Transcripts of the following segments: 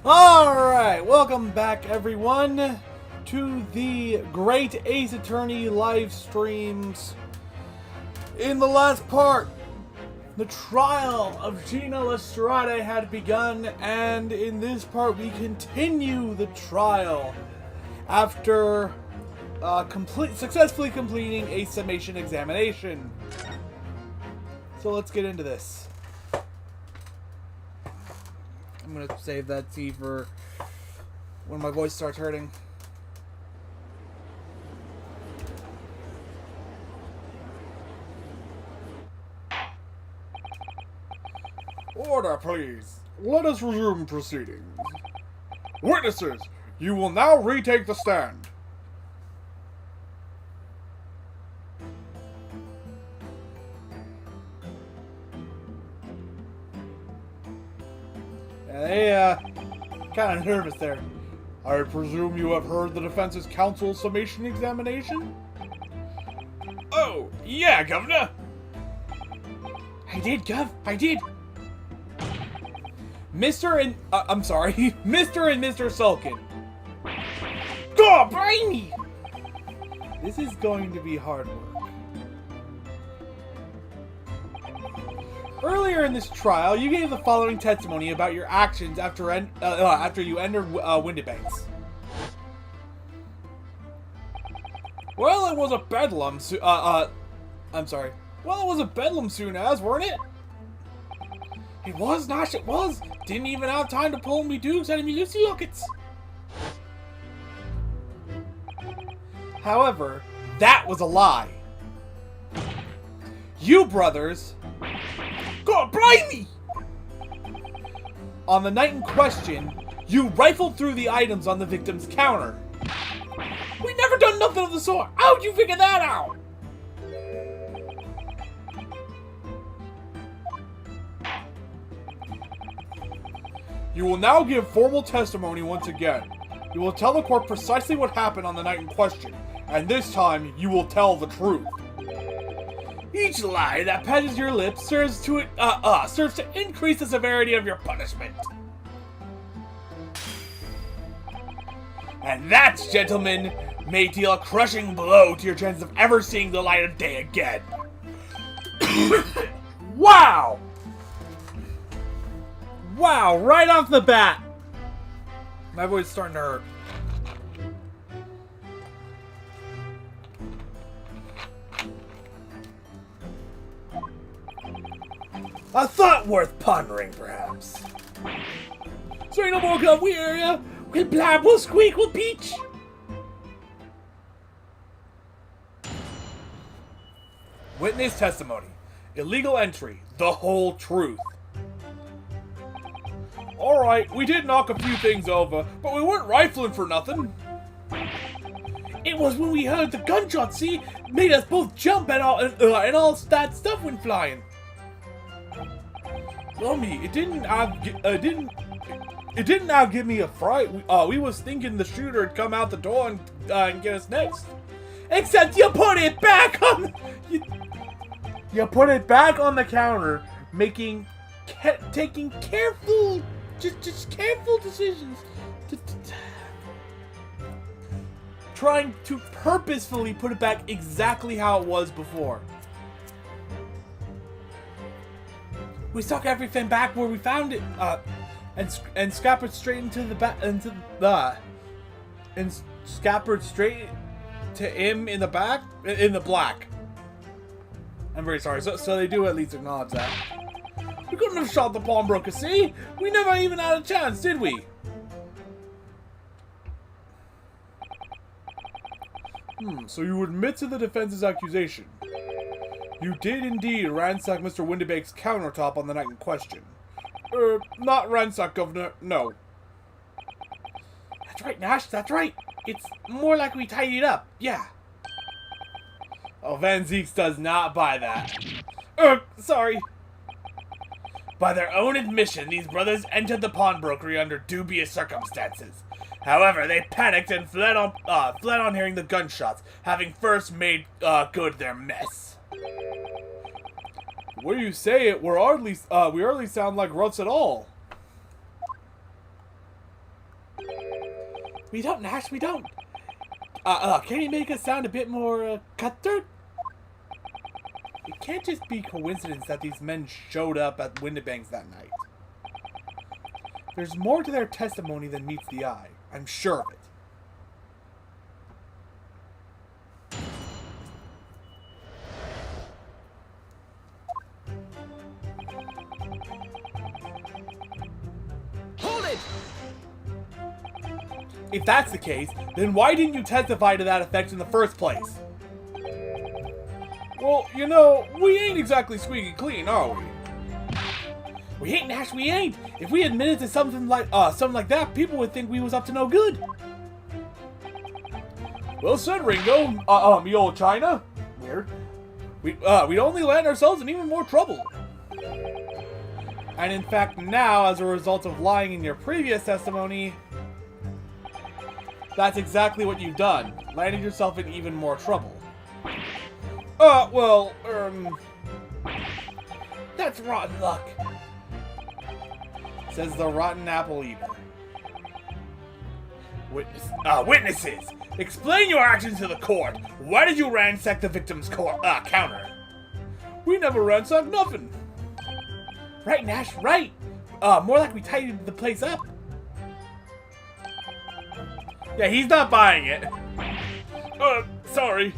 Alright, welcome back everyone to the Great Ace Attorney live streams. In the last part, the trial of Gina Lestrade had begun, and in this part we continue the trial after successfully completing a summation examination. So let's get into this. I'm gonna save that tea for when my voice starts hurting. Order, please. Let us resume proceedings. Witnesses, you will now retake the stand. They, kind of nervous there. I presume you have heard the defense's counsel summation examination? Oh, yeah, Governor. I did, Gov. I did. Mr. and... I'm sorry. Mr. and Mr. Sulkin. God, brainy! This is going to be hard work. Earlier in this trial, you gave the following testimony about your actions after you entered Windibanks. Well, it was a bedlam I'm sorry. Well, it was a bedlam soon as, weren't it? It was, Nosh, it was. Didn't even have time to pull me dukes out of me Lucy Lockets. However, that was a lie. You brothers... God, blimey! On the night in question, you rifled through the items on the victim's counter. We never done nothing of the sort. How'd you figure that out? You will now give formal testimony once again. You will tell the court precisely what happened on the night in question, and this time you will tell the truth. Each lie that passes your lips serves to increase the severity of your punishment. And that, gentlemen, may deal a crushing blow to your chances of ever seeing the light of day again. Wow! Wow, right off the bat. My voice is starting to hurt. A thought worth pondering, perhaps. Say no more, Gov, we hear ya. We'll blab, we'll squeak, we'll peach. Witness testimony. Illegal entry. The whole truth. Alright, we did knock a few things over, but we weren't rifling for nothing. It was when we heard the gunshot, see? Made us both jump and all that stuff went flying. Lummy, it didn't It didn't now give me a fright. We was thinking the shooter would come out the door and get us next. Except you put it back on. You put it back on the counter, taking careful, just careful decisions, trying to purposefully put it back exactly how it was before. We stuck everything back where we found it, and scampered straight into the scampered straight to him in the back, in the black. I'm very sorry. So they do at least acknowledge that. We couldn't have shot the pawnbroker, see? We never even had a chance, did we? So you admit to the defense's accusation. You did indeed ransack Mr. Windibake's countertop on the night in question. Not ransack, Governor, no. That's right, Nash, that's right. It's more like we tidied up, yeah. Oh, Van Zeeks does not buy that. Sorry. By their own admission, these brothers entered the pawnbrokery under dubious circumstances. However, they panicked and fled on hearing the gunshots, having first made good their mess. The way you say it, we hardly sound like roughs at all. We don't, Nash, we don't. Can you make us sound a bit more cutthroat? It can't just be coincidence that these men showed up at Windibank's that night. There's more to their testimony than meets the eye. I'm sure of it. Hold it! If that's the case, then why didn't you testify to that effect in the first place? Well, you know, we ain't exactly squeaky clean, are we? We ain't, Nash, we ain't. If we admitted to something like that, people would think we was up to no good. Well said, Ringo. Me old China. Weird. We'd only land ourselves in even more trouble. And in fact, now, as a result of lying in your previous testimony, that's exactly what you've done. Landed yourself in even more trouble. That's rotten luck, says the rotten apple eater. Witnesses, explain your actions to the court. Why did you ransack the victim's counter? We never ransacked nothing. Right, Nash, right. More like we tidied the place up. Yeah, he's not buying it. Sorry.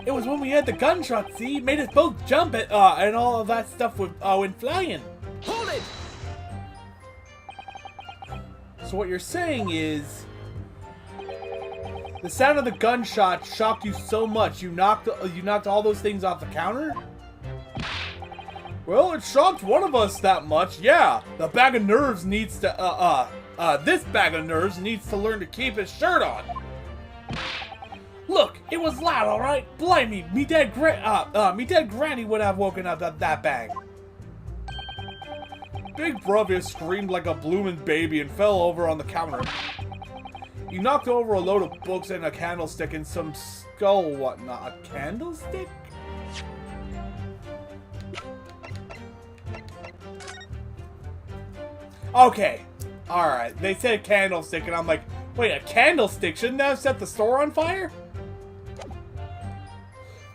It was when we had the gunshot, see? Made us both jump at, and all of that stuff went flying. Hold it! So what you're saying is, the sound of the gunshot shocked you so much you knocked all those things off the counter? Well, it shocked one of us that much, yeah. The bag of nerves needs to, this bag of nerves needs to learn to keep his shirt on. Look, it was loud, alright? Blimey, me dead granny would have woken up at that bang. Big brother screamed like a bloomin' baby and fell over on the counter. He knocked over a load of books and a candlestick and some skull whatnot. A candlestick? Okay, alright. They said candlestick and I'm like, wait, a candlestick? Shouldn't that have set the store on fire?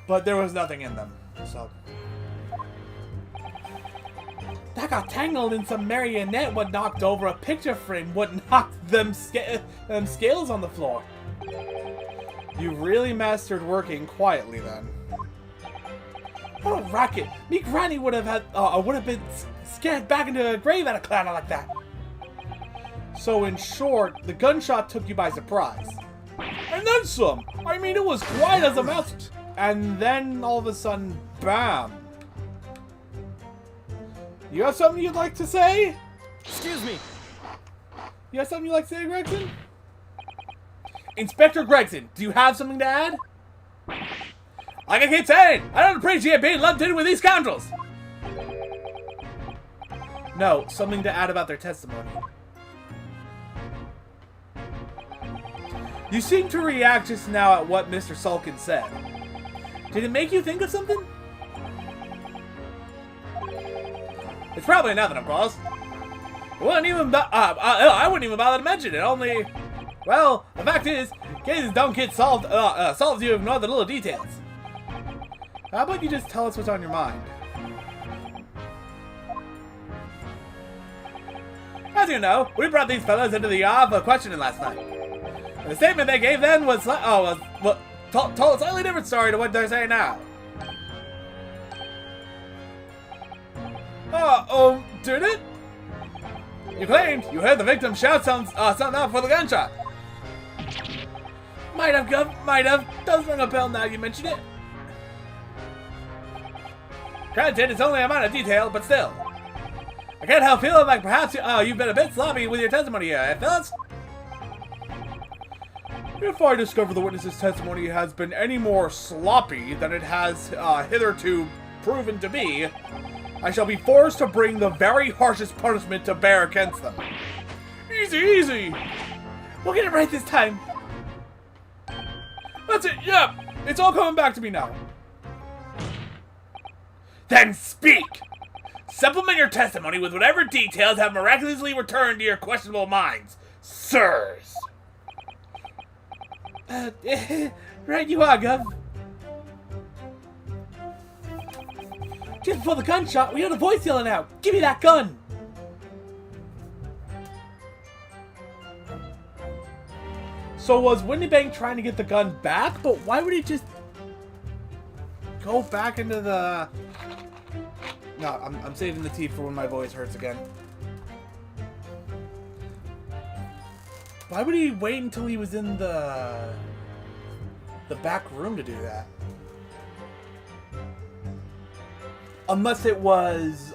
But there was nothing in them, so. That got tangled in some marionette what knocked over a picture frame what knocked them scales on the floor. You really mastered working quietly then. What a racket! Me granny would have been scared back into a grave at a clatter like that. So in short, the gunshot took you by surprise. And then some! I mean, it was quiet as a mouse. And then all of a sudden, bam! You have something you'd like to say? Excuse me. You have something you'd like to say, Gregson? Inspector Gregson, do you have something to add? Like I keep saying, I don't appreciate being lumped in with these scoundrels. No, something to add about their testimony. You seem to react just now at what Mr. Sulkin said. Did it make you think of something? It's probably nothing, of course. I wouldn't even bother to mention it, only... Well, the fact is, cases don't get solved if you ignore the little details. How about you just tell us what's on your mind? As you know, we brought these fellows into the yard for questioning last night. And the statement they gave then was told a slightly different story to what they're saying now. Did it? You claimed you heard the victim shout something out for the gunshot. Might have, Gov. Might have. Does ring a bell now you mention it. Granted, it's only a minor detail, but still. I can't help feeling like perhaps you've been a bit sloppy with your testimony here, eh, fellas? If I discover the witness's testimony has been any more sloppy than it has hitherto proven to be, I shall be forced to bring the very harshest punishment to bear against them. Easy, easy! We'll get it right this time. That's it, yeah! It's all coming back to me now. Then speak! Supplement your testimony with whatever details have miraculously returned to your questionable minds, sirs. Right you are, Gov. Just before the gunshot, we heard a voice yelling out, "Give me that gun!" So was Windybank trying to get the gun back? But why would he just go back into the... No, I'm saving the teeth for when my voice hurts again. Why would he wait until he was in the back room to do that? Unless it was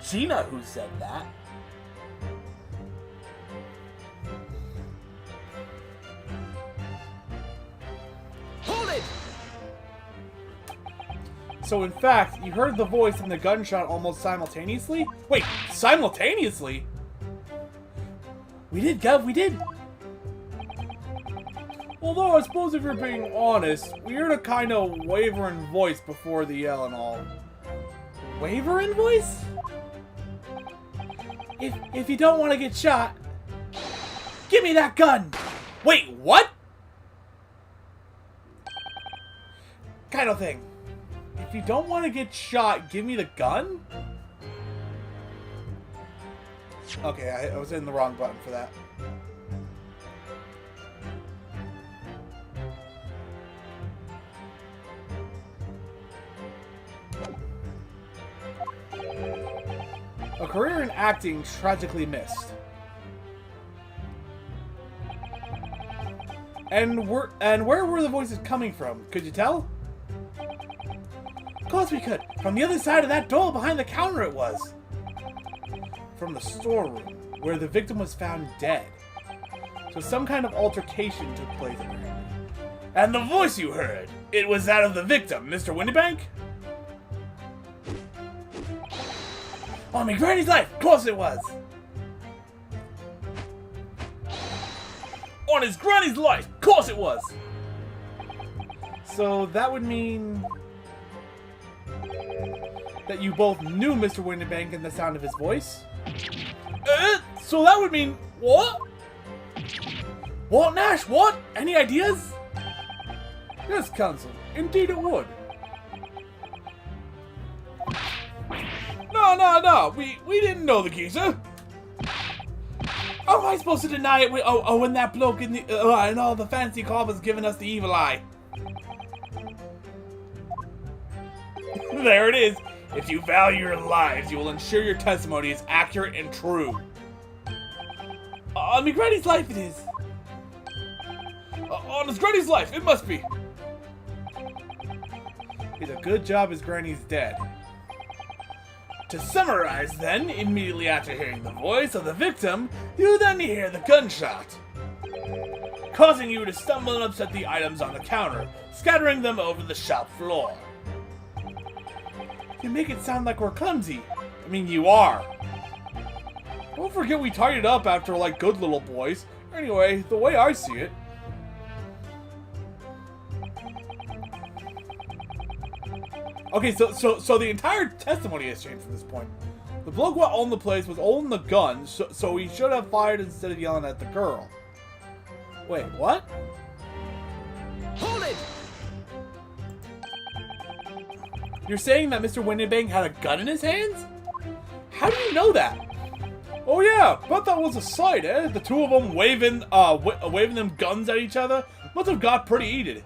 Gina who said that. Hold it! So in fact, you heard the voice and the gunshot almost simultaneously? Wait, simultaneously? We did, Gov, we did. Although I suppose if you're being honest, we heard a kind of wavering voice before the yell and all. Wavering voice? If you don't want to get shot, give me that gun! Wait, what? Kind of thing. If you don't want to get shot, give me the gun? Okay, I was hitting the wrong button for that. A career in acting tragically missed. And where were the voices coming from? Could you tell? Of course we could. From the other side of that door behind the counter it was. From the storeroom, where the victim was found dead. So some kind of altercation took place apparently. And the voice you heard, it was that of the victim, Mr. Windybank? On me granny's life, of course it was. On his granny's life, of course it was. So that would mean that you both knew Mr. Windybank and the sound of his voice? So that would mean what? What, Nash? What? Any ideas? Yes, Counsel. Indeed it would. No. We didn't know the geezer. How am I supposed to deny it? When that bloke in the and all the fancy coppers giving us the evil eye. There it is. If you value your lives, you will ensure your testimony is accurate and true. On me granny's life it is. On his granny's life, it must be. It's a good job his granny's dead. To summarize then, immediately after hearing the voice of the victim, you then hear the gunshot, causing you to stumble and upset the items on the counter, scattering them over the shop floor. You make it sound like we're clumsy. I mean, you are. Don't forget we tied it up after like good little boys. Anyway, the way I see it. Okay, so the entire testimony has changed from this point. The bloke who owned the place was holding the gun, so he should have fired instead of yelling at the girl. Wait, what? Hold it! You're saying that Mr. Windibank had a gun in his hands? How do you know that? Oh yeah, but that was a sight, eh? The two of them waving them guns at each other must have got pretty heated.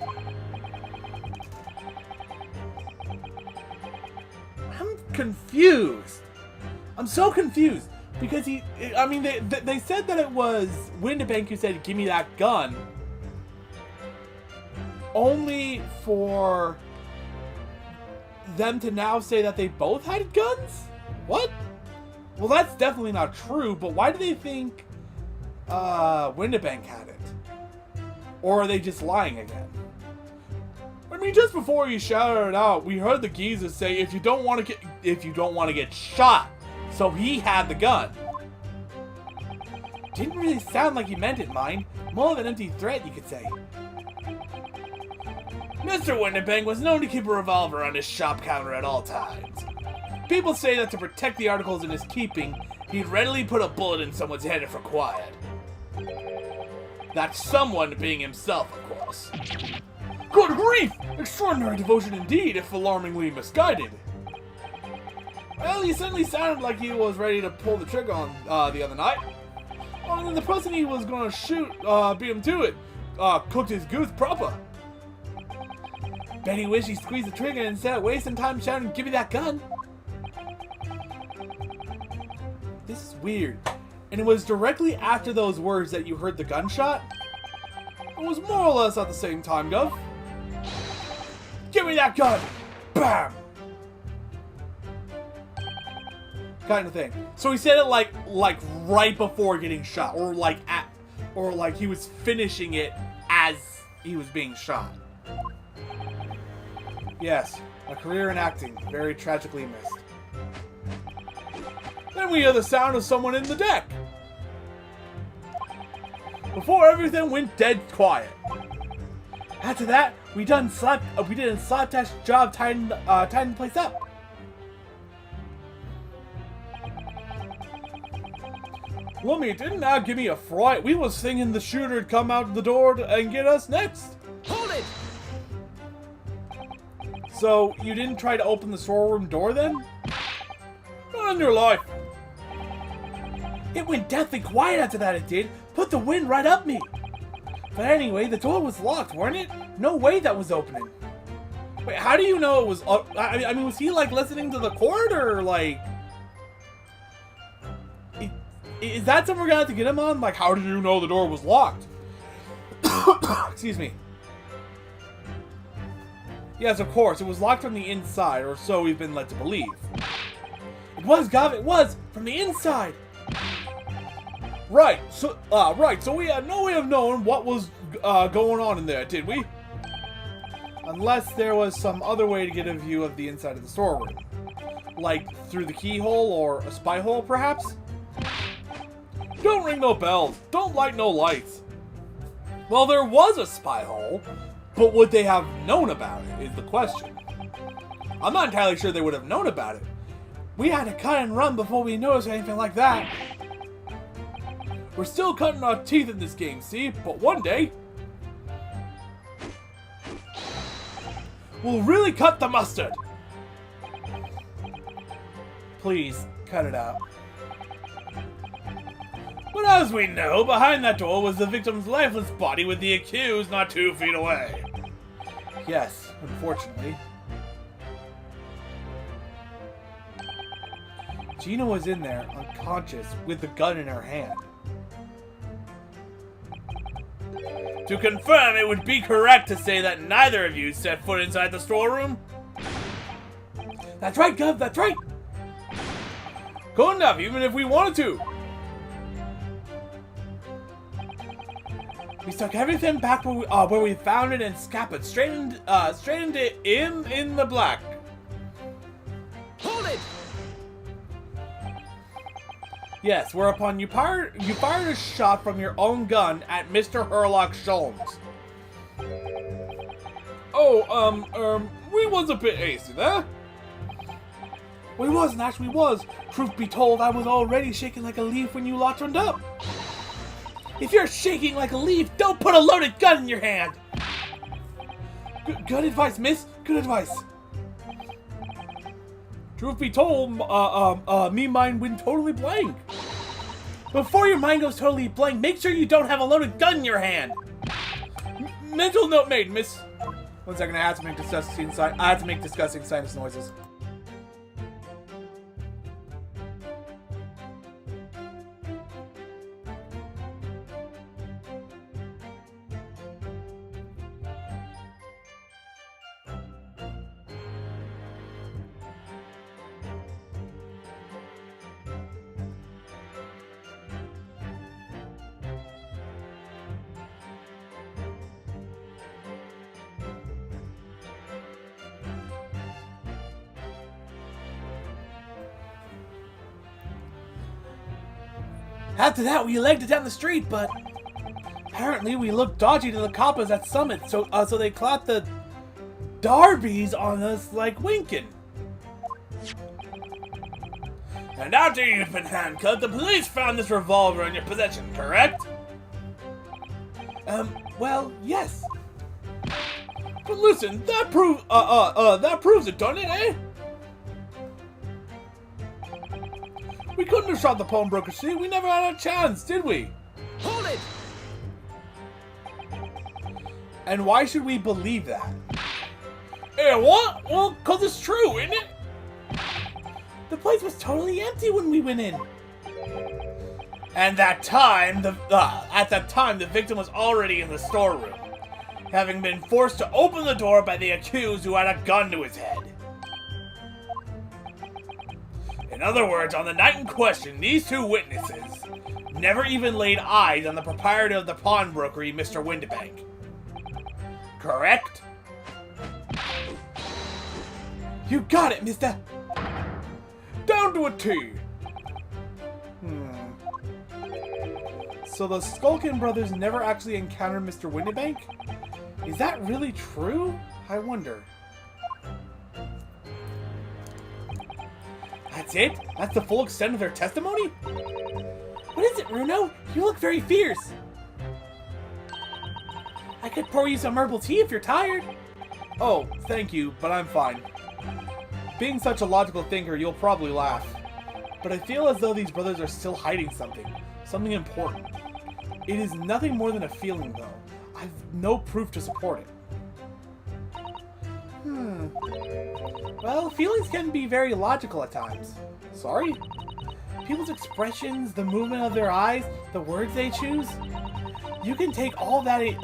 I'm confused. I'm so confused because they said that it was Windibank who said, "Give me that gun," only for them to now say that they both had guns? What? Well, that's definitely not true, but why do they think Windibank had it? Or are they just lying again? I mean, just before he shouted it out, we heard the geezer say, if you don't want to get shot. So he had the gun. Didn't really sound like he meant it, mind. More of an empty threat, you could say. Mr. Windibank was known to keep a revolver on his shop counter at all times. People say that to protect the articles in his keeping, he'd readily put a bullet in someone's head if required. That someone being himself, of course. Good grief! Extraordinary devotion indeed, if alarmingly misguided. Well, he certainly sounded like he was ready to pull the trigger on the other night. And the person he was gonna shoot beat him to it. Cooked his goose proper. Bet he wished he squeezed the trigger instead of wasting time shouting, "Give me that gun!" This is weird. And it was directly after those words that you heard the gunshot? It was more or less at the same time, Gov. Give me that gun! Bam! Kind of thing. So he said it like right before getting shot, or like he was finishing it as he was being shot. Yes, a career in acting, very tragically missed. Then we hear the sound of someone in the deck. Before everything went dead quiet. After that, we did a slapdash job tying the place up. Lummy, didn't that give me a fright? We was thinking the shooter'd come out the door and get us next. Hold it! So, you didn't try to open the storeroom door then? Not in your life. It went deathly quiet after that, it did. Put the wind right up me. But anyway, the door was locked, weren't it? No way that was opening. Wait, how do you know it was up? I mean, was he like listening to the court or like... Is that something we're gonna have to get him on? Like, how did you know the door was locked? Excuse me. Yes, of course, it was locked from the inside, or so we've been led to believe. It was, Gav, it was! From the inside! Right, so we had no way of knowing what was going on in there, did we? Unless there was some other way to get a view of the inside of the storeroom. Like, through the keyhole, or a spy hole, perhaps? Don't ring no bells, don't light no lights. Well, there was a spy hole, but would they have known about it, is the question. I'm not entirely sure they would have known about it. We had to cut and run before we noticed anything like that. We're still cutting our teeth in this game, see? But one day, we'll really cut the mustard. Please, cut it out. But as we know, behind that door was the victim's lifeless body with the accused not 2 feet away. Yes, unfortunately. Gina was in there, unconscious, with the gun in her hand. To confirm, it would be correct to say that neither of you set foot inside the storeroom? That's right, Gov, that's right! Good enough, even if we wanted to! We stuck everything back where we found it and scappered straight into him in the black. Hold it! Yes, whereupon you fired a shot from your own gun at Mr. Herlock Sholmes. Oh, we was a bit hasty there. We wasn't, actually was. Truth be told, I was already shaking like a leaf when you lot turned up. If you're shaking like a leaf, don't put a loaded gun in your hand. Good advice, miss. Good advice. Truth be told, me mind went totally blank. Before your mind goes totally blank, make sure you don't have a loaded gun in your hand. Mental note made, miss. 1 second, I have to make disgusting sinus noises. After that, we legged it down the street, but apparently we looked dodgy to the coppers at Summit, so they clapped the darbies on us like winking. And after you've been handcuffed, the police found this revolver in your possession, correct? Well, yes. But listen, that proves it, doesn't it, eh? We couldn't have shot the pawnbroker, see? We never had a chance, did we? Hold it! And why should we believe that? Eh, what? Well, 'cause it's true, isn't it? The place was totally empty when we went in. And at that time, the victim was already in the storeroom, having been forced to open the door by the accused who had a gun to his head. In other words, on the night in question, these two witnesses never even laid eyes on the proprietor of the pawnbrokery, Mr. Windibank. Correct? You got it, mister. Down to a T. So the Skulkin brothers never actually encountered Mr. Windibank? Is that really true? I wonder. That's it? That's the full extent of their testimony? What is it, Bruno? You look very fierce. I could pour you some herbal tea if you're tired. Oh, thank you, but I'm fine. Being such a logical thinker, you'll probably laugh. But I feel as though these brothers are still hiding something. Something important. It is nothing more than a feeling, though. I've no proof to support it. Well, feelings can be very logical at times. Sorry? People's expressions, the movement of their eyes, the words they choose. You can take all that in,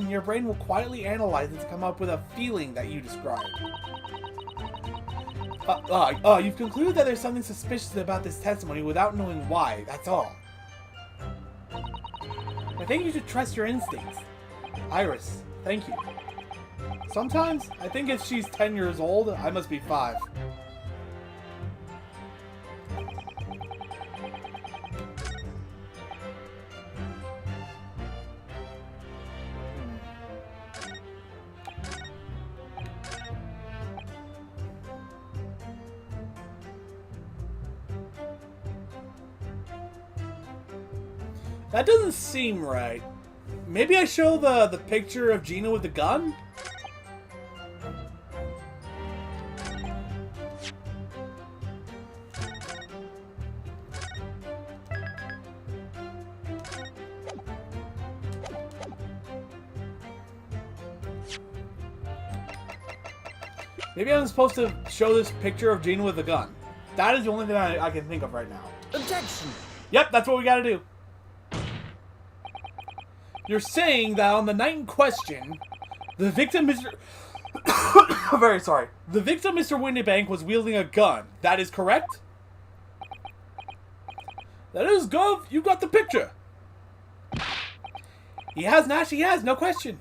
and your brain will quietly analyze it to come up with a feeling that you described. You've concluded that there's something suspicious about this testimony without knowing why, that's all. I think you should trust your instincts. Iris, thank you. Sometimes, I think if she's 10 years old, I must be 5. That doesn't seem right. Maybe I show the picture of Gina with the gun? Maybe I'm supposed to show this picture of Gina with the gun. That is the only thing I can think of right now. Objection! Yep, that's what we gotta do. You're saying that on the night in question, the victim, Mr. Very sorry. The victim, Mr. Windibank, was wielding a gun. That is correct? That is, Gov. You got the picture. He has, Nash, he has, no question.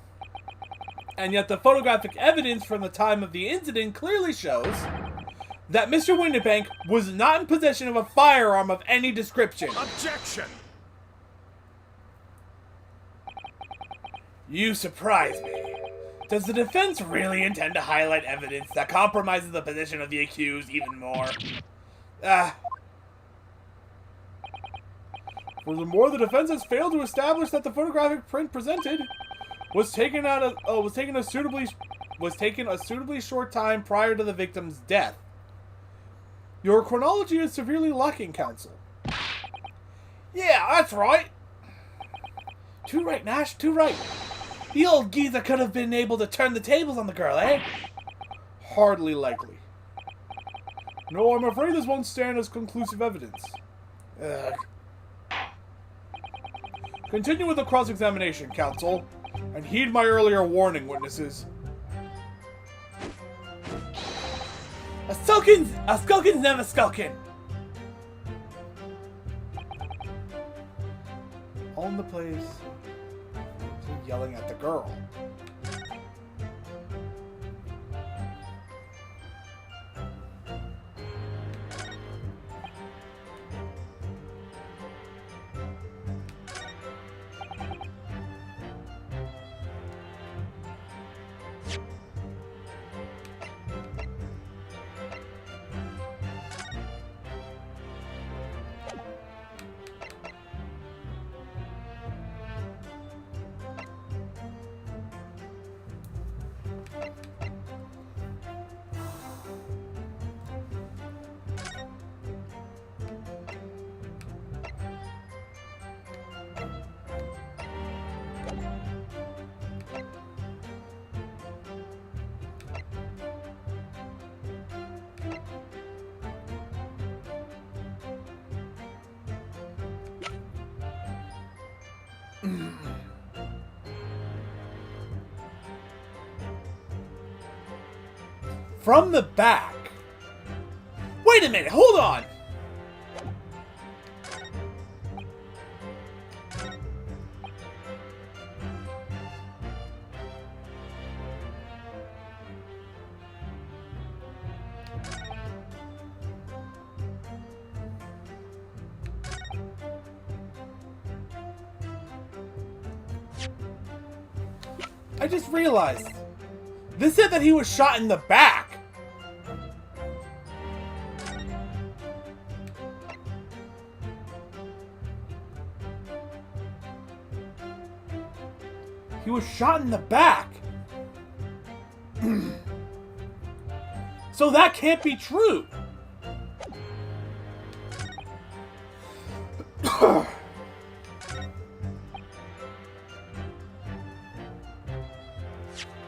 And yet the photographic evidence from the time of the incident clearly shows that Mr. Windibank was not in possession of a firearm of any description. Objection! You surprise me. Does the defense really intend to highlight evidence that compromises the position of the accused even more? Furthermore, the defense has failed to establish that the photographic print presented was taken a suitably short time prior to the victim's death. Your chronology is severely lacking, counsel. Yeah, that's right. Too right, Nash, too right. The old geezer could have been able to turn the tables on the girl, eh? Hardly likely. No, I'm afraid this won't stand as conclusive evidence. Ugh. Continue with the cross-examination, counsel, and heed my earlier warning, witnesses. A skulkin's never skulkin'. On the place, yelling at the girl. From the back. Wait a minute, hold on! I just realized. This said that he was shot in the back. He was shot in the back. So that can't be true.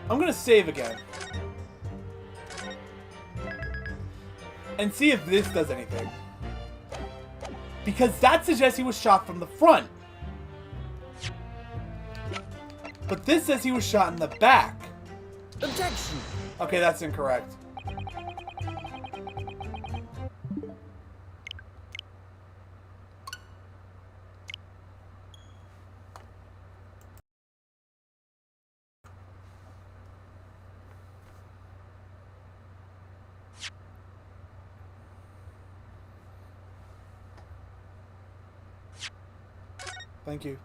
I'm gonna save again. And see if this does anything. Because that suggests he was shot from the front. But this says he was shot in the back. Objection! Okay, that's incorrect. Thank you.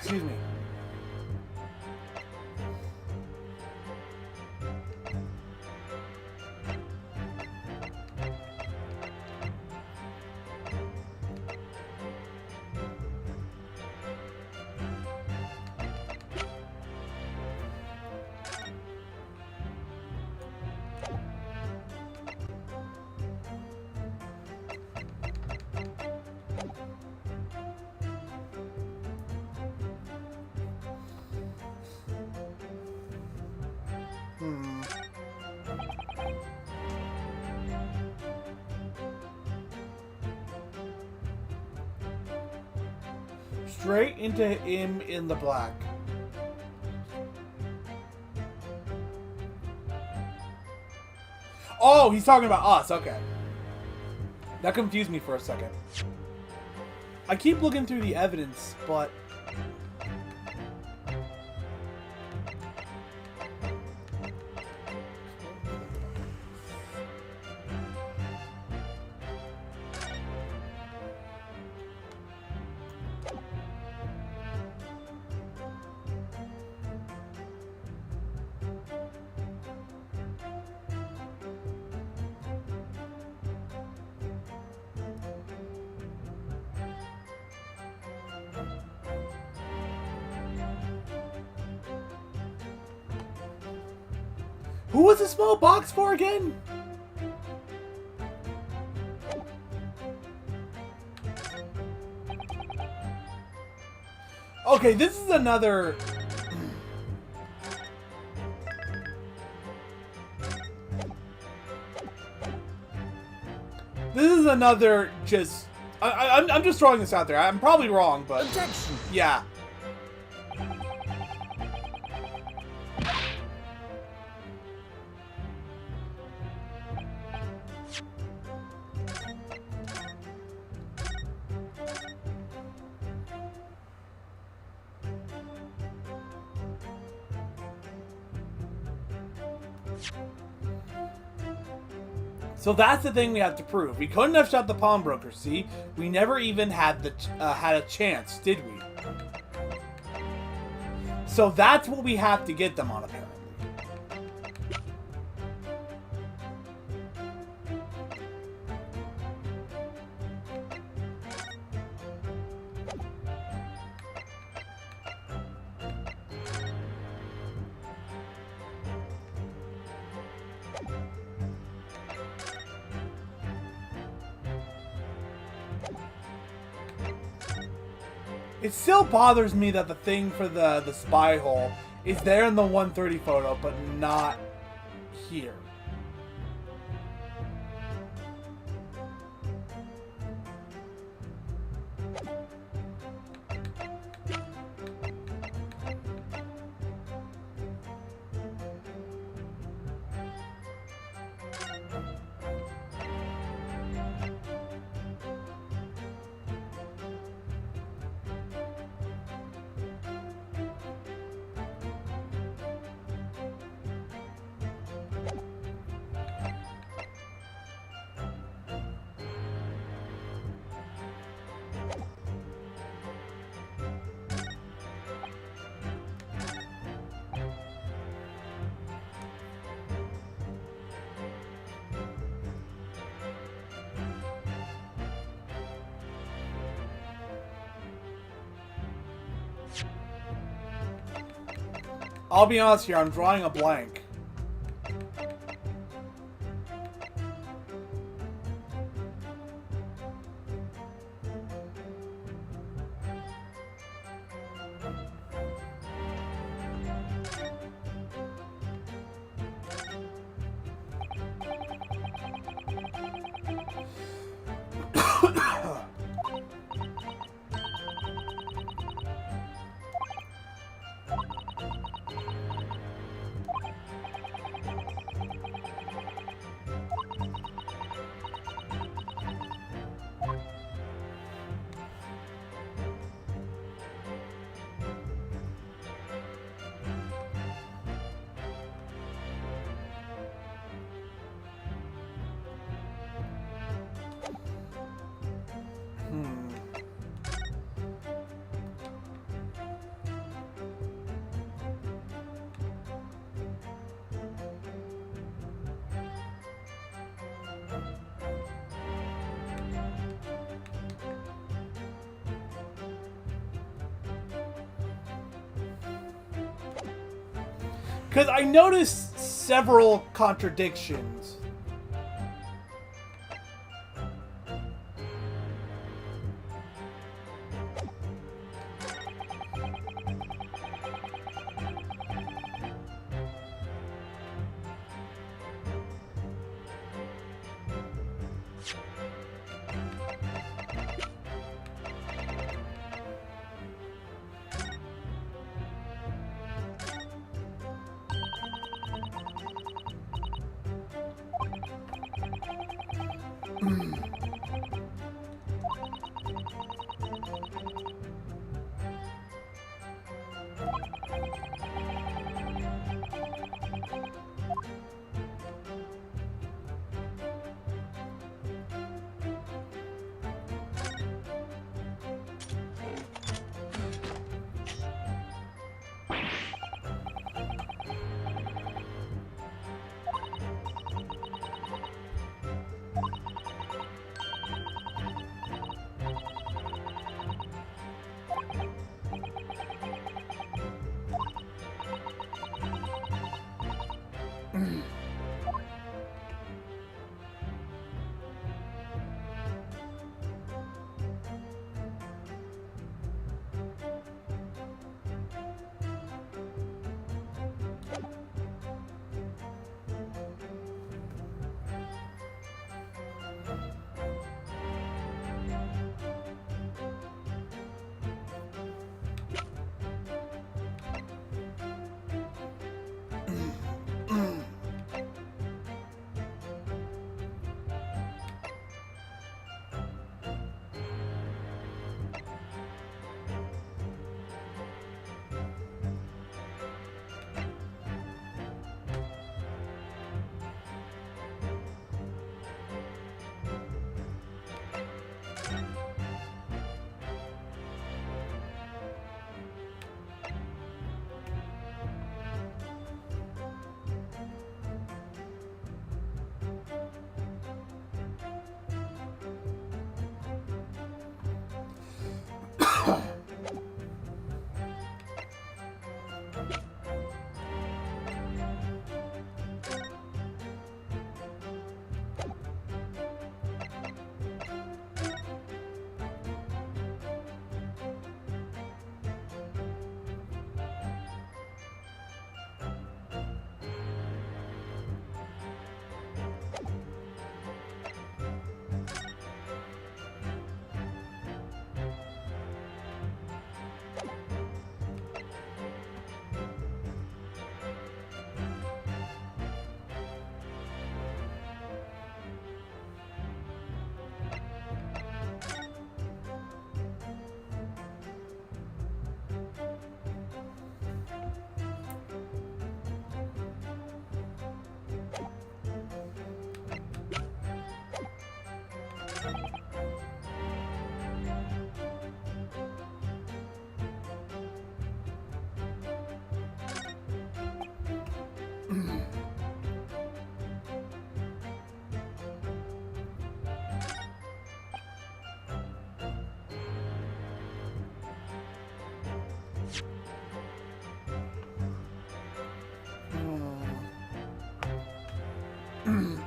Excuse me. Hmm. Straight into him in the black. Oh, he's talking about us. Okay. That confused me for a second. I keep looking through the evidence, but... Who was the small box for again? Okay, this is another... This is another just... I'm just throwing this out there. I'm probably wrong, but... Objection! Yeah. So that's the thing we have to prove. We couldn't have shot the pawnbroker, see? We never even had had a chance, did we? So that's what we have to get them on, apparently. It still bothers me that the thing for the spy hole is there in the 130 photo, but not here. I'll be honest here, I'm drawing a blank. Because I noticed several contradictions.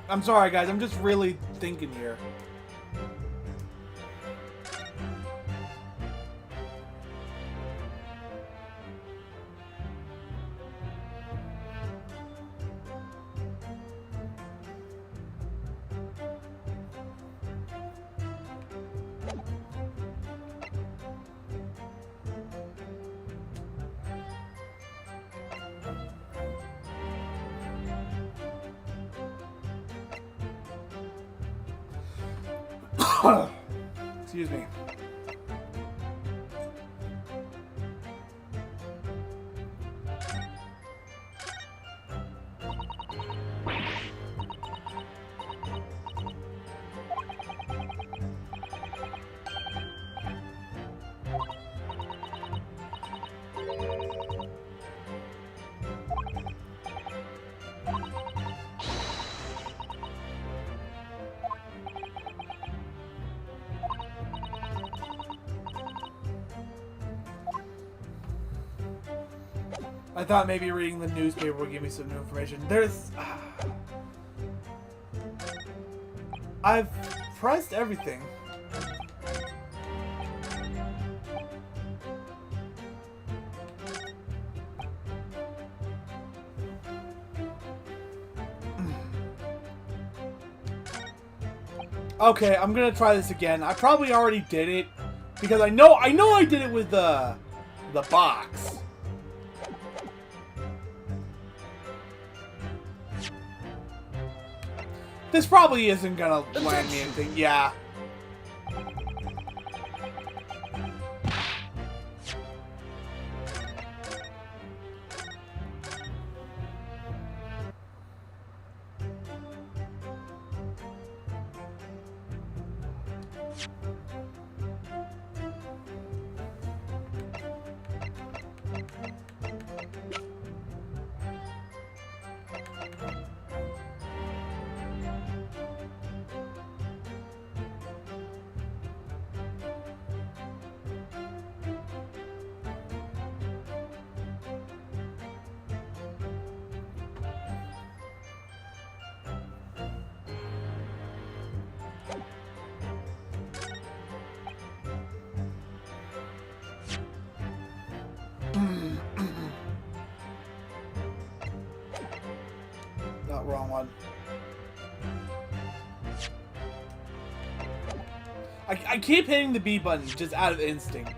I'm sorry, guys. I'm just really thinking here. Excuse me. I thought maybe reading the newspaper would give me some new information. I've pressed everything. Okay, I'm gonna try this again. I probably already did it because I know I did it with the box. This probably isn't gonna land me anything. Yeah. Not wrong one. I keep hitting the B button just out of instinct.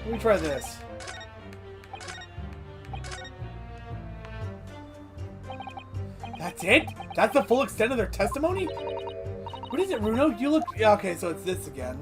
Let me try this. That's it? That's the full extent of their testimony? What is it, Runo? You look... Yeah, okay, so it's this again.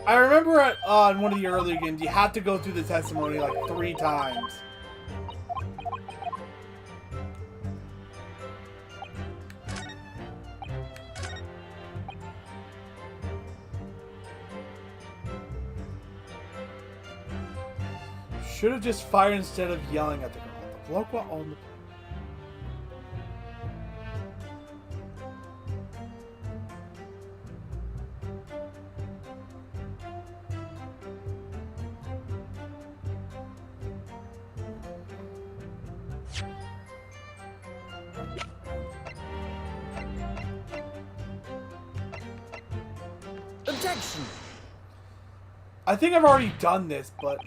I remember on one of the earlier games, you had to go through the testimony like 3 times. Should have just fired instead of yelling at the girl. The bloke on the... Objection! I think I've already done this, but...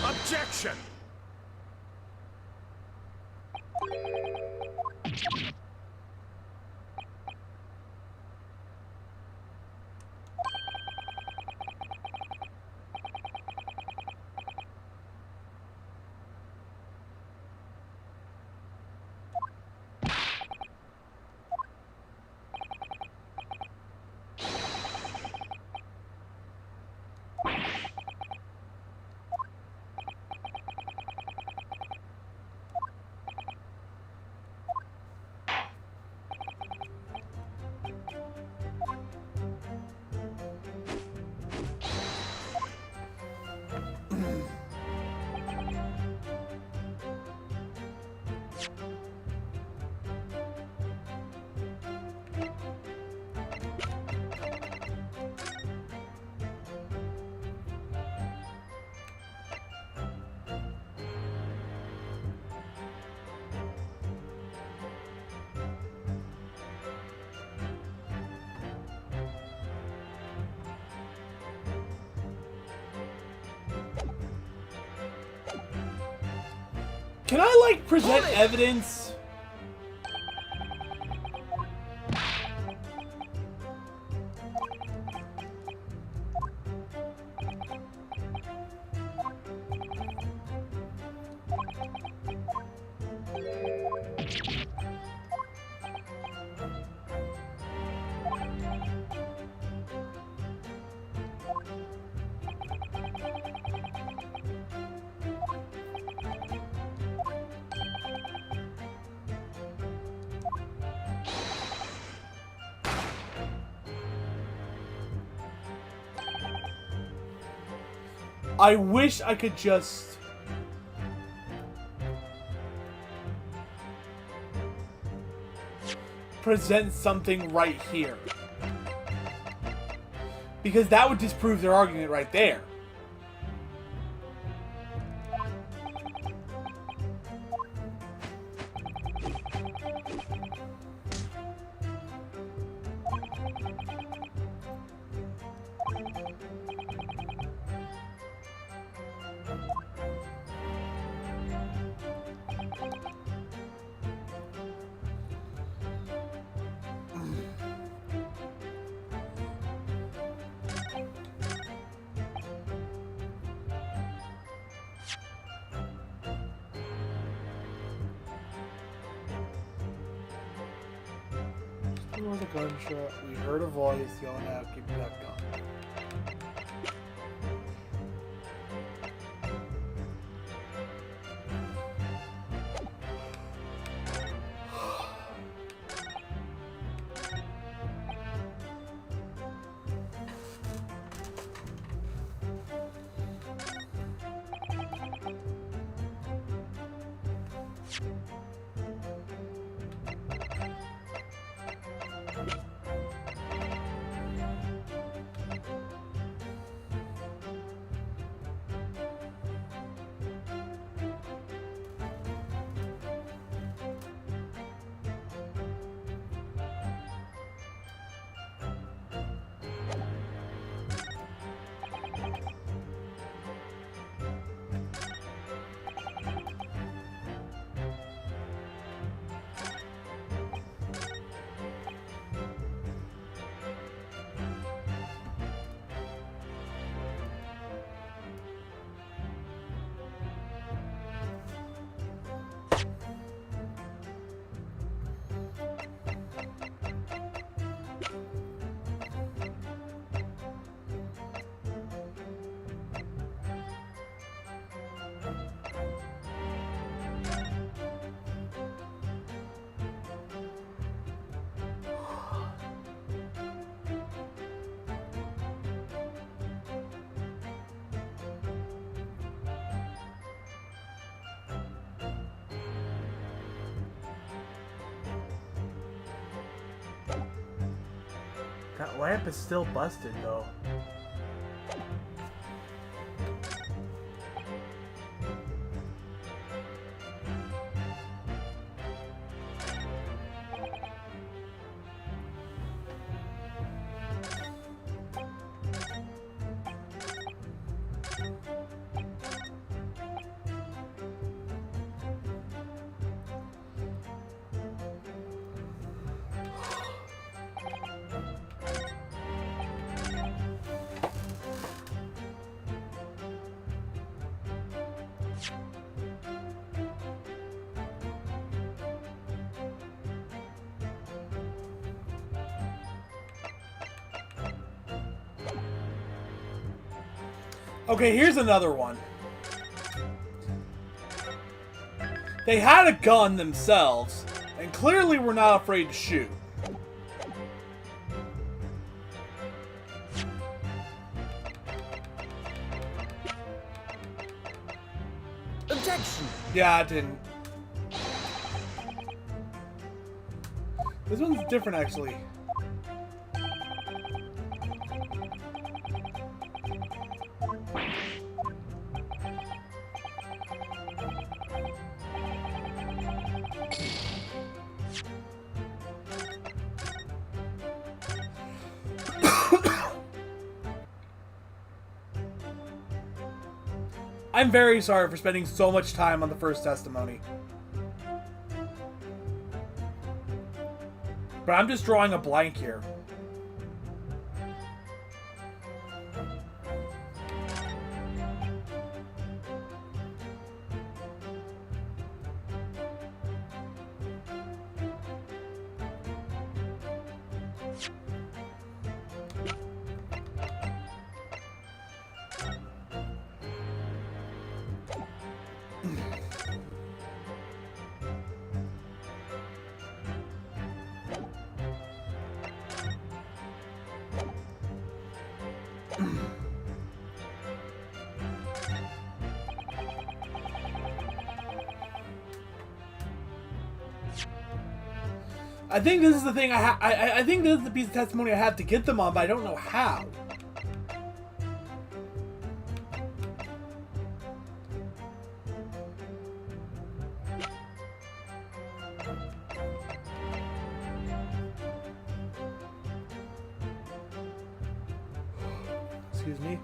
Objection! Can I, like, present evidence? I wish I could just... present something right here. Because that would disprove their argument right there. There was a gunshot. We heard a voice yelling out, "Give me that gun." That lamp is still busted, though. Okay, here's another one. They had a gun themselves, and clearly were not afraid to shoot. Objection! Yeah, I didn't. This one's different, actually. I'm very sorry for spending so much time on the first testimony. But I'm just drawing a blank here. I think this is the thing I think this is the piece of testimony I have to get them on, but I don't know how. Excuse me.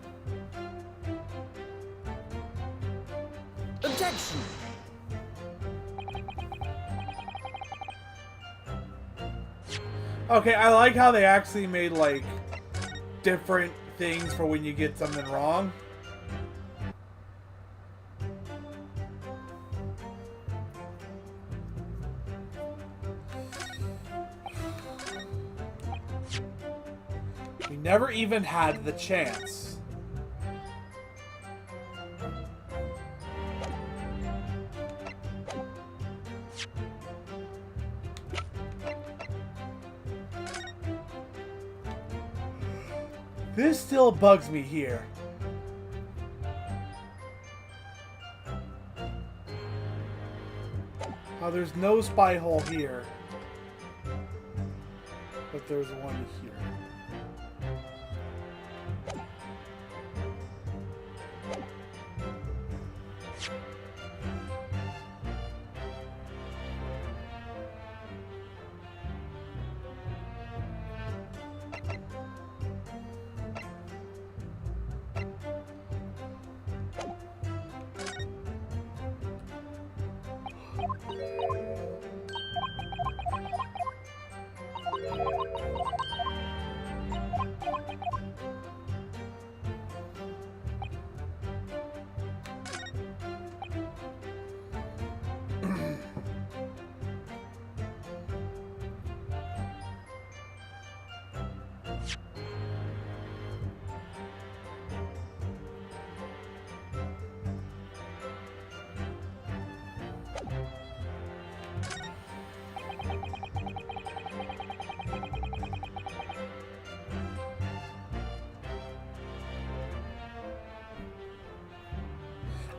Objection! Okay, I like how they actually made, like, different things for when you get something wrong. We never even had the chance. This still bugs me here. How there's no spy hole here, but there's one here.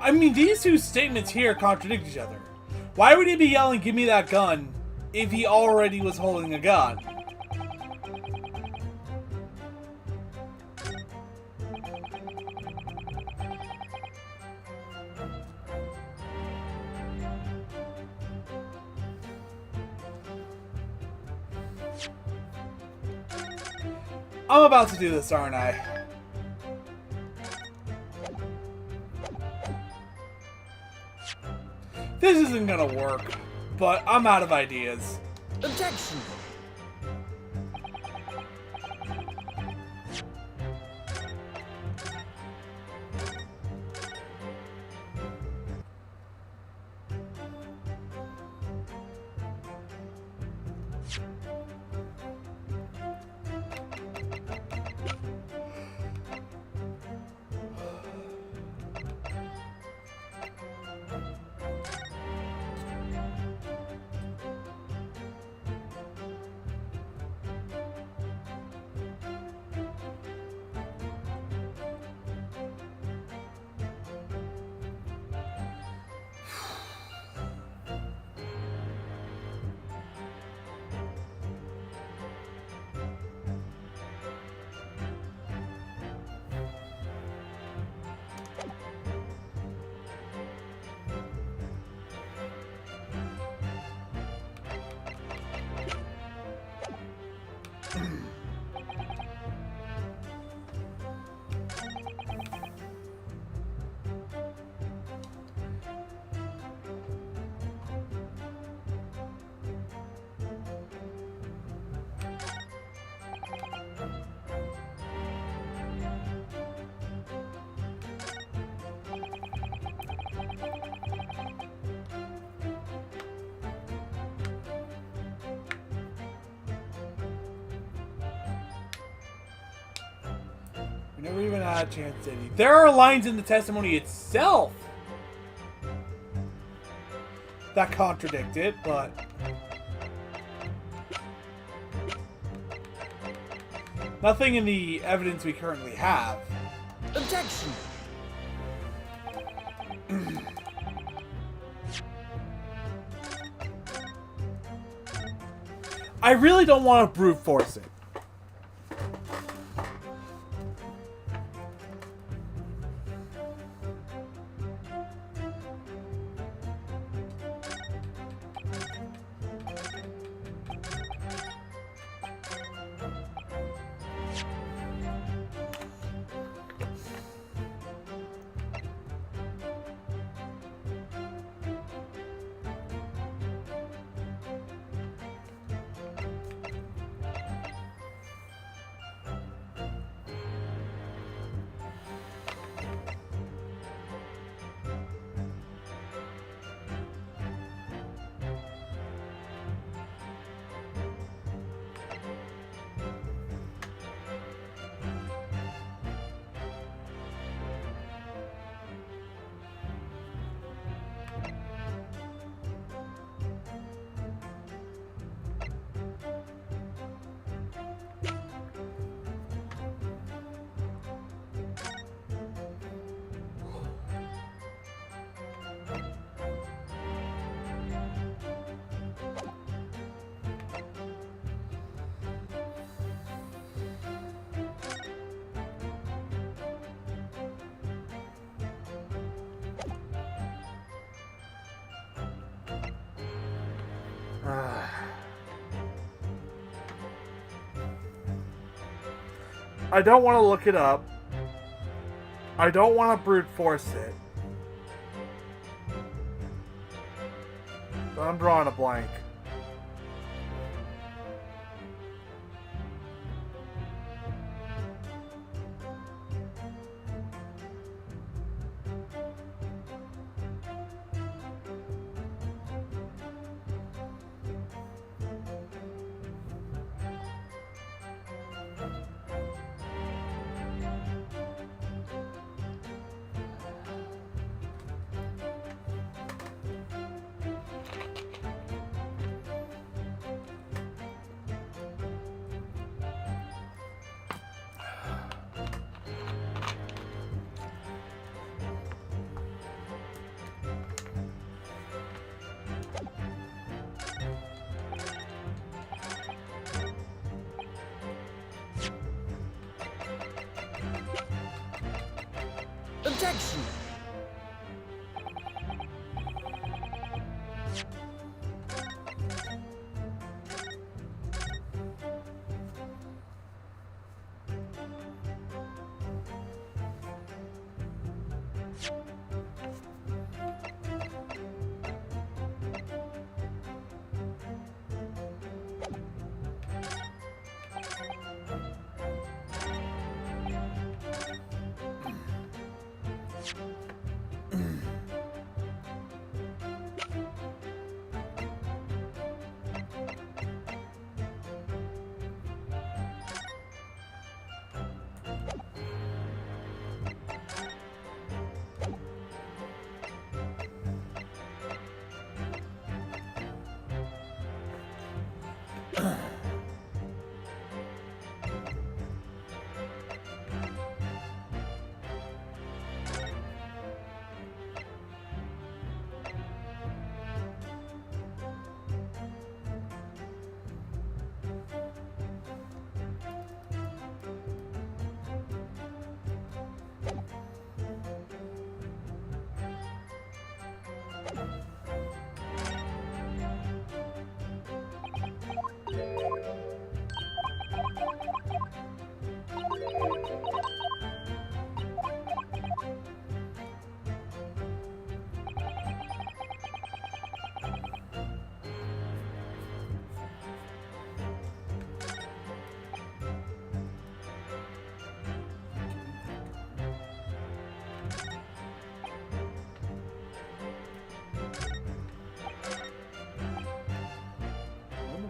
I mean, these two statements here contradict each other. Why would he be yelling, "Give me that gun," if he already was holding a gun? I'm about to do this, aren't I? This isn't gonna work, but I'm out of ideas. Objection! We never even had a chance to any. There are lines in the testimony itself that contradict it, but nothing in the evidence we currently have. Objection! I really don't want to brute force it. I don't want to look it up. I don't want to brute force it. But I'm drawing a blank. Objection!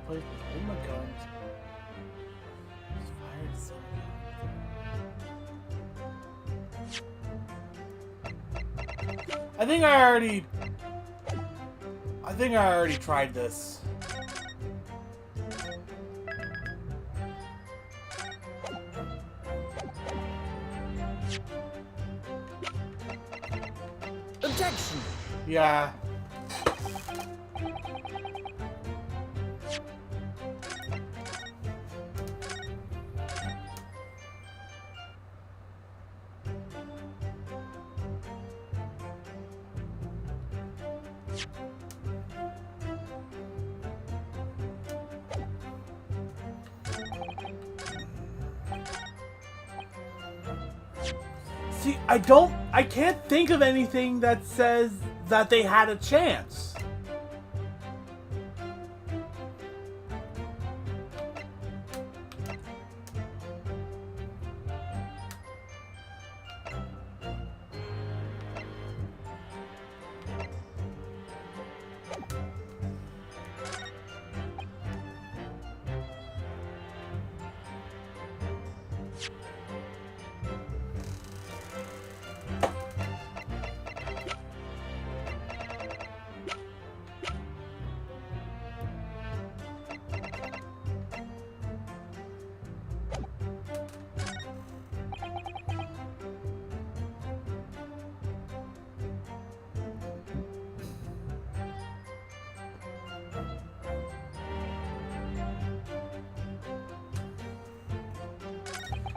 Place between my guns. Just fired something. I think I already tried this. Objection! Yeah. See, I can't think of anything that says that they had a chance.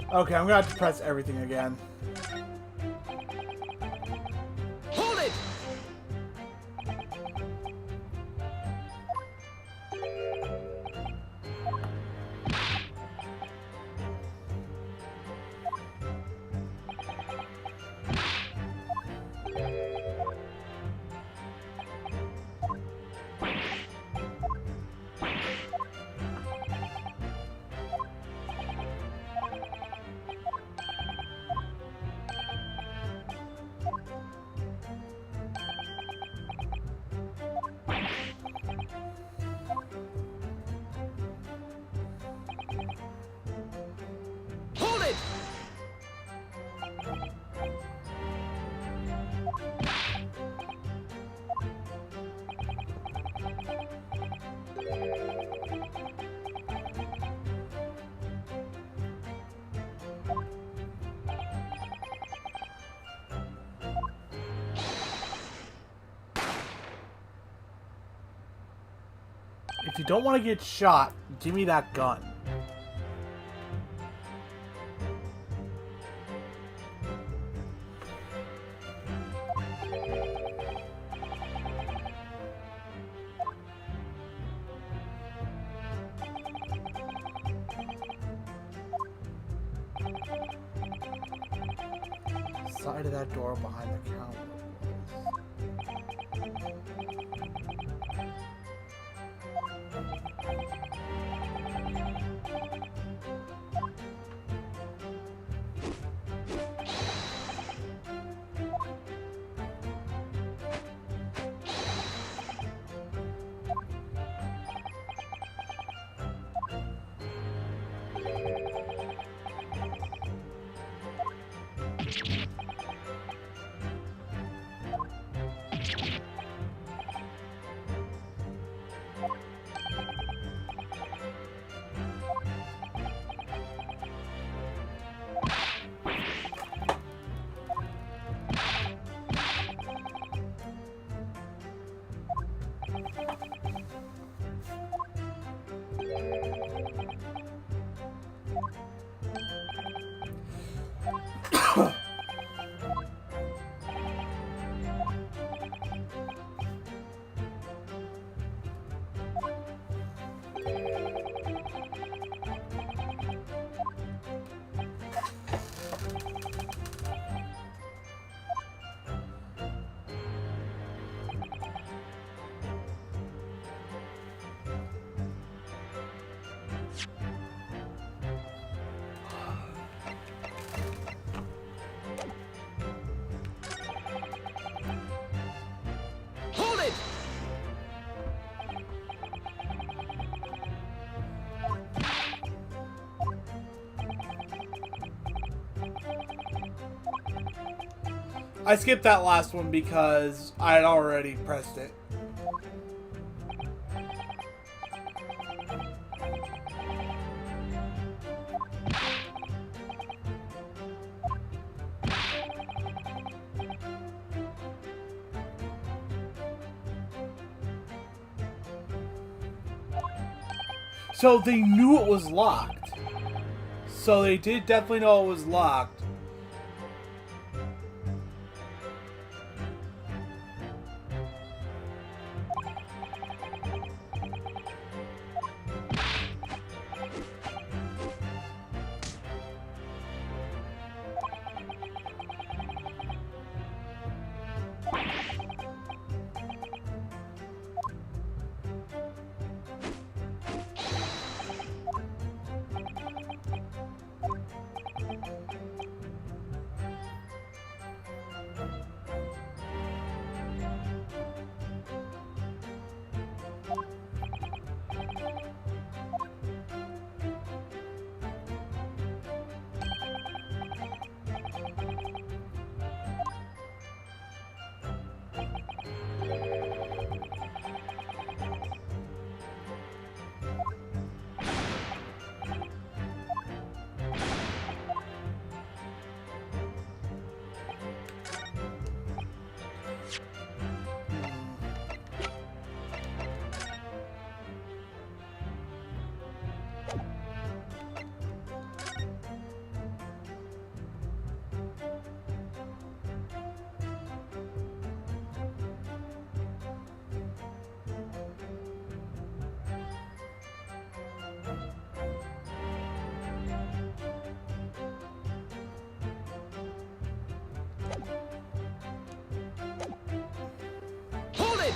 Okay, I'm gonna have to press everything again. Hold it! Hold it! If you don't want to get shot, give me that gun. Side of that door behind the counter. Hold it! I skipped that last one because I had already pressed it. So they knew it was locked. So they did definitely know it was locked. it!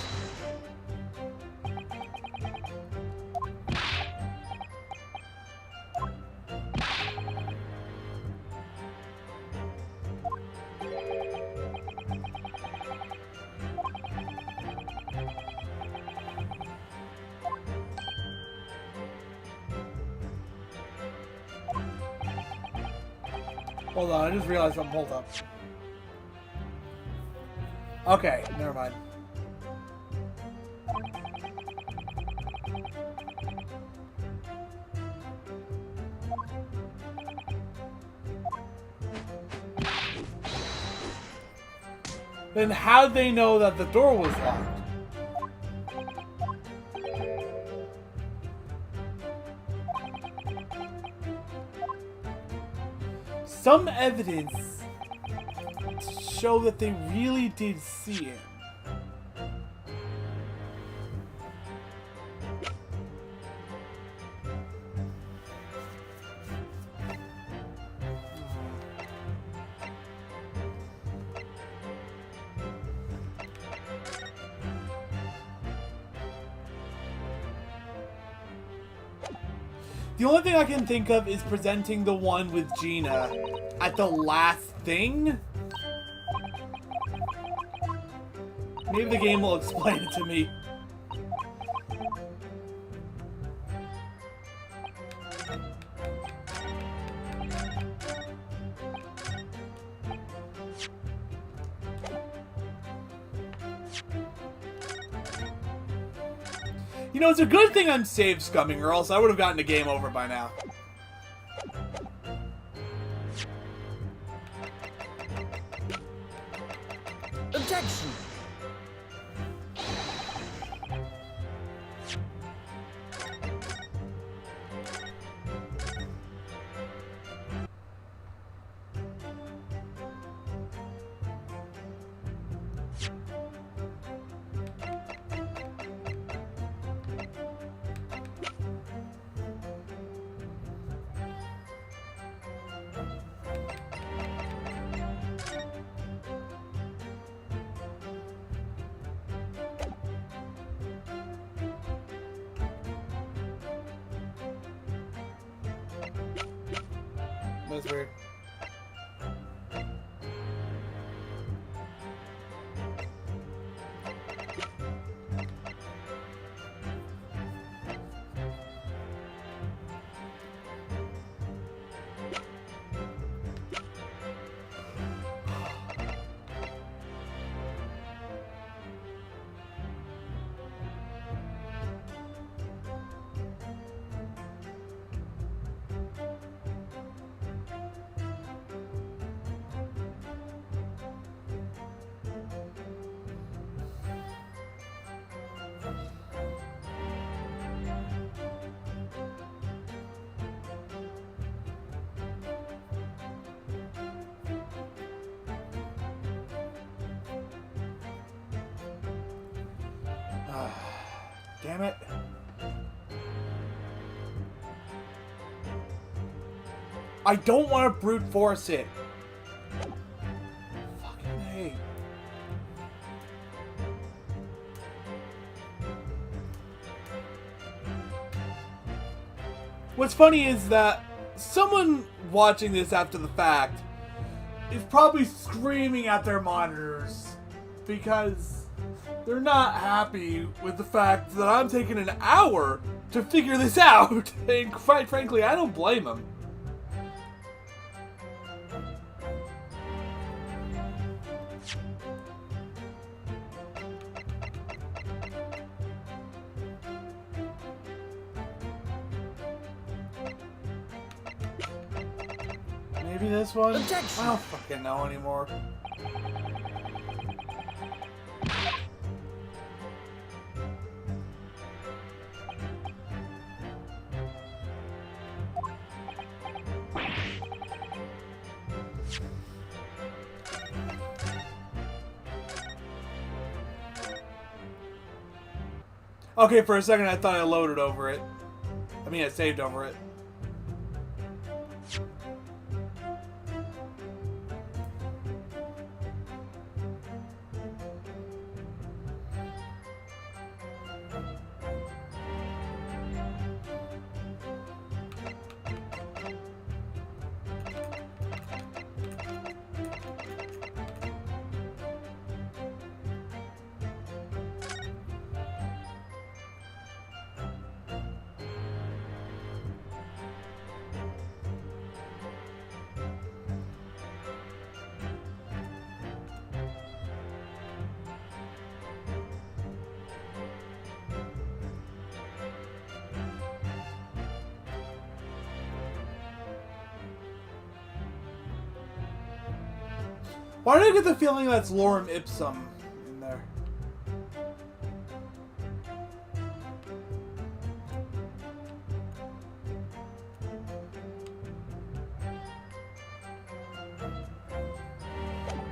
Hold on, I just realized something. Hold up. Okay, never mind. Then how'd they know that the door was locked? Some evidence to show that they really did see him. The only thing I can think of is presenting the one with Gina at the last thing. Maybe the game will explain it to me. You know, it's a good thing I'm save scumming, or else I would have gotten the game over by now. Objection! That's weird. Damn it. I don't want to brute force it. Fucking hey. What's funny is that someone watching this after the fact is probably screaming at their monitors because they're not happy with the fact that I'm taking an hour to figure this out. And quite frankly, I don't blame them. Maybe this one? Objection. I don't fucking know anymore. Okay, for a second I thought I loaded over it. I mean, I saved over it. Why do I get the feeling that's lorem ipsum in there?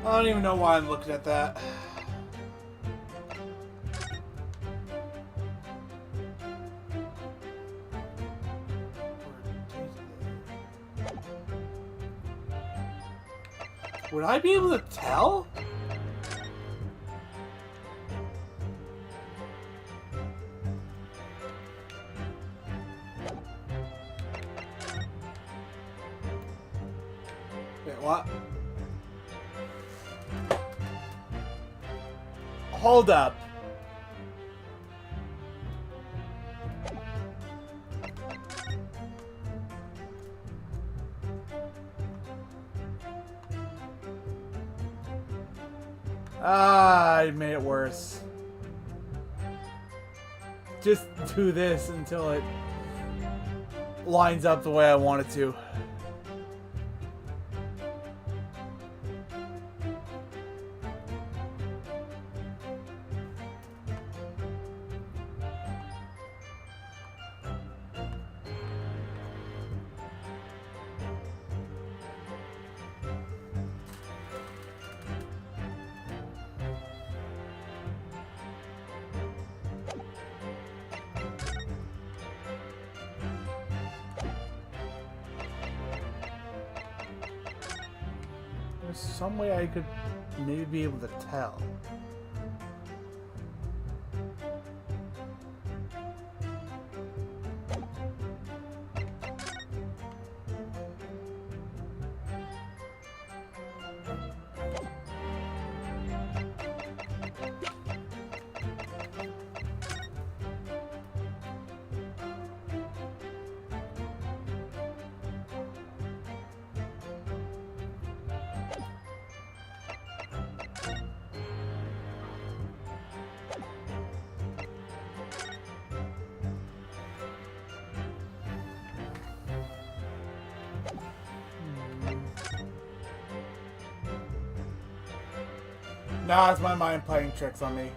I don't even know why I'm looking at that. Would I be able to tell? Wait, what? Hold up. Ah, I made it worse. Just do this until it lines up the way I want it to. There's some way I could maybe be able to tell. Nah, it's my mind playing tricks on me.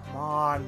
Come on.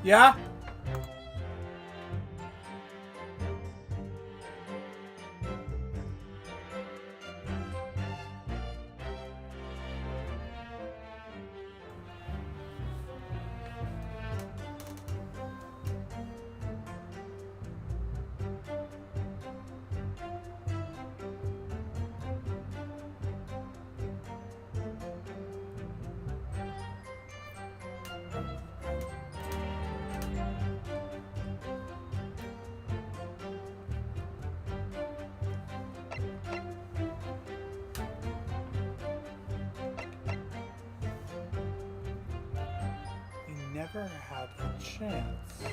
Yeah? Never had the chance.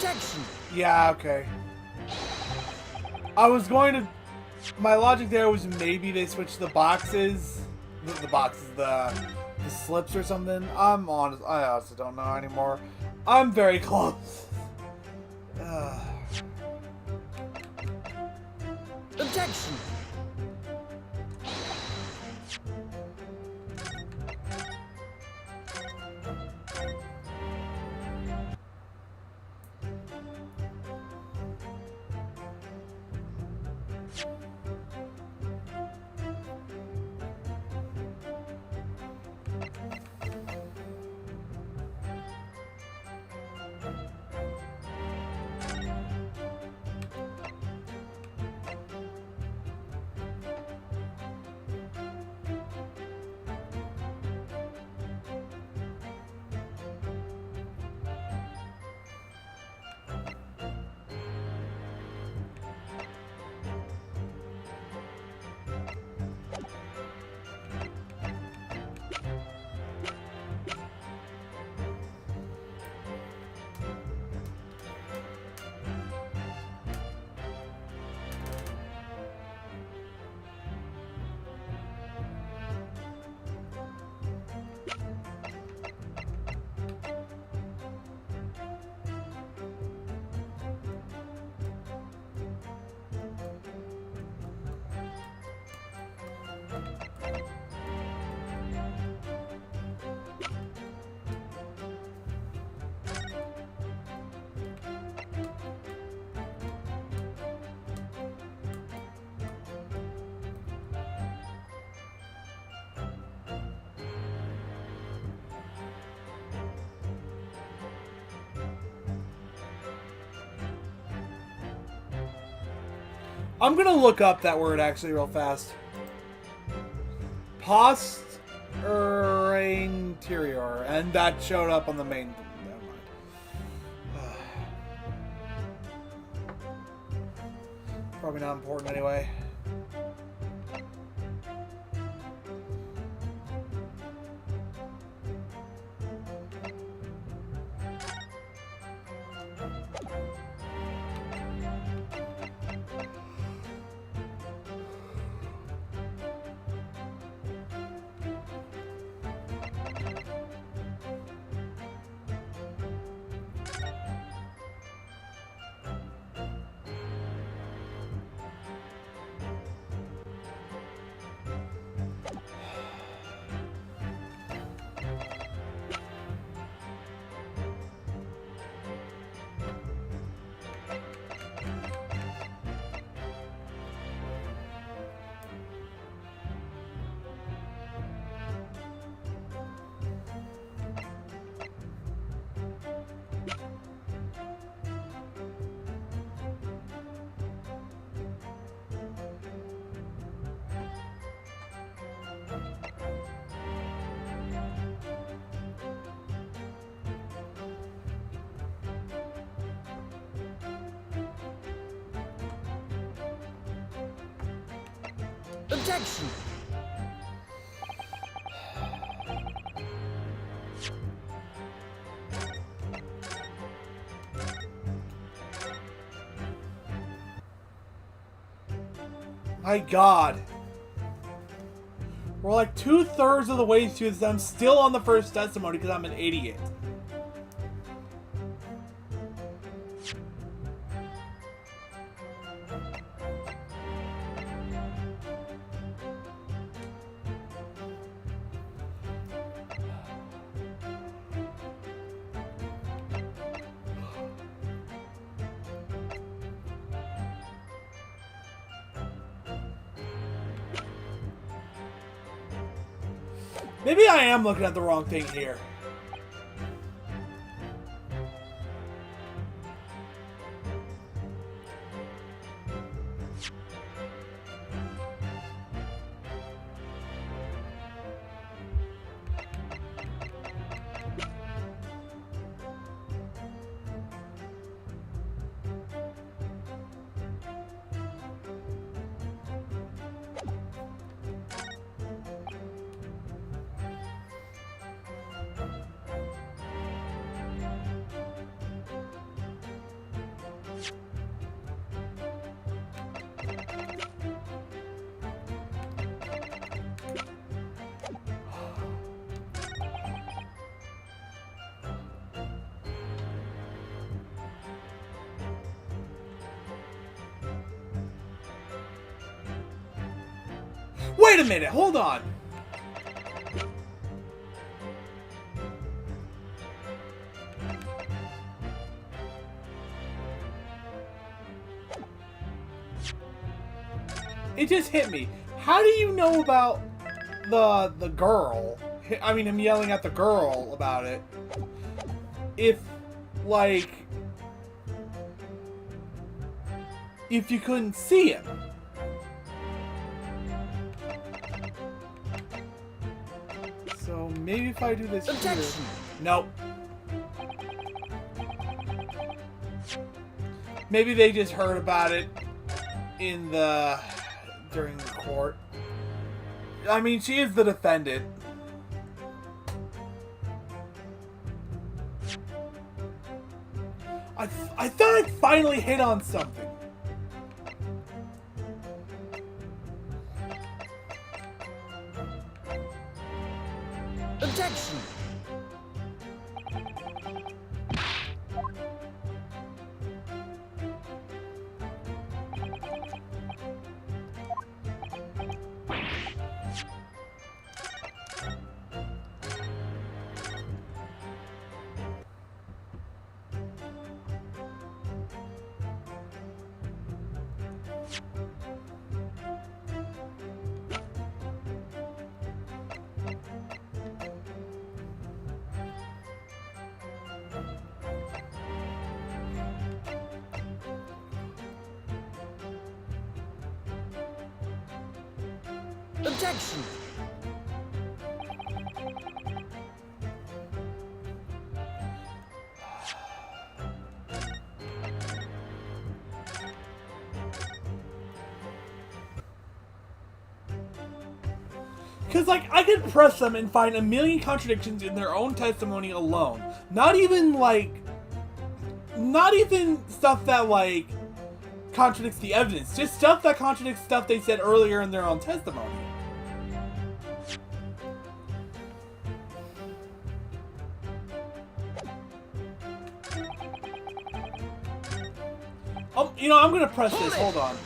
Objection! Yeah, okay. I was going to... My logic there was maybe they switched the boxes. The slips or something. I honestly don't know anymore. I'm very close. Objection! I'm gonna look up that word actually real fast. Posterior, and that showed up on the main. Never mind. Probably not important anyway. Objection! My God. We're like 2/3 of the way through this. I'm still on the first testimony because I'm an idiot. Maybe I am looking at the wrong thing here. Wait a minute, hold on. It just hit me. How do you know about the girl? I mean, him yelling at the girl about it. If, like, if you couldn't see him. So maybe if I do this here. Objection. Nope. Maybe they just heard about it in the during the court. I mean, she is the defendant. I thought I'd finally hit on something. Objection. Objection. Because, like, I could press them and find a million contradictions in their own testimony alone. Not even stuff that, like, contradicts the evidence. Just stuff that contradicts stuff they said earlier in their own testimony. Oh, you know, I'm gonna press this. Hold on.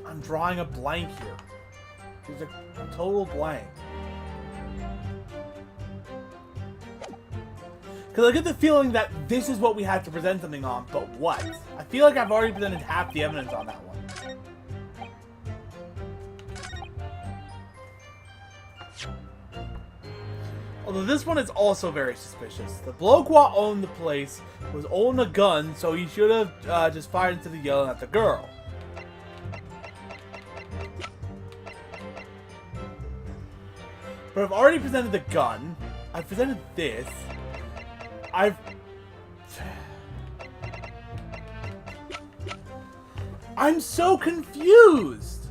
I'm drawing a blank here. There's a total blank. Because I get the feeling that this is what we had to present something on, but what? I feel like I've already presented half the evidence on that one. Although this one is also very suspicious. The bloke who owned the place was holding a gun, so he should have just fired instead of yelling at the girl. But I've already presented the gun. I've presented this. I'm so confused!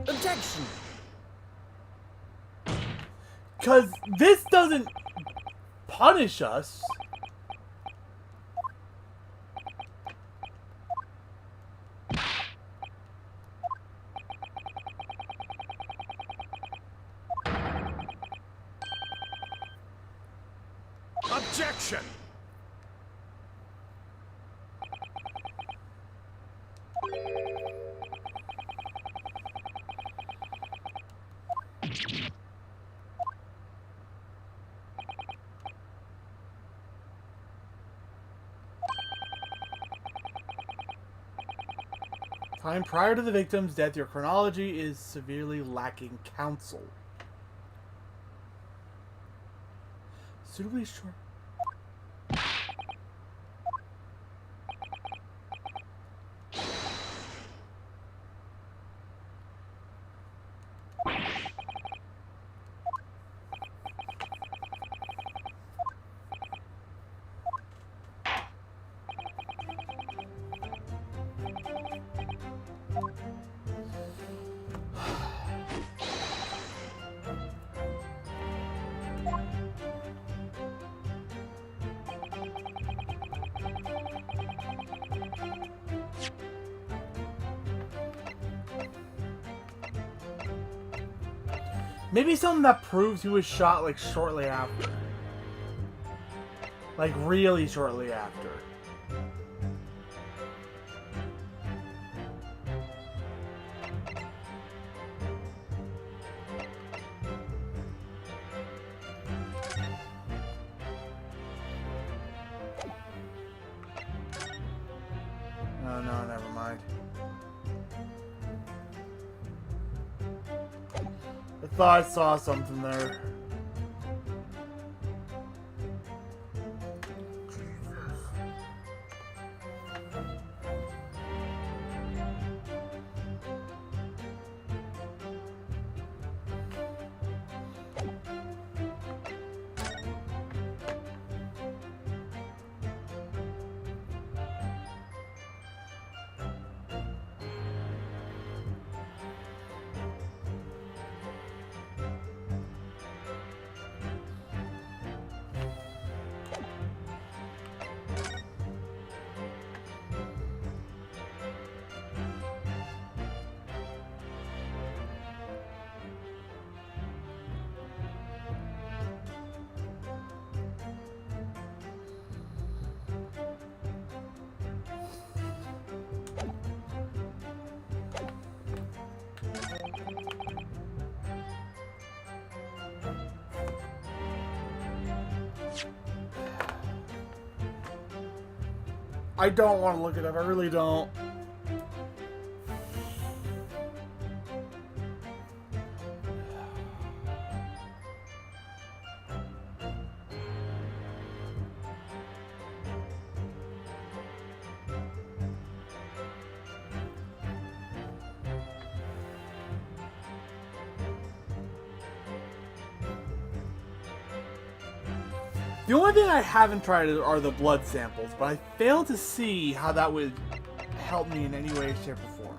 Objection. Because this doesn't punish us. Objection! Time prior to the victim's death, your chronology is severely lacking counsel. Suitably short. Maybe something that proves he was shot, like, shortly after. Like, really shortly after. Oh, no, never mind. I thought I saw something there. I don't want to look it up. I really don't. The only thing I haven't tried are the blood samples, but I fail to see how that would help me in any way, shape, or form.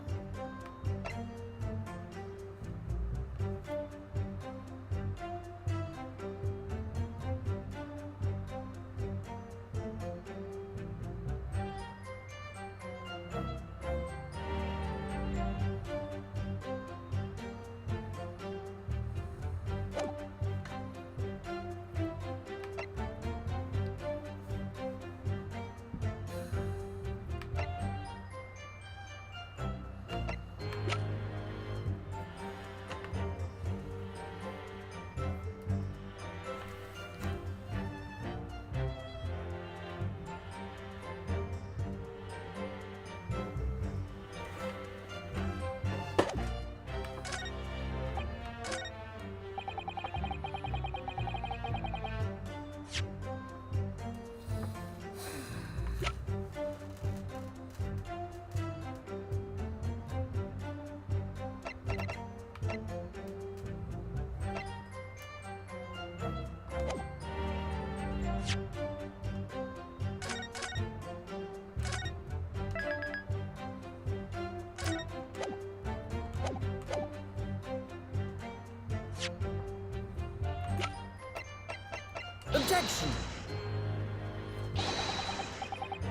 Objection!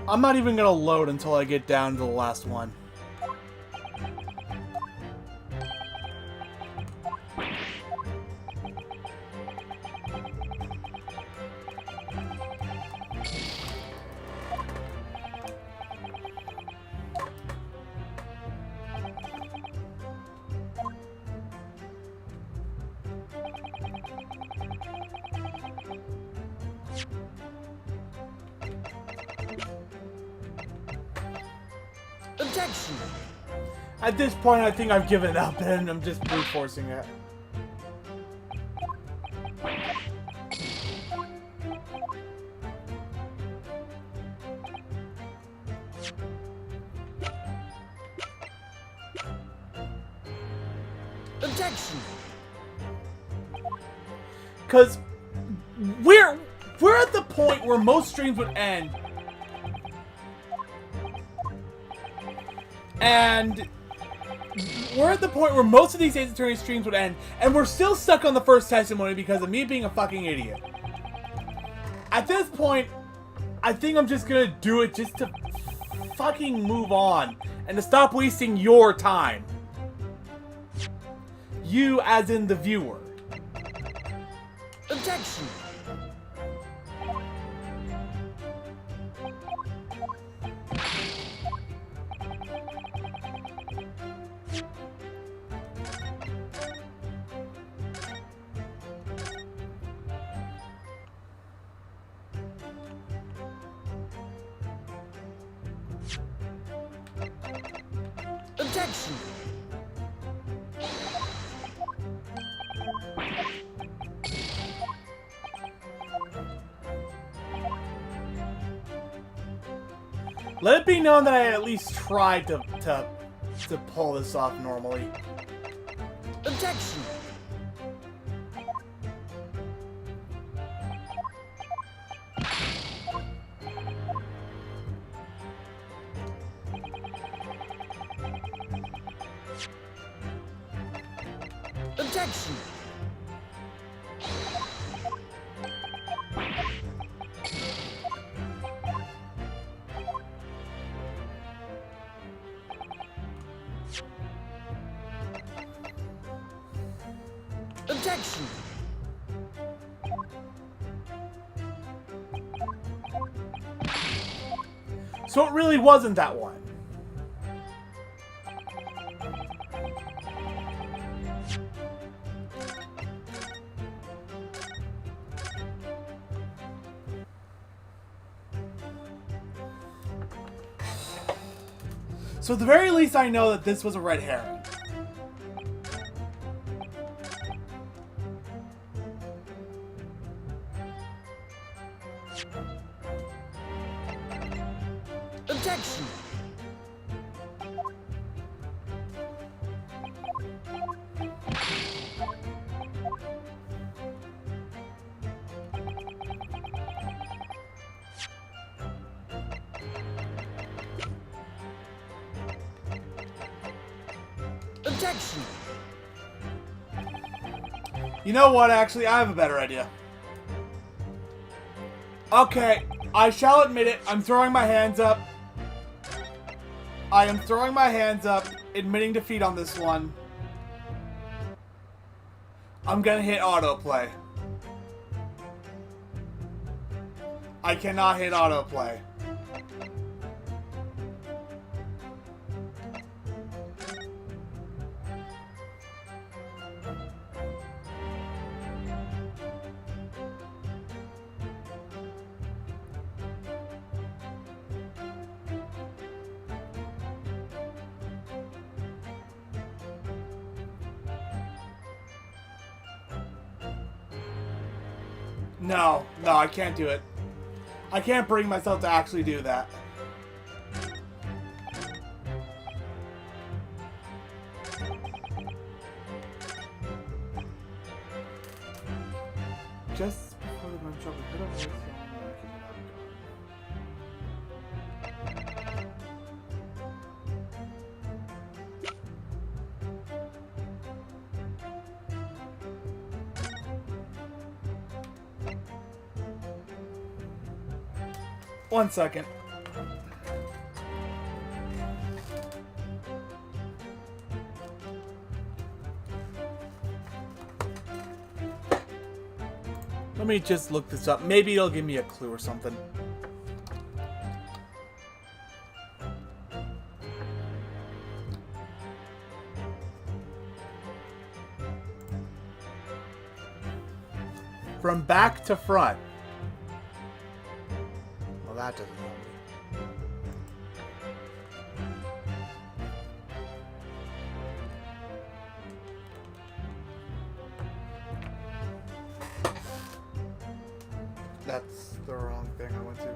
I'm not even gonna load until I get down to the last one. Objection! At this point, I think I've given up and I'm just brute forcing it. Objection! Because we're at the point where most streams would end. And we're at the point where most of these Ace Attorney streams would end, and we're still stuck on the first testimony because of me being a fucking idiot. At this point, I think I'm just gonna do it just to fucking move on and to stop wasting your time. You as in the viewer. Objection! Objection! Let it be known that I at least tried to pull this off normally. Objection! Objection! Objection! So it really wasn't that one. So at the very least I know that this was a red herring. Objection! Objection! You know what, actually, I have a better idea. Okay, I shall admit it, I'm throwing my hands up. I am throwing my hands up, admitting defeat on this one. I'm gonna hit autoplay. I cannot hit autoplay. No, I can't do it. I can't bring myself to actually do that. Just before the gun shop, we could have One second. Let me just look this up. Maybe it'll give me a clue or something. From back to front. Well, that doesn't help me. that's the wrong thing I went to.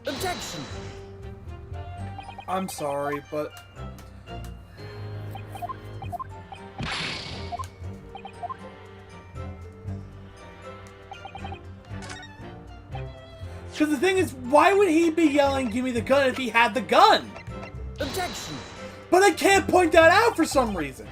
Objection! I'm sorry, but... Because the thing is, why would he be yelling, "Give me the gun," if he had the gun? Objection! But I can't point that out for some reason.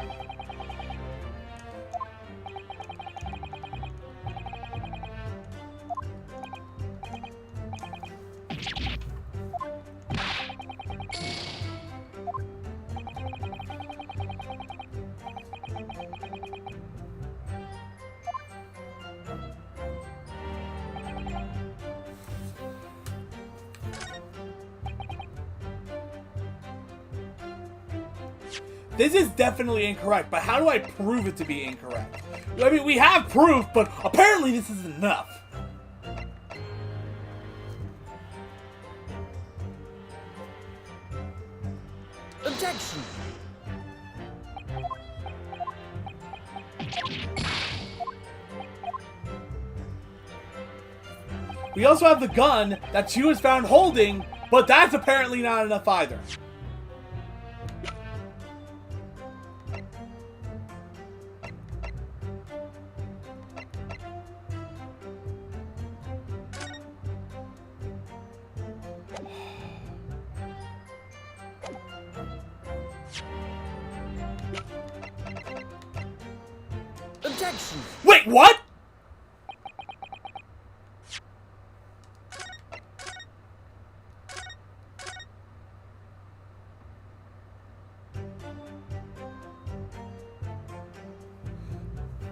This is definitely incorrect, but how do I prove it to be incorrect? I mean, we have proof, but apparently this isn't enough. Objection! We also have the gun that she was found holding, but that's apparently not enough either. Objection! Wait, what?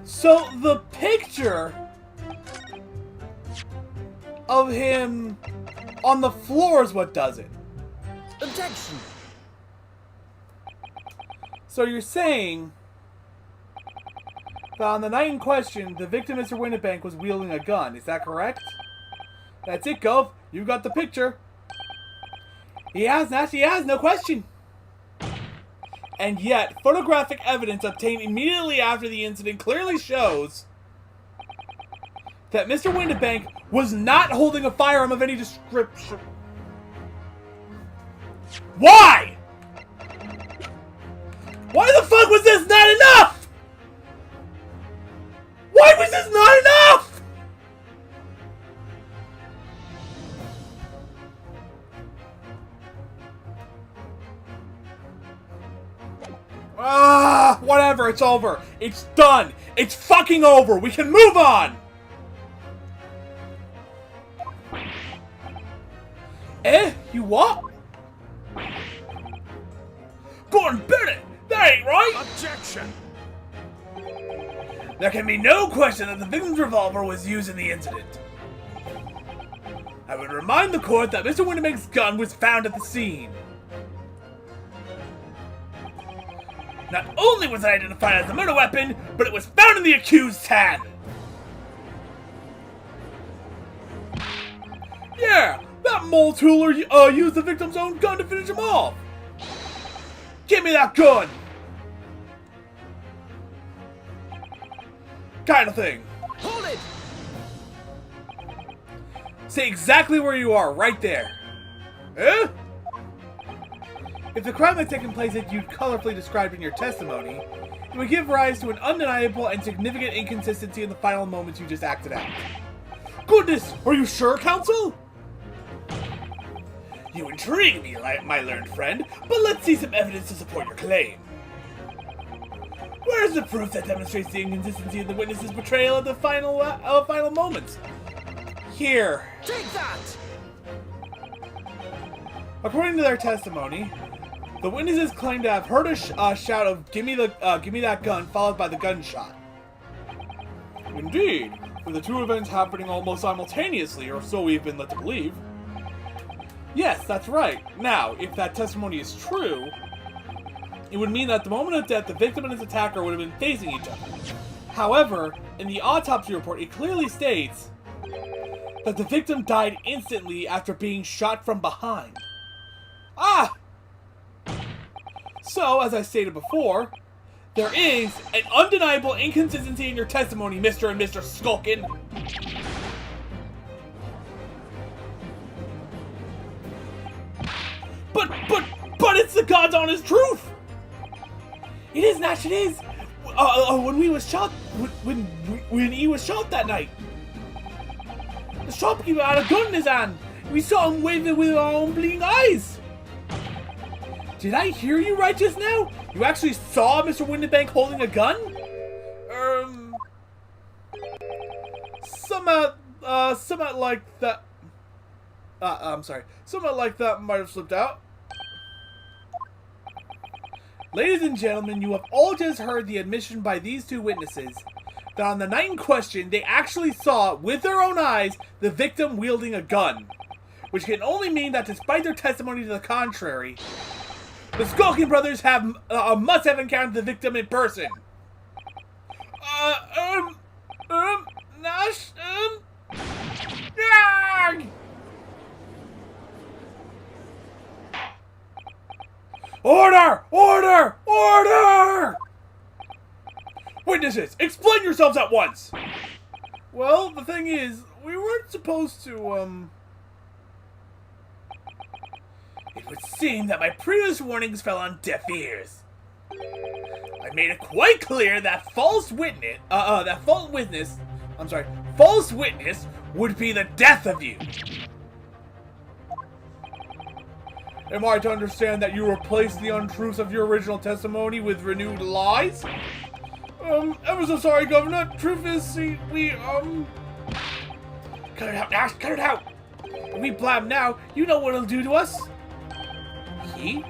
So the picture of him on the floor is what does it. Objection! So you're saying that on the night in question, the victim, Mr. Winnebank, was wielding a gun. Is that correct? That's it, Gov. You got the picture. He has, no question. And yet, photographic evidence obtained immediately after the incident clearly shows that Mr. Winnebank was not holding a firearm of any description. Why? Why the fuck was this not enough? Why was this not enough? Whatever, it's over. It's done. It's fucking over. We can move on. You what? Gordon Bennett, that ain't right. Objection! There can be no question that the victim's revolver was used in the incident. I would remind the court that Mr. Winnebank's gun was found at the scene. Not only was it identified as a murder weapon, but it was found in the accused's hand. Yeah, that mole tooler used the victim's own gun to finish him off. Give me that gun! Kind of thing. Hold it! Say exactly where you are, right there. Eh? If the crime had taken place as you colorfully described in your testimony, it would give rise to an undeniable and significant inconsistency in the final moments you just acted out. Goodness, are you sure, counsel? You intrigue me, my learned friend, but let's see some evidence to support your claim. Where's the proof that demonstrates the inconsistency of the witness's portrayal of the final moments? Here. Take that! According to their testimony, the witnesses claim to have heard a shout of "Give me that gun," followed by the gunshot. Indeed, with the two events happening almost simultaneously, or so we've been led to believe. Yes, that's right. Now, if that testimony is true, It would mean that at the moment of death, the victim and his attacker would have been facing each other. However, in the autopsy report, it clearly states that the victim died instantly after being shot from behind. Ah! So, as I stated before, there is an undeniable inconsistency in your testimony, Mr. and Mr. Skulkin. But it's the God's honest truth! It is, Nash, it is! When he was shot that night, the shopkeeper had a gun in his hand. We saw him wave it with our own bleeding eyes. Did I hear you right just now? You actually saw Mr. Windibank holding a gun? Somewhat like that. I'm sorry. Somewhat like that might have slipped out. Ladies and gentlemen, you have all just heard the admission by these two witnesses that on the night in question, they actually saw, with their own eyes, the victim wielding a gun. Which can only mean that despite their testimony to the contrary, the Skulkin brothers must have encountered the victim in person. Nash, Order! Order! Order! Witnesses, explain yourselves at once! Well, the thing is, we weren't supposed to, It would seem that my previous warnings fell on deaf ears. I made it quite clear that false witness would be the death of you. Am I to understand that you replaced the untruths of your original testimony with renewed lies? Ever so sorry, Governor. Truth is, see, we, Cut it out, Nash, cut it out! If we blab now, you know what it'll do to us. He?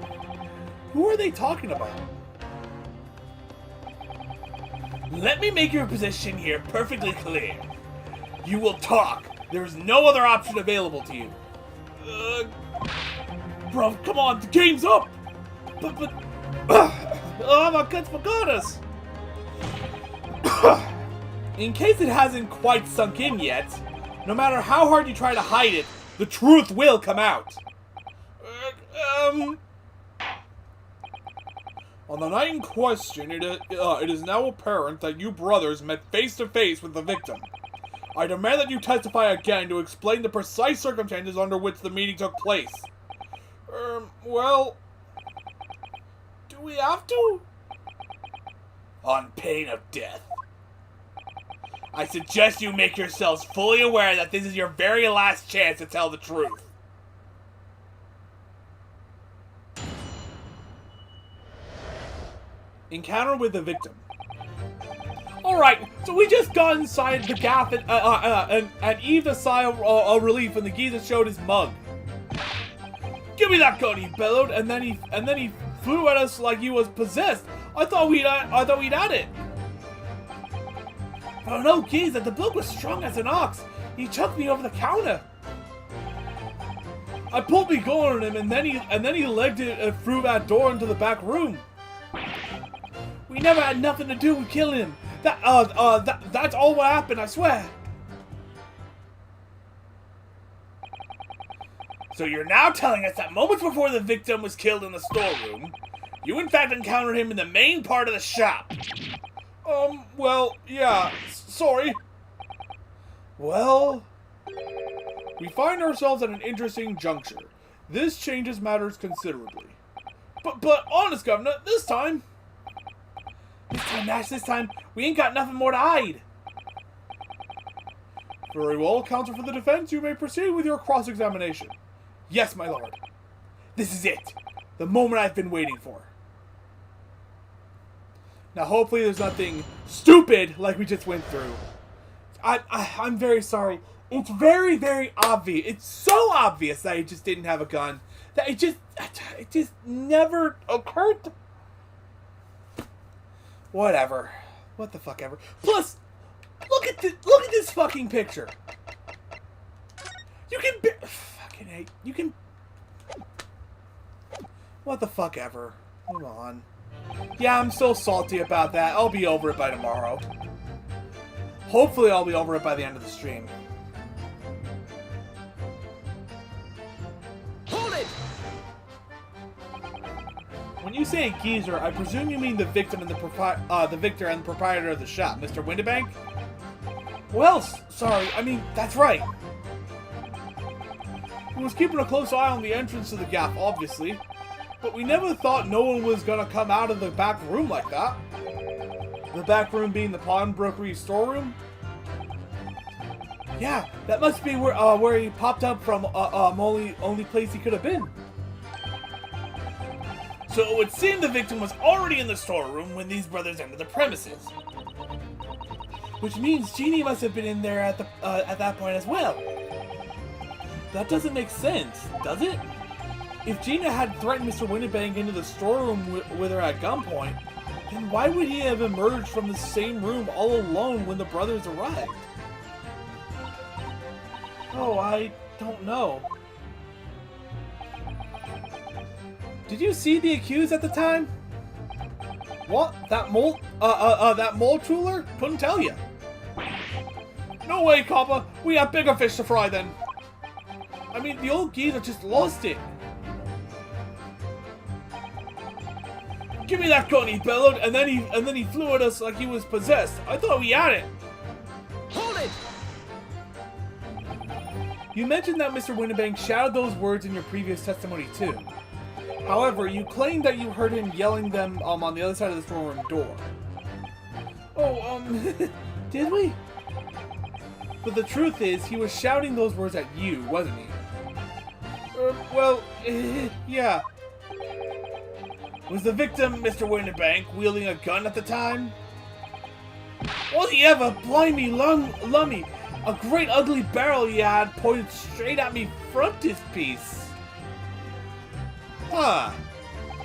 Who are they talking about? Let me make your position here perfectly clear. You will talk. There is no other option available to you. Bro, come on, the game's up! But, oh my guts forgot us! In case it hasn't quite sunk in yet, no matter how hard you try to hide it, the truth will come out. On the night in question, it is now apparent that you brothers met face to face with the victim. I demand that you testify again to explain the precise circumstances under which the meeting took place. Well, do we have to? On pain of death. I suggest you make yourselves fully aware that this is your very last chance to tell the truth. Encounter with the victim. Alright, so we just got inside the gaff and Eve a sigh of relief when the geezer showed his mug. Give me that gun, he bellowed, and then he flew at us like he was possessed. I thought we'd had it. Oh no, geezer, the bloke was strong as an ox. He chucked me over the counter. I pulled me gun on him, and then he legged it through that door into the back room. We never had nothing to do with killing him. That's all what happened, I swear. So you're now telling us that moments before the victim was killed in the storeroom, you in fact encountered him in the main part of the shop. Well, yeah, sorry. Well, we find ourselves at an interesting juncture. This changes matters considerably. But honest, Governor, this time, Nash, this time, we ain't got nothing more to hide. Very well, counsel for the defense, you may proceed with your cross-examination. Yes, my lord. This is it. The moment I've been waiting for. Now, hopefully there's nothing stupid like we just went through. I'm very sorry. It's very, very obvious. It's so obvious that he just didn't have a gun. That it just never occurred to... Whatever. What the fuck ever. Plus, look at this fucking picture. You can fucking hate. You can... What the fuck ever. Hold on. Yeah, I'm still salty about that. I'll be over it by tomorrow. Hopefully I'll be over it by the end of the stream. Hold it! When you say geezer, I presume you mean the victim and the victor and proprietor of the shop, Mr. Windibank? Well, sorry, I mean, that's right. He was keeping a close eye on the entrance to the gap, obviously. But we never thought no one was gonna come out of the back room like that. The back room being the pawnbrokery storeroom? Yeah, that must be where he popped up from, only place he could have been. So it would seem the victim was already in the storeroom when these brothers entered the premises. Which means Jeannie must have been in there at that point as well. That doesn't make sense, does it? If Gina had threatened Mr. Windibank into the storeroom with her at gunpoint, then why would he have emerged from the same room all alone when the brothers arrived? Oh, I don't know. Did you see the accused at the time? What? That mole jeweler? Couldn't tell you. No way, Copper. We have bigger fish to fry then. I mean, the old geezer just lost it. Give me that gun, he bellowed, and then he flew at us like he was possessed. I thought we had it. Hold it! You mentioned that Mr. Windibank shouted those words in your previous testimony too. However, you claimed that you heard him yelling them on the other side of the storeroom door. Oh, did we? But the truth is, he was shouting those words at you, wasn't he? Yeah. Was the victim, Mr. Windibank, wielding a gun at the time? Was he ever? Blimey, lummy. A great ugly barrel he had pointed straight at me frontispiece. Huh.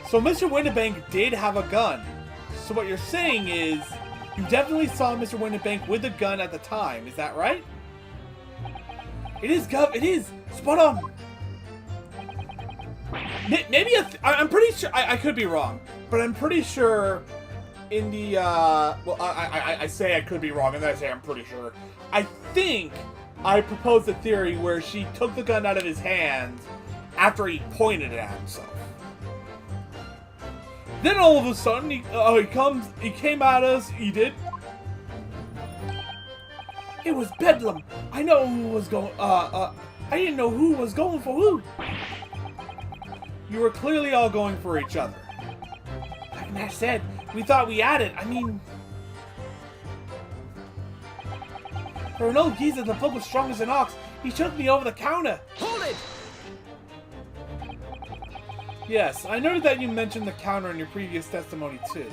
So Mr. Windibank did have a gun. So what you're saying is, you definitely saw Mr. Windibank with a gun at the time, is that right? It is, Gov, it is! Spot on! Maybe I'm pretty sure, I could be wrong, but I'm pretty sure in the, well, I say I could be wrong, and then I say I'm pretty sure. I think I proposed a theory where she took the gun out of his hands after he pointed it at himself. Then all of a sudden, he came at us, he did. It was bedlam. I know who was going, I didn't know who was going for who. You were clearly all going for each other. Like Nash said, we thought we had it. I mean, for an old geezer, the book was strong as an ox. He took me over the counter. Hold it! Yes, I noted that you mentioned the counter in your previous testimony too.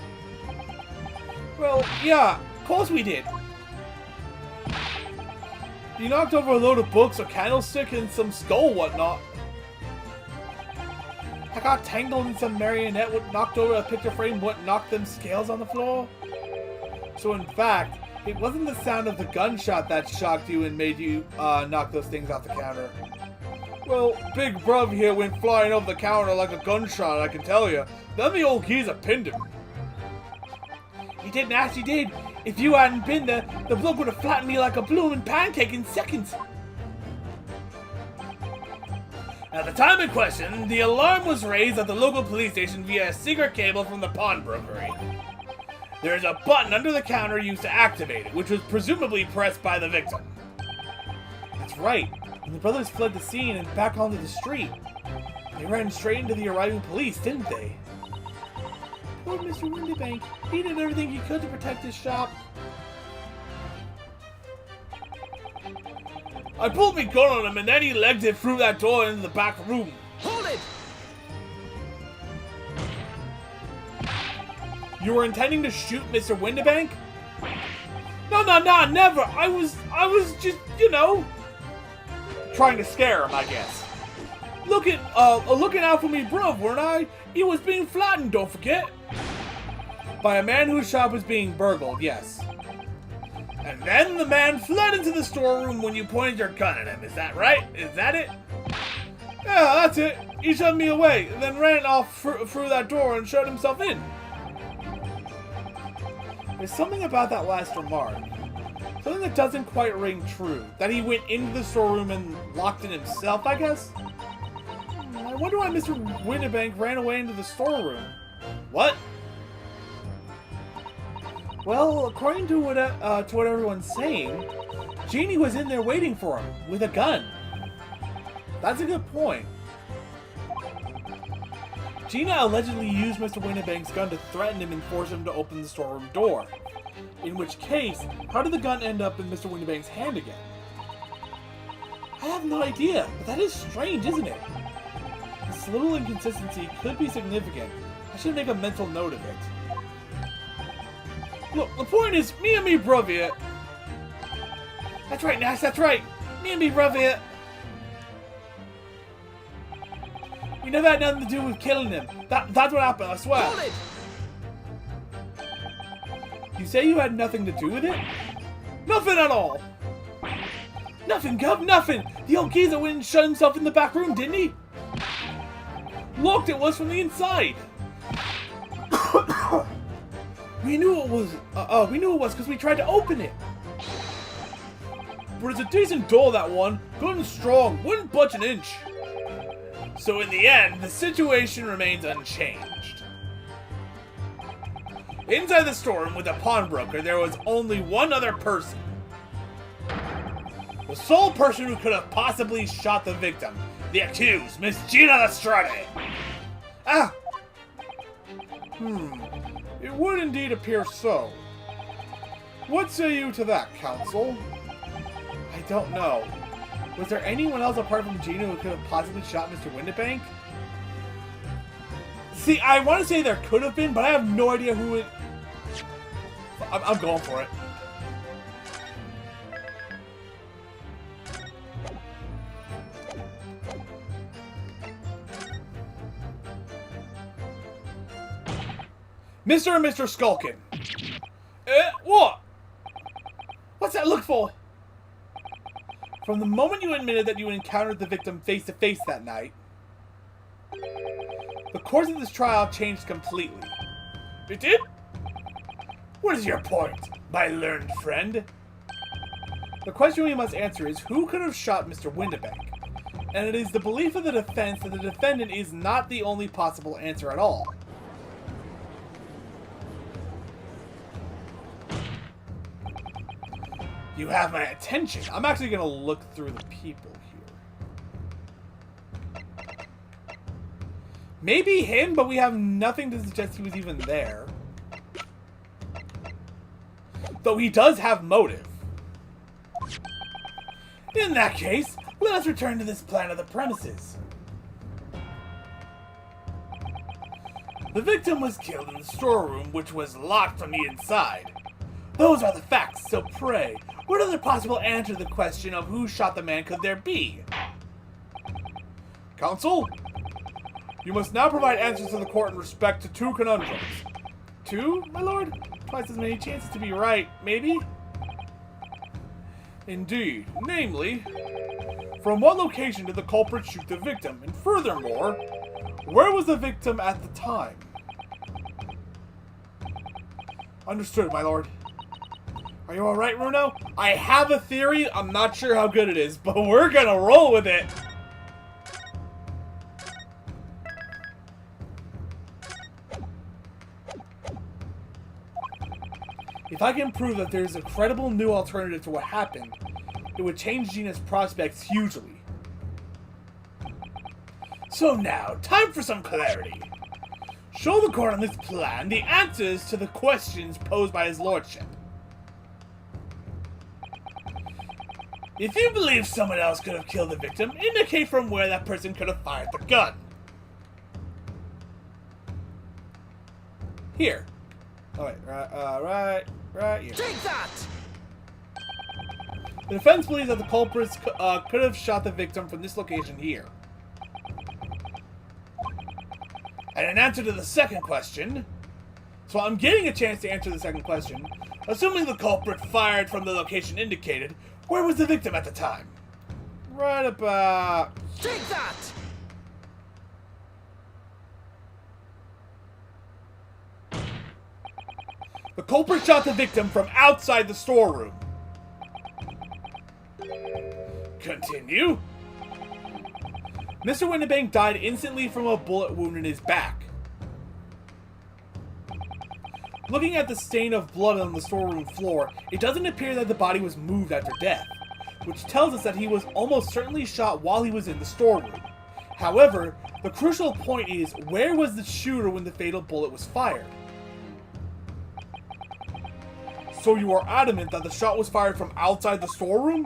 Well, yeah, of course we did. You knocked over a load of books, a candlestick, and some skull whatnot. I got tangled in some marionette, what knocked over a picture frame, what knocked them scales on the floor. So in fact, it wasn't the sound of the gunshot that shocked you and made you knock those things off the counter. Well, Big Bruv here went flying over the counter like a gunshot, I can tell you. Then the old geezer pinned him. He did, Nash, he did. If you hadn't been there, the bloke would have flattened me like a bloomin' pancake in seconds. At the time in question, the alarm was raised at the local police station via a secret cable from the pawnbrokery. There is a button under the counter used to activate it, which was presumably pressed by the victim. That's right. And the brothers fled the scene and back onto the street. They ran straight into the arriving police, didn't they? Poor Mr. Windibank. He did everything he could to protect his shop. I pulled my gun on him and then he legged it through that door into the back room. Hold it! You were intending to shoot Mr. Windibank? No, never. I was just, Trying to scare him, I guess. looking out for me, bruv, weren't I? He was being flattened, don't forget. By a man whose shop was being burgled, yes. And then the man fled into the storeroom when you pointed your gun at him. Is that right? Is that it? Yeah, that's it. He shoved me away, and then ran off through that door and shut himself in. There's something about that last remark. Something that doesn't quite ring true. That he went into the storeroom and locked it himself, I guess? I wonder why Mr. Winnebank ran away into the storeroom. What? Well, according to what everyone's saying, Jeannie was in there waiting for him with a gun. That's a good point. Gina allegedly used Mr. Winnebank's gun to threaten him and force him to open the storeroom door. In which case, how did the gun end up in Mr. Winnebank's hand again? I have no idea, but that is strange, isn't it? This little inconsistency could be significant. I should make a mental note of it. Look, the point is, me and me brother here. That's right, Nash, that's right. Me and me brother here. We never had nothing to do with killing him. That's what happened, I swear. Hold it! You say you had nothing to do with it? Nothing at all! Nothing, Gov, nothing! The old geezer went and shut himself in the back room, didn't he? Locked it was from the inside! We knew it was because we tried to open it! But it's a decent door, that one. Good and strong, wouldn't budge an inch. So in the end, the situation remains unchanged. Inside the storeroom with the pawnbroker, there was only one other person. The sole person who could have possibly shot the victim. The accused, Miss Gina Lestrade. Ah! It would indeed appear so. What say you to that, counsel? I don't know. Was there anyone else apart from Gina who could have possibly shot Mr. Winnebank? See, I want to say there could have been, but I have no idea who it... I'm going for it. Mr. and Mr. Skulkin. What? What's that look for? From the moment you admitted that you encountered the victim face-to-face that night, the course of this trial changed completely. It did? What is your point, my learned friend? The question we must answer is who could have shot Mr. Winnebank? And it is the belief of the defense that the defendant is not the only possible answer at all. You have my attention. I'm actually going to look through the people here. Maybe him, but we have nothing to suggest he was even there. Though he does have motive. In that case, let us return to this plan of the premises. The victim was killed in the storeroom, which was locked from the inside. Those are the facts, so pray, what other possible answer to the question of who shot the man could there be? Counsel, you must now provide answers to the court in respect to two conundrums. Two, my lord? Twice as many chances to be right, maybe? Indeed. Namely, from what location did the culprit shoot the victim? And furthermore, where was the victim at the time? Understood, my lord. Are you alright, Runo? I have a theory. I'm not sure how good it is, but we're gonna roll with it. If I can prove that there's a credible new alternative to what happened, it would change Gina's prospects hugely. So now, time for some clarity. Show the court on this plan the answers to the questions posed by his lordship. If you believe someone else could have killed the victim, indicate from where that person could have fired the gun. Here. Oh, wait, right here. Take that! The defense believes that the culprits could have shot the victim from this location here. And in answer to the second question, So I'm getting a chance to answer the second question. assuming the culprit fired from the location indicated, where was the victim at the time? Right about... Take that! The culprit shot the victim from outside the storeroom. Continue. Mr. Winnebank died instantly from a bullet wound in his back. Looking at the stain of blood on the storeroom floor, it doesn't appear that the body was moved after death, which tells us that he was almost certainly shot while he was in the storeroom. However, the crucial point is, where was the shooter when the fatal bullet was fired? So you are adamant that the shot was fired from outside the storeroom?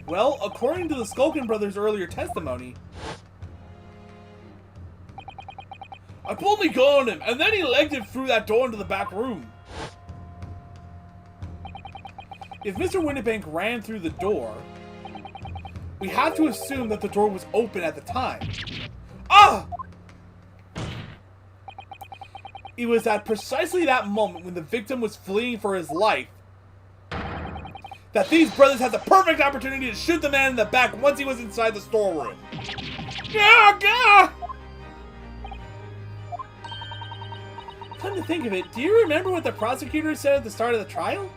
Well, according to the Skulkin brothers' earlier testimony, I pulled my gun on him, and then he legged it through that door into the back room. if Mr. Winnebank ran through the door, we have to assume that the door was open at the time. Ah! It was at precisely that moment when the victim was fleeing for his life that these brothers had the perfect opportunity to shoot the man in the back once he was inside the storeroom. Come to think of it, do you remember what the prosecutor said at the start of the trial?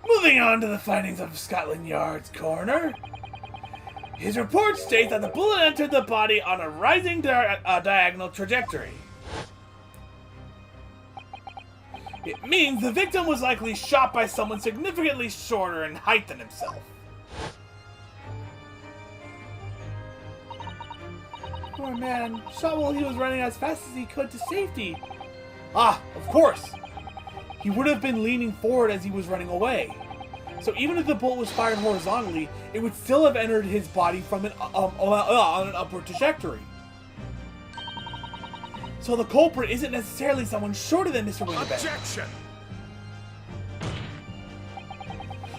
Moving on to the findings of Scotland Yard's coroner. His report states that the bullet entered the body on a rising diagonal trajectory. It means the victim was likely shot by someone significantly shorter in height than himself. Poor man, shot while he was running as fast as he could to safety. Ah, of course! He would have been leaning forward as he was running away. So even if the bullet was fired horizontally, it would still have entered his body from on an upward trajectory. So the culprit isn't necessarily someone shorter than Mr. Winnebank. Objection!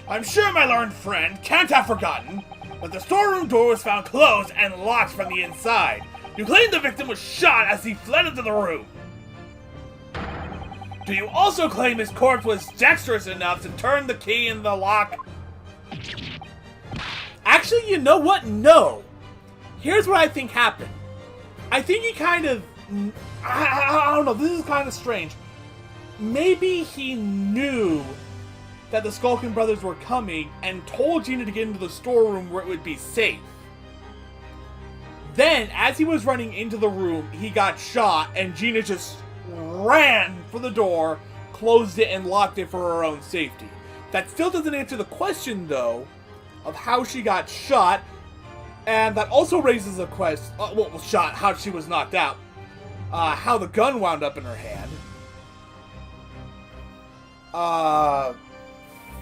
I'm sure my learned friend can't have forgotten that the storeroom door was found closed and locked from the inside. You claim the victim was shot as he fled into the room. Do you also claim his corpse was dexterous enough to turn the key in the lock? Actually, you know what? No. Here's what I think happened. I think he kind of... I don't know, this is kind of strange. Maybe he knew that the Skulkin brothers were coming and told Gina to get into the storeroom where it would be safe. Then, as he was running into the room, he got shot and Gina just ran for the door, closed it, and locked it for her own safety. That still doesn't answer the question, though, of how she got shot, and that also raises a question, shot, how she was knocked out, how the gun wound up in her hand.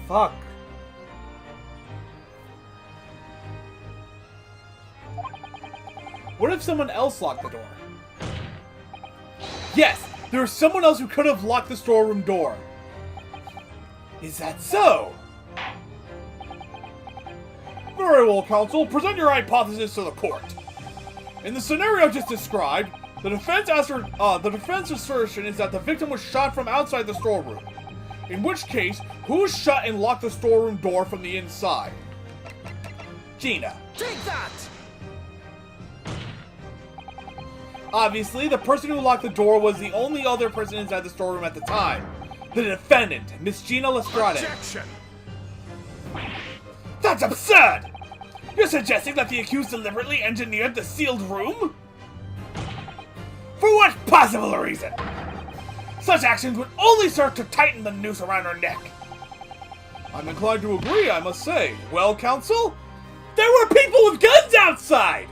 Fuck. What if someone else locked the door? Yes, there was someone else who could have locked the storeroom door. Is that so? Very well, counsel. Present your hypothesis to the court. In the scenario just described, the defense assertion is that the victim was shot from outside the storeroom. In which case, who shut and locked the storeroom door from the inside? Gina. Take that! Obviously, the person who locked the door was the only other person inside the storeroom at the time. The defendant, Miss Gina Lestrade. Objection! That's absurd! You're suggesting that the accused deliberately engineered the sealed room? For what possible reason? Such actions would only serve to tighten the noose around her neck. I'm inclined to agree, I must say. Well, counsel, there were people with guns outside!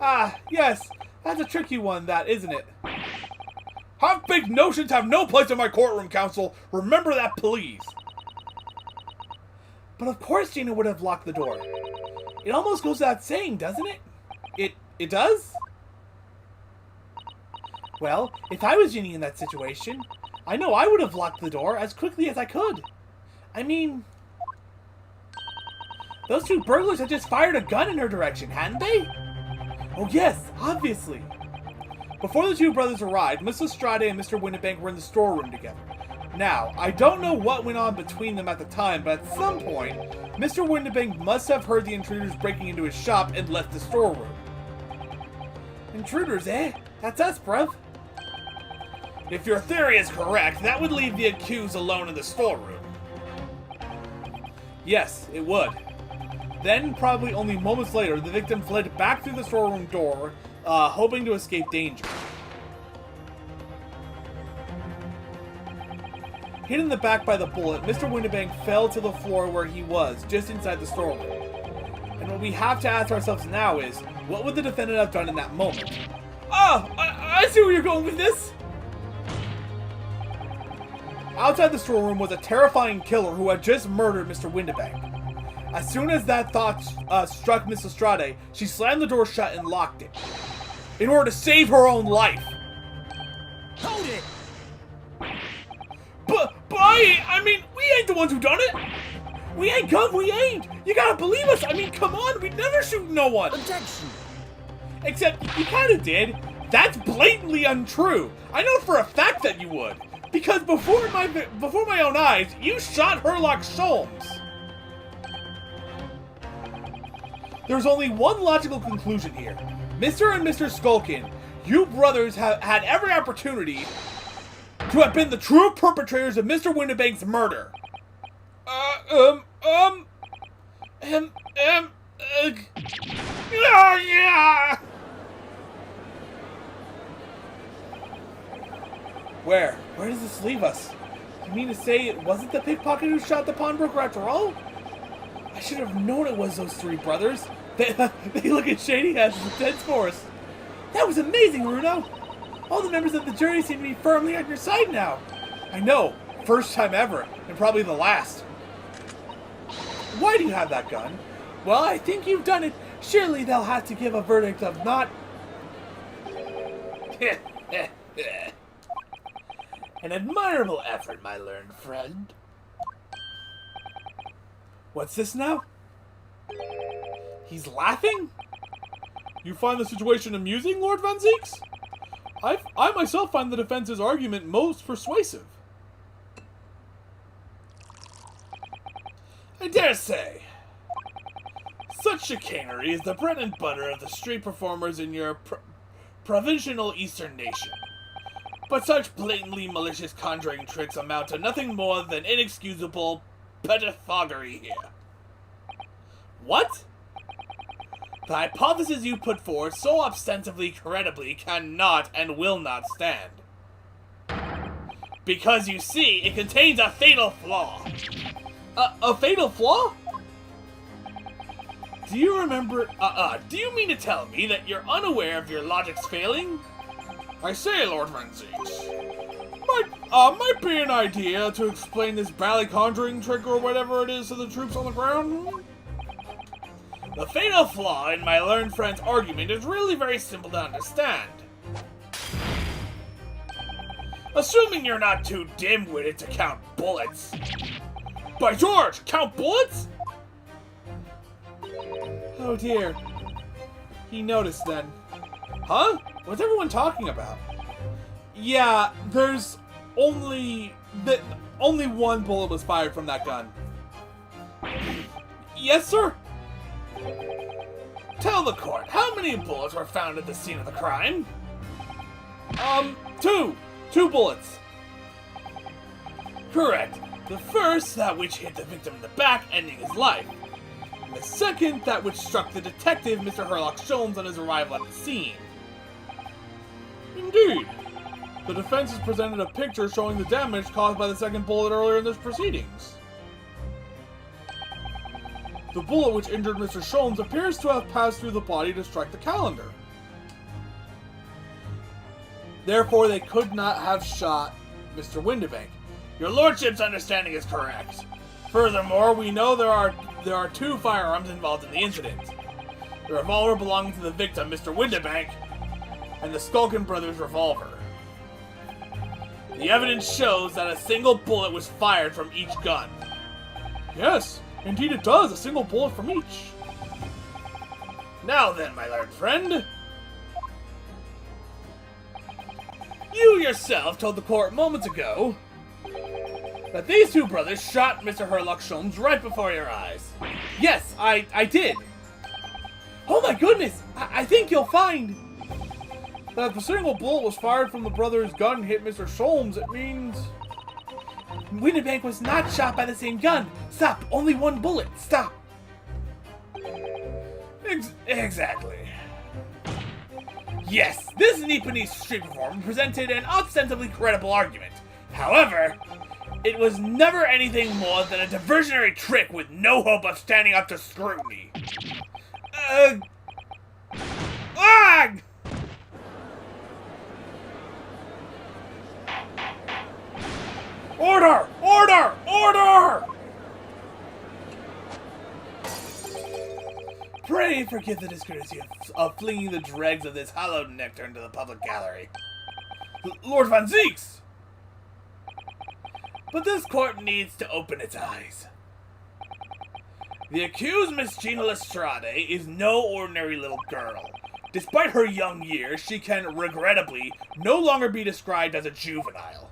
Ah, yes, that's a tricky one, that, isn't it? Half-baked notions have no place in my courtroom, counsel. Remember that, please. But of course Gina would have locked the door. It almost goes without saying, doesn't it? It does? Well, if I was Ginny in that situation, I know I would have locked the door as quickly as I could. I mean, those two burglars had just fired a gun in her direction, hadn't they? Oh yes, obviously. Before the two brothers arrived, Miss Lestrade and Mr. Winnebank were in the storeroom together. Now, I don't know what went on between them at the time, but at some point, Mr. Windibank must have heard the intruders breaking into his shop and left the storeroom. Intruders, eh? That's us, bruv. If your theory is correct, that would leave the accused alone in the storeroom. Yes, it would. Then, probably only moments later, the victim fled back through the storeroom door, hoping to escape danger. Hit in the back by the bullet, Mr. Windibank fell to the floor where he was, just inside the storeroom. And what we have to ask ourselves now is, what would the defendant have done in that moment? Oh, I see where you're going with this. Outside the storeroom was a terrifying killer who had just murdered Mr. Windibank. As soon as that thought struck Miss Estrade, she slammed the door shut and locked it, in order to save her own life. Hold it! But I mean, we ain't the ones who done it. We ain't come, we ain't. You gotta believe us. I mean, come on, we'd never shoot no one. Objection! Except, you kinda did. That's blatantly untrue. I know for a fact that you would. Because before my own eyes, you shot Herlock Sholmes. There's only one logical conclusion here. Mr. and Mr. Skulkin, you brothers have had every opportunity to have been the true perpetrators of Mr. Windibank's murder. Yeah. Where does this leave us? You mean to say it wasn't the pickpocket who shot the pawnbroker after all? I should have known it was those three brothers. They look as shady as the dead force. That was amazing, Runo. All the members of the jury seem to be firmly on your side now. I know, first time ever, and probably the last. Why do you have that gun? Well, I think you've done it. Surely they'll have to give a verdict of not... An admirable effort, my learned friend. What's this now? He's laughing? You find the situation amusing, Lord Van Zeeks? I myself find the defense's argument most persuasive. I dare say. Such chicanery is the bread and butter of the street performers in your provincial eastern nation. But such blatantly malicious conjuring tricks amount to nothing more than inexcusable pettifoggery here. What? The hypothesis you put forth so ostensibly credibly cannot and will not stand. Because you see, it contains a fatal flaw. A fatal flaw? Do you remember, do you mean to tell me that you're unaware of your logic's failing? I say, Lord Van Zeeks, might be an idea to explain this bally conjuring trick or whatever it is to the troops on the ground. The fatal flaw in my learned friend's argument is really very simple to understand. Assuming you're not too dim-witted to count bullets. By George, count bullets? Oh dear. He noticed then. Huh? What's everyone talking about? Yeah, there's only one bullet was fired from that gun. Yes, sir? Tell the court, how many bullets were found at the scene of the crime? Two bullets. Correct. The first, that which hit the victim in the back, ending his life. And the second, that which struck the detective, Mr. Herlock Sholmes, on his arrival at the scene. Indeed. The defense has presented a picture showing the damage caused by the second bullet earlier in this proceedings. The bullet which injured Mr. Sholmes appears to have passed through the body to strike the calendar. Therefore, they could not have shot Mr. Windibank. Your lordship's understanding is correct. Furthermore, we know there are two firearms involved in the incident. The revolver belonging to the victim, Mr. Windibank, and the Skulkin brothers' revolver. The evidence shows that a single bullet was fired from each gun. Yes, indeed it does. A single bullet from each. Now then, my learned friend. You yourself told the court moments ago that these two brothers shot Mr. Herlock Sholmes right before your eyes. Yes, I did. Oh my goodness! I think you'll find that if a single bullet was fired from the brother's gun and hit Mr. Sholmes, it means Winnebank was not shot by the same gun. Stop! Only one bullet. Stop! Exactly. Yes, this Nipponiese street performer presented an ostensibly credible argument. However, it was never anything more than a diversionary trick with no hope of standing up to scrutiny. Order! Order! Order! Pray forgive the discourtesy of flinging the dregs of this hallowed nectar into the public gallery. Lord Van Zieks! But this court needs to open its eyes. The accused Miss Gina Lestrade is no ordinary little girl. Despite her young years, she can, regrettably, no longer be described as a juvenile.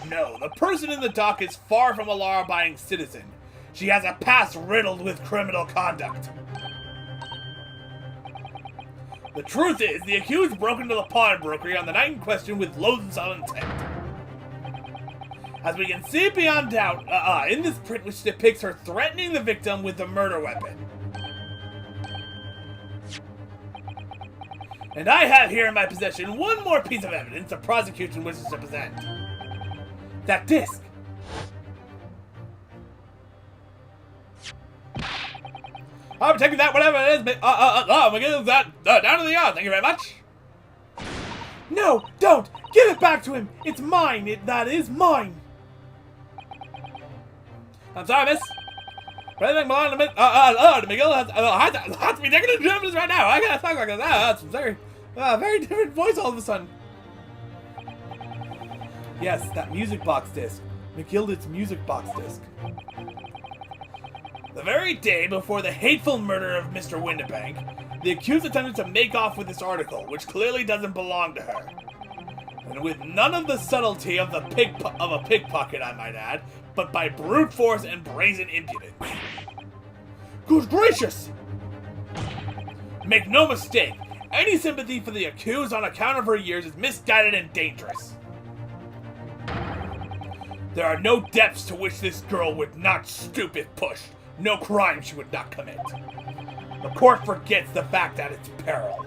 No, the person in the dock is far from a law-abiding citizen. She has a past riddled with criminal conduct. The truth is, the accused broke into the pawnbrokery on the night in question with loathsome intent. As we can see beyond doubt, in this print which depicts her threatening the victim with the murder weapon. And I have here in my possession one more piece of evidence the prosecution wishes to present. That disc. I'm taking that, whatever it is, but, I'm gonna give that, down to the yard, thank you very much. No, don't! Give it back to him! It's mine! That is mine! I'm sorry, miss. But anything belonging to Miguel has to be taken into evidence right now. I gotta talk like this. That's very different voice all of a sudden. Yes, that music box disc. McGilded's music box disc. The very day before the hateful murder of Mr. Winnebank, the accused attempted to make off with this article, which clearly doesn't belong to her. And with none of the subtlety of a pickpocket, I might add, but by brute force and brazen impudence. Good gracious! Make no mistake, any sympathy for the accused on account of her years is misguided and dangerous. There are no depths to which this girl would not stoop if pushed, no crime she would not commit. The court forgets the fact at its peril.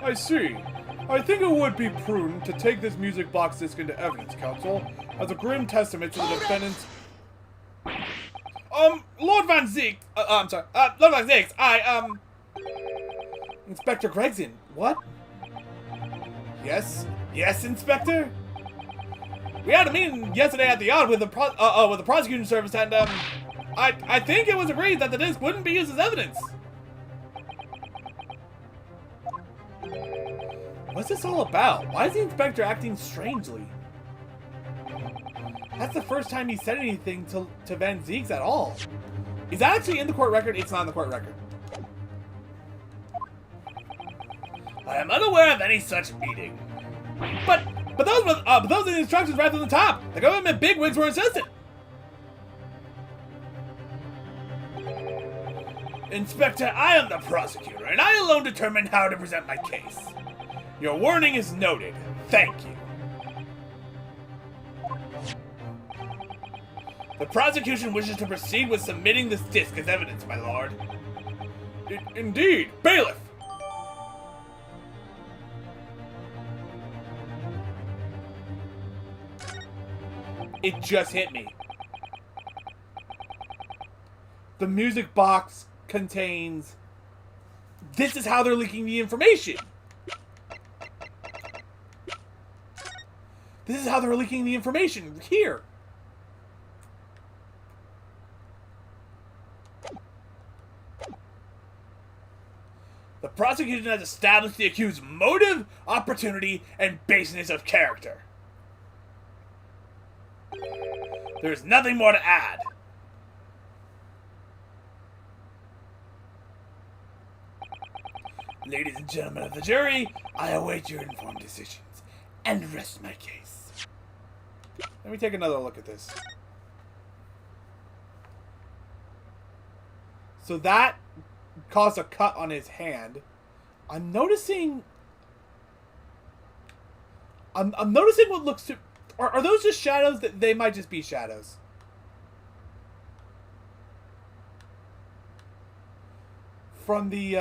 I see. I think it would be prudent to take this music box disc into evidence, counsel, as a grim testament to the defendant's... Lord Van Zieks, I'm sorry, Lord Van Zieks, Inspector Gregson, what? Yes, Inspector? We had a meeting yesterday at the yard with the prosecution service, and, I think it was agreed that the disc wouldn't be used as evidence. What's this all about? Why is the inspector acting strangely? That's the first time he said anything to Van Zieks at all. Is that actually in the court record? It's not in the court record. I am unaware of any such meeting. But those are the instructions right from the top. The government bigwigs were insistent. Inspector, I am the prosecutor, and I alone determine how to present my case. Your warning is noted. Thank you. The prosecution wishes to proceed with submitting this disc as evidence, my lord. Indeed. Bailiff! It just hit me. The music box contains... This is how they're leaking the information. This is how they're leaking the information. Here. The prosecution has established the accused's motive, opportunity, and baseness of character. There is nothing more to add. Ladies and gentlemen of the jury, I await your informed decisions. and rest my case. Let me take another look at this. So that caused a cut on his hand. I'm noticing... I'm noticing what looks to... Are those just shadows? That they might just be shadows. From the,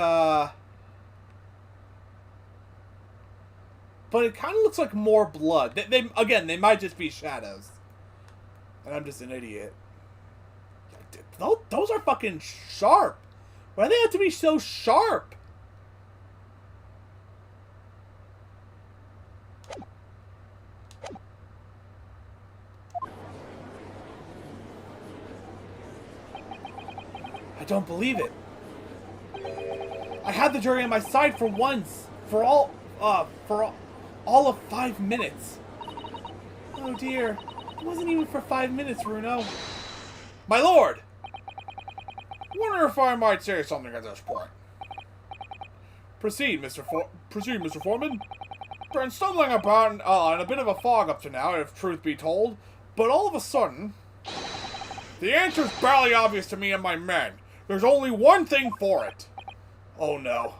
But it kind of looks like more blood. Again, they might just be shadows. And I'm just an idiot. Those are fucking sharp. Why do they have to be so sharp? I don't believe it. I had the jury on my side for once. For all of 5 minutes. Oh dear. It wasn't even for 5 minutes, Runo. My lord! Wonder if I might say something at this point. Proceed, Mr. Foreman. Been stumbling about in a bit of a fog up to now, if truth be told, but all of a sudden, the answer's barely obvious to me and my men. There's only one thing for it. Oh no.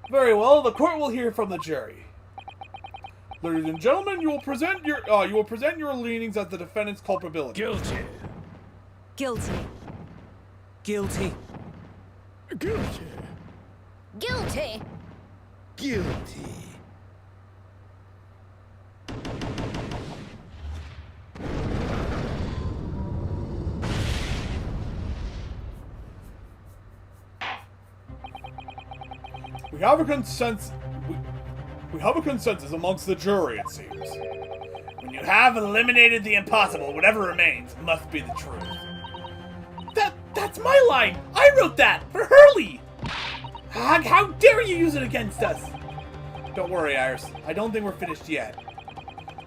Very well, the court will hear from the jury. Ladies and gentlemen, you will present your leanings as the defendant's culpability. Guilty. Guilty. Guilty. Guilty. Guilty. Guilty. We have a consensus. We have a consensus amongst the jury, it seems. When you have eliminated the impossible, whatever remains must be the truth. That's my line! I wrote that! For Hurley! How dare you use it against us? Don't worry, Iris. I don't think we're finished yet.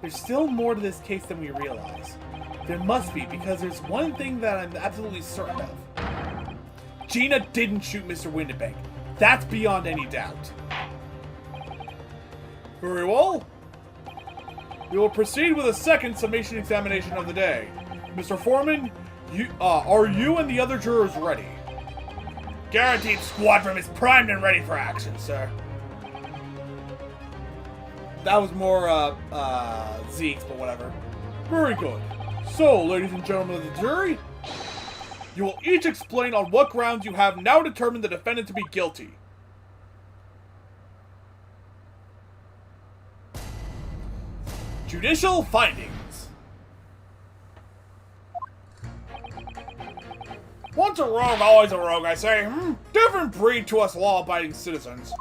There's still more to this case than we realize. There must be, because there's one thing that I'm absolutely certain of. Gina didn't shoot Mr. Windibank. That's beyond any doubt. Very well. We will proceed with a second summation examination of the day. Mr. Foreman, are you and the other jurors ready? Guaranteed squad room is primed and ready for action, sir. That was more, Zeke's, but whatever. Very good. So, ladies and gentlemen of the jury, you will each explain on what grounds you have now determined the defendant to be guilty. Judicial findings. Once a rogue, always a rogue, I say. Different breed to us law-abiding citizens.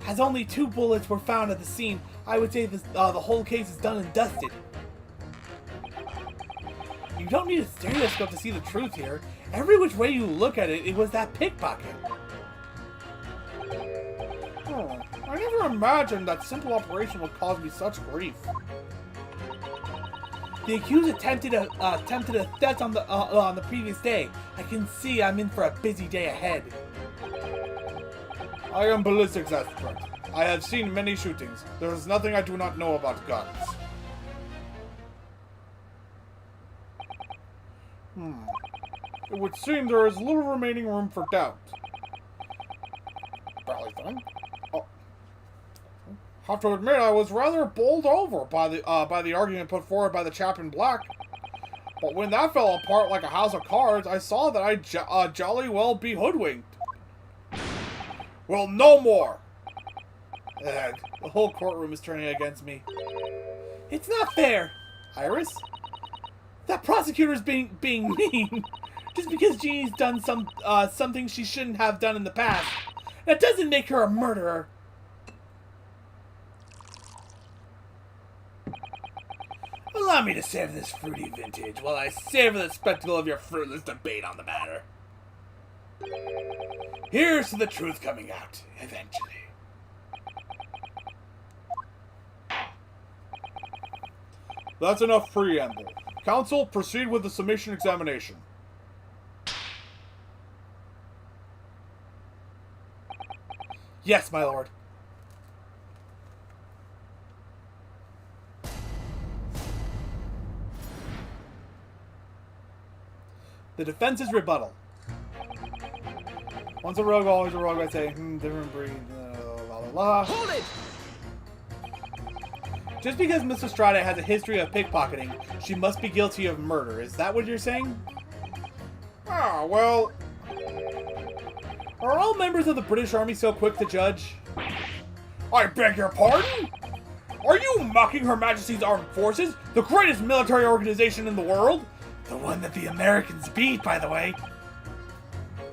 As only 2 bullets were found at the scene, I would say this, the whole case is done and dusted. You don't need a stereoscope to see the truth here. Every which way you look at it, it was that pickpocket. Oh, I never imagined that simple operation would cause me such grief. The accused attempted a theft on the previous day. I can see I'm in for a busy day ahead. I am ballistics expert. I have seen many shootings. There is nothing I do not know about guns. It would seem there is little remaining room for doubt. Barely thing. Oh. Have to admit, I was rather bowled over by the argument put forward by the chap in black. But when that fell apart like a house of cards, I saw that I jolly well be hoodwinked. Well, no more! The whole courtroom is turning against me. It's not fair, Iris. That prosecutor's being mean. Just because Jeannie's done something she shouldn't have done in the past. That doesn't make her a murderer. Allow me to savor this fruity vintage while I savor the spectacle of your fruitless debate on the matter. Here's to the truth coming out, eventually. That's enough preamble. Counsel, proceed with the summation examination. Yes, my lord. The defense's rebuttal. Once a rogue, always a rogue. I say, different breed, la la la. Hold it! Just because Mr. Strada has a history of pickpocketing, she must be guilty of murder. Is that what you're saying? Ah, well... Are all members of the British Army so quick to judge? I beg your pardon? Are you mocking Her Majesty's Armed Forces, the greatest military organization in the world? The one that the Americans beat, by the way.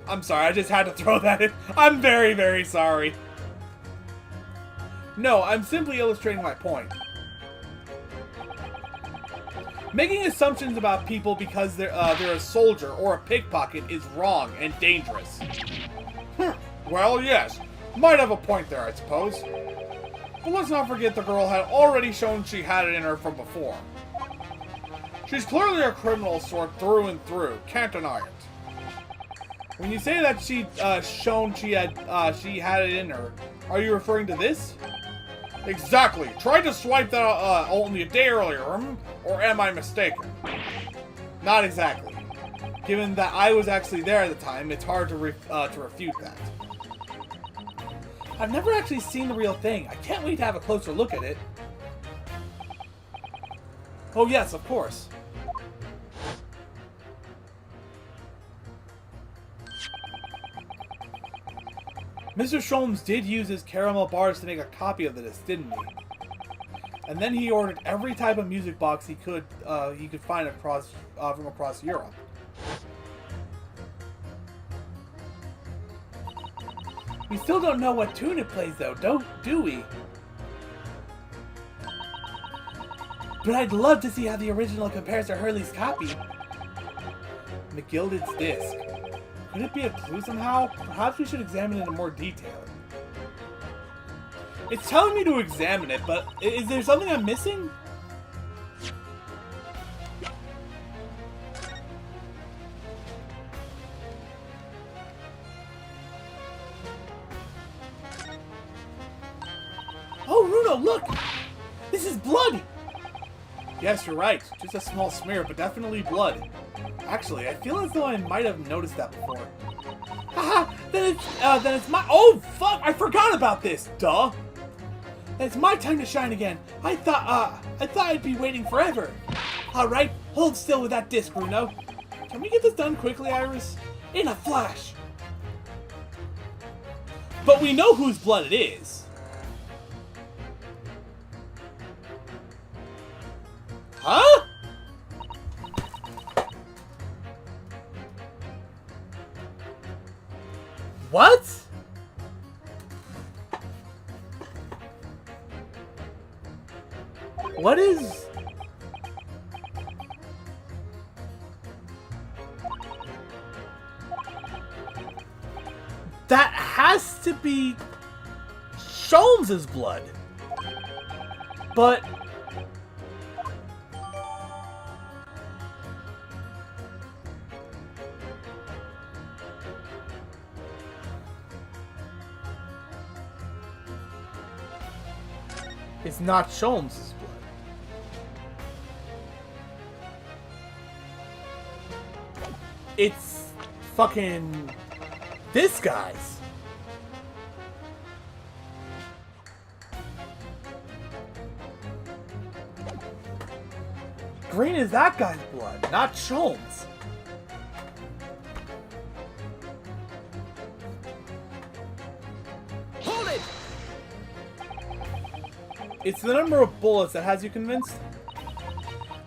I'm sorry, I just had to throw that in. I'm very, very sorry. No, I'm simply illustrating my point. Making assumptions about people because they're a soldier or a pickpocket is wrong and dangerous. Well, yes. Might have a point there, I suppose. But let's not forget the girl had already shown she had it in her from before. She's clearly a criminal sort through and through. Can't deny it. When you say that she'd shown she had it in her, are you referring to this? Exactly. Tried to swipe that only a day earlier, or am I mistaken? Not exactly. Given that I was actually there at the time, it's hard to refute that. I've never actually seen the real thing. I can't wait to have a closer look at it. Oh yes, of course. Mr. Sholmes did use his caramel bars to make a copy of the disc, didn't he? And then he ordered every type of music box he could find from across Europe. We still don't know what tune it plays, though, do we? But I'd love to see how the original compares to Hurley's copy. McGilded's disc. Could it be a clue somehow? Perhaps we should examine it in more detail. It's telling me to examine it, but is there something I'm missing? Oh, Runo, look! This is blood! Yes, you're right. Just a small smear, but definitely blood. Actually, I feel as though I might have noticed that before. Haha! Then it's my— Oh, fuck! I forgot about this! Duh! It's my time to shine again. I thought I'd be waiting forever. Alright, hold still with that disc, Bruno. Can we get this done quickly, Iris? In a flash! But we know whose blood it is. Huh? What? What is... That has to be Sholmes' blood. But... it's not Sholmes' blood. It's fucking this guy's. Green is that guy's blood, not Sholmes. Hold it! It's the number of bullets that has you convinced?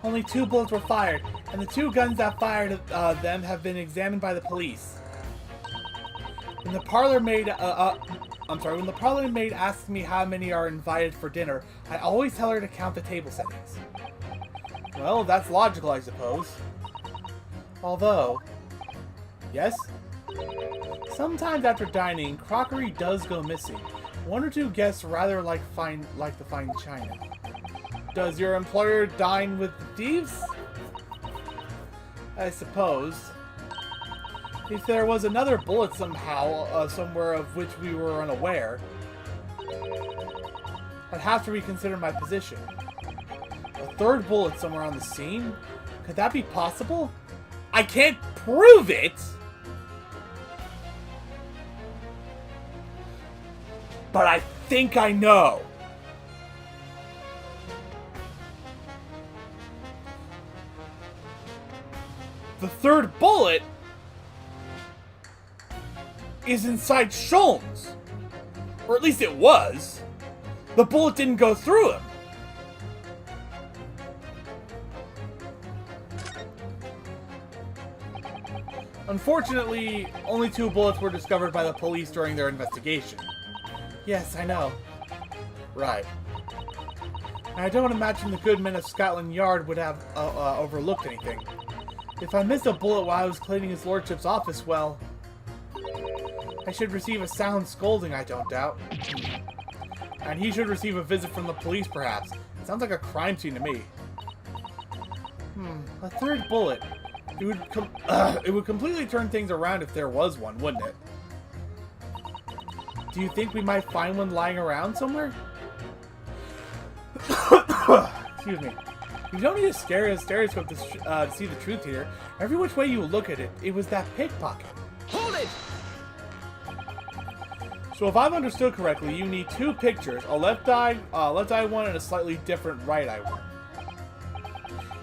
Only 2 bullets were fired, and the 2 guns that fired them have been examined by the police. When the parlor maid, when the parlor maid asks me how many are invited for dinner, I always tell her to count the table settings. Well, that's logical, I suppose. Although... Yes? Sometimes after dining, crockery does go missing. 1 or 2 guests rather like the fine china. Does your employer dine with the thieves? I suppose. If there was another bullet somehow, somewhere of which we were unaware, I'd have to reconsider my position. A third bullet somewhere on the scene? Could that be possible? I can't prove it! But I think I know. The third bullet is inside Sholmes. Or at least it was. The bullet didn't go through him. Unfortunately, only 2 bullets were discovered by the police during their investigation. Yes, I know. Right. I don't imagine the good men of Scotland Yard would have overlooked anything. If I missed a bullet while I was cleaning his lordship's office, well, I should receive a sound scolding, I don't doubt. And he should receive a visit from the police, perhaps. It sounds like a crime scene to me. A third bullet. It would completely turn things around if there was one, wouldn't it? Do you think we might find one lying around somewhere? Excuse me. You don't need a stereoscope to see the truth here. Every which way you look at it, it was that pickpocket. Hold it! So if I've understood correctly, you need 2 pictures, a left eye one and a slightly different right eye one.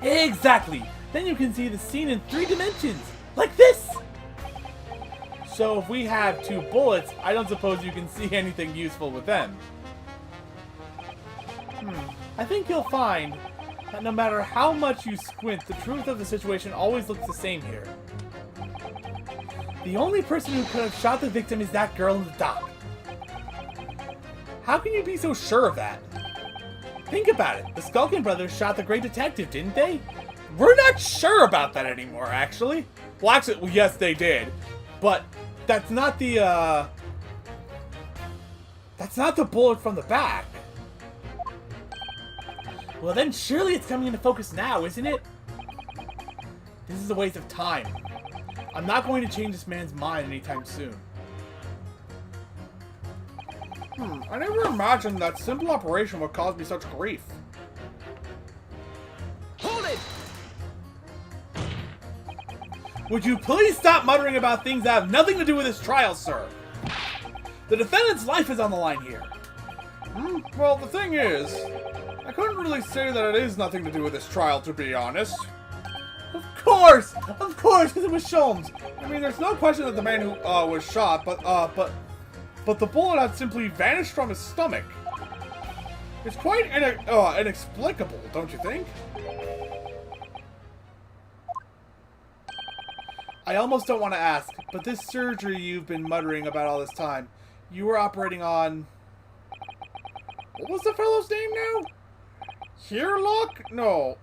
Exactly! Then you can see the scene in 3 dimensions! Like this! So if we have 2 bullets, I don't suppose you can see anything useful with them. I think you'll find that no matter how much you squint, the truth of the situation always looks the same here. The only person who could have shot the victim is that girl in the dock. How can you be so sure of that? Think about it. The Skulkin brothers shot the great detective, didn't they? We're not sure about that anymore, actually. Well, yes, they did. But that's not the bullet from the back. Well, then surely it's coming into focus now, isn't it? This is a waste of time. I'm not going to change this man's mind anytime soon. I never imagined that simple operation would cause me such grief. Hold it! Would you please stop muttering about things that have nothing to do with this trial, sir? The defendant's life is on the line here. Well, the thing is, I couldn't really say that it is nothing to do with this trial, to be honest. Of course, because it was Sholmes. I mean, there's no question that the man who was shot, but the bullet had simply vanished from his stomach. It's quite inexplicable, don't you think? I almost don't want to ask, but this surgery you've been muttering about all this time, you were operating on... What was the fellow's name now? Herlock? No.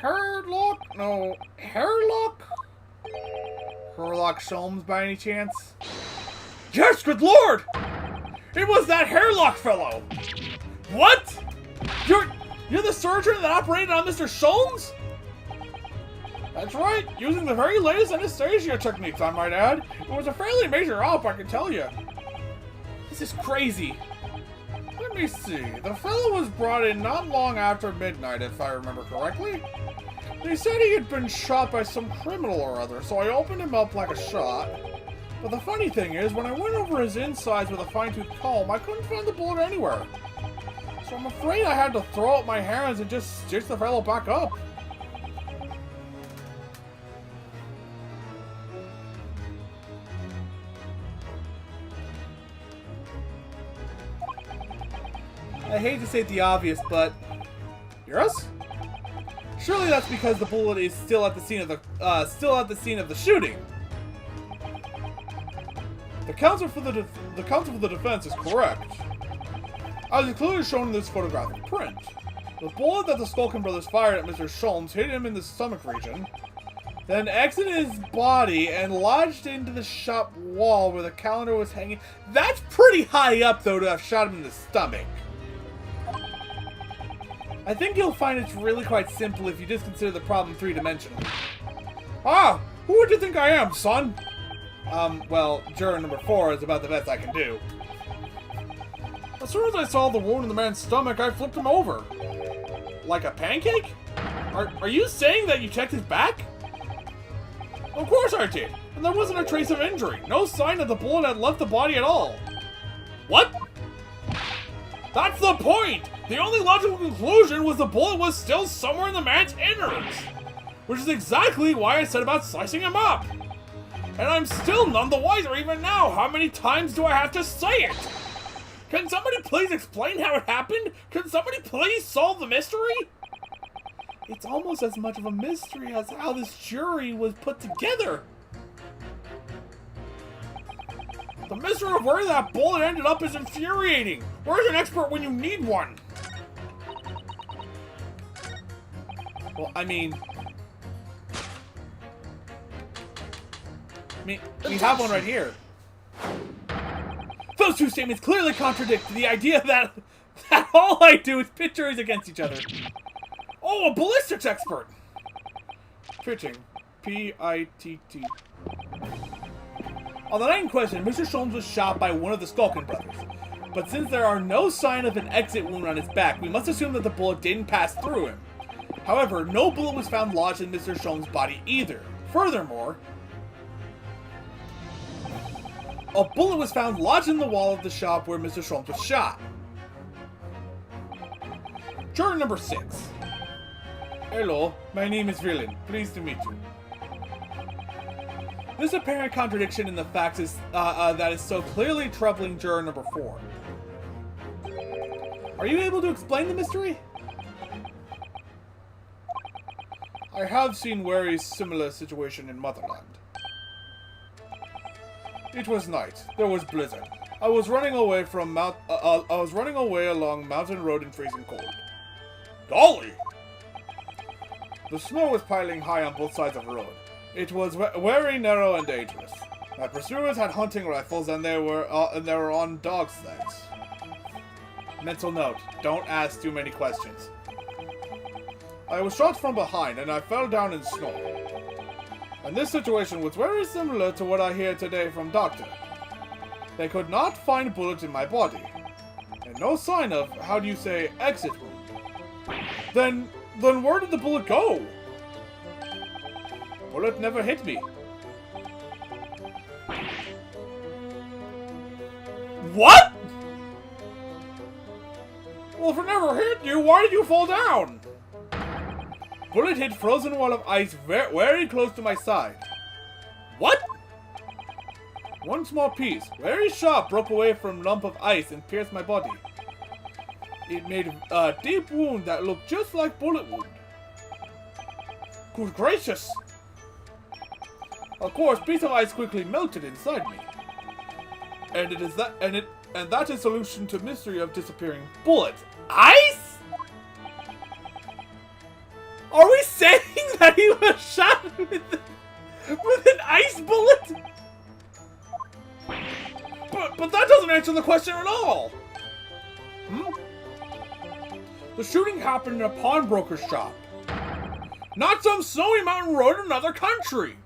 Herlock? No. Herlock? Herlock Sholmes by any chance? Yes, good lord! It was that Herlock fellow! What? You're the surgeon that operated on Mr. Sholmes? That's right, using the very latest anesthesia techniques, I might add. It was a fairly major op, I can tell you. This is crazy. Let me see. The fellow was brought in not long after midnight, if I remember correctly. They said he had been shot by some criminal or other, so I opened him up like a shot. But the funny thing is, when I went over his insides with a fine-tooth comb, I couldn't find the bullet anywhere. So I'm afraid I had to throw up my hands and just stitch the fellow back up. I hate to state the obvious, but... Eurus? Surely that's because the bullet is still at the scene of the shooting. The counsel for the defense is correct. As is clearly shown in this photographic print, the bullet that the Skulkin brothers fired at Mr. Sholmes hit him in the stomach region, then exited his body and lodged into the shop wall where the calendar was hanging. That's pretty high up, though, to have shot him in the stomach. I think you'll find it's really quite simple if you just consider the problem 3-dimensional. Ah! Who would you think I am, son? Well, juror number 4 is about the best I can do. As soon as I saw the wound in the man's stomach, I flipped him over. Like a pancake? Are you saying that you checked his back? Of course I did, and there wasn't a trace of injury. No sign that the bullet had left the body at all. What? That's the point! The only logical conclusion was the bullet was still somewhere in the man's innards. Which is exactly why I said about slicing him up. And I'm still none the wiser even now. How many times do I have to say it? Can somebody please explain how it happened? Can somebody please solve the mystery? It's almost as much of a mystery as how this jury was put together. The mystery of where that bullet ended up is infuriating. Where's an expert when you need one? Well, I mean, we have one right here. Those two statements clearly contradict the idea that all I do is pit juries against each other. Oh, a ballistics expert! Pitching. P-I-T-T. On the night in question, Mr. Sholmes was shot by one of the Skulkin brothers. But since there are no sign of an exit wound on his back, we must assume that the bullet didn't pass through him. However, no bullet was found lodged in Mr. Sholmes' body either. Furthermore, a bullet was found lodged in the wall of the shop where Mr. Sholmes was shot. Juror number 6. Hello, my name is Villain. Pleased to meet you. This apparent contradiction in the facts is that is so clearly troubling juror number 4. Are you able to explain the mystery? I have seen very similar situation in Motherland. It was night. There was blizzard. I was running away from along Mountain Road in freezing cold. Golly! The snow was piling high on both sides of the road. It was very narrow and dangerous. My pursuers had hunting rifles and they were on dog sleds. Mental note: don't ask too many questions. I was shot from behind and I fell down in snow. And this situation was very similar to what I hear today from Doctor. They could not find bullets in my body. And no sign of, how do you say, exit wound. Then where did the bullet go? Bullet never hit me. What? Well, if it never hit you, why did you fall down? Bullet hit frozen wall of ice very close to my side. What? One small piece, very sharp, broke away from lump of ice and pierced my body. It made a deep wound that looked just like bullet wound. Good gracious! Of course, piece of ice quickly melted inside me. And that is solution to mystery of disappearing bullets. Ice? Are we saying that he was shot with an ice bullet? But that doesn't answer the question at all. The shooting happened in a pawnbroker's shop. Not some snowy mountain road in another country.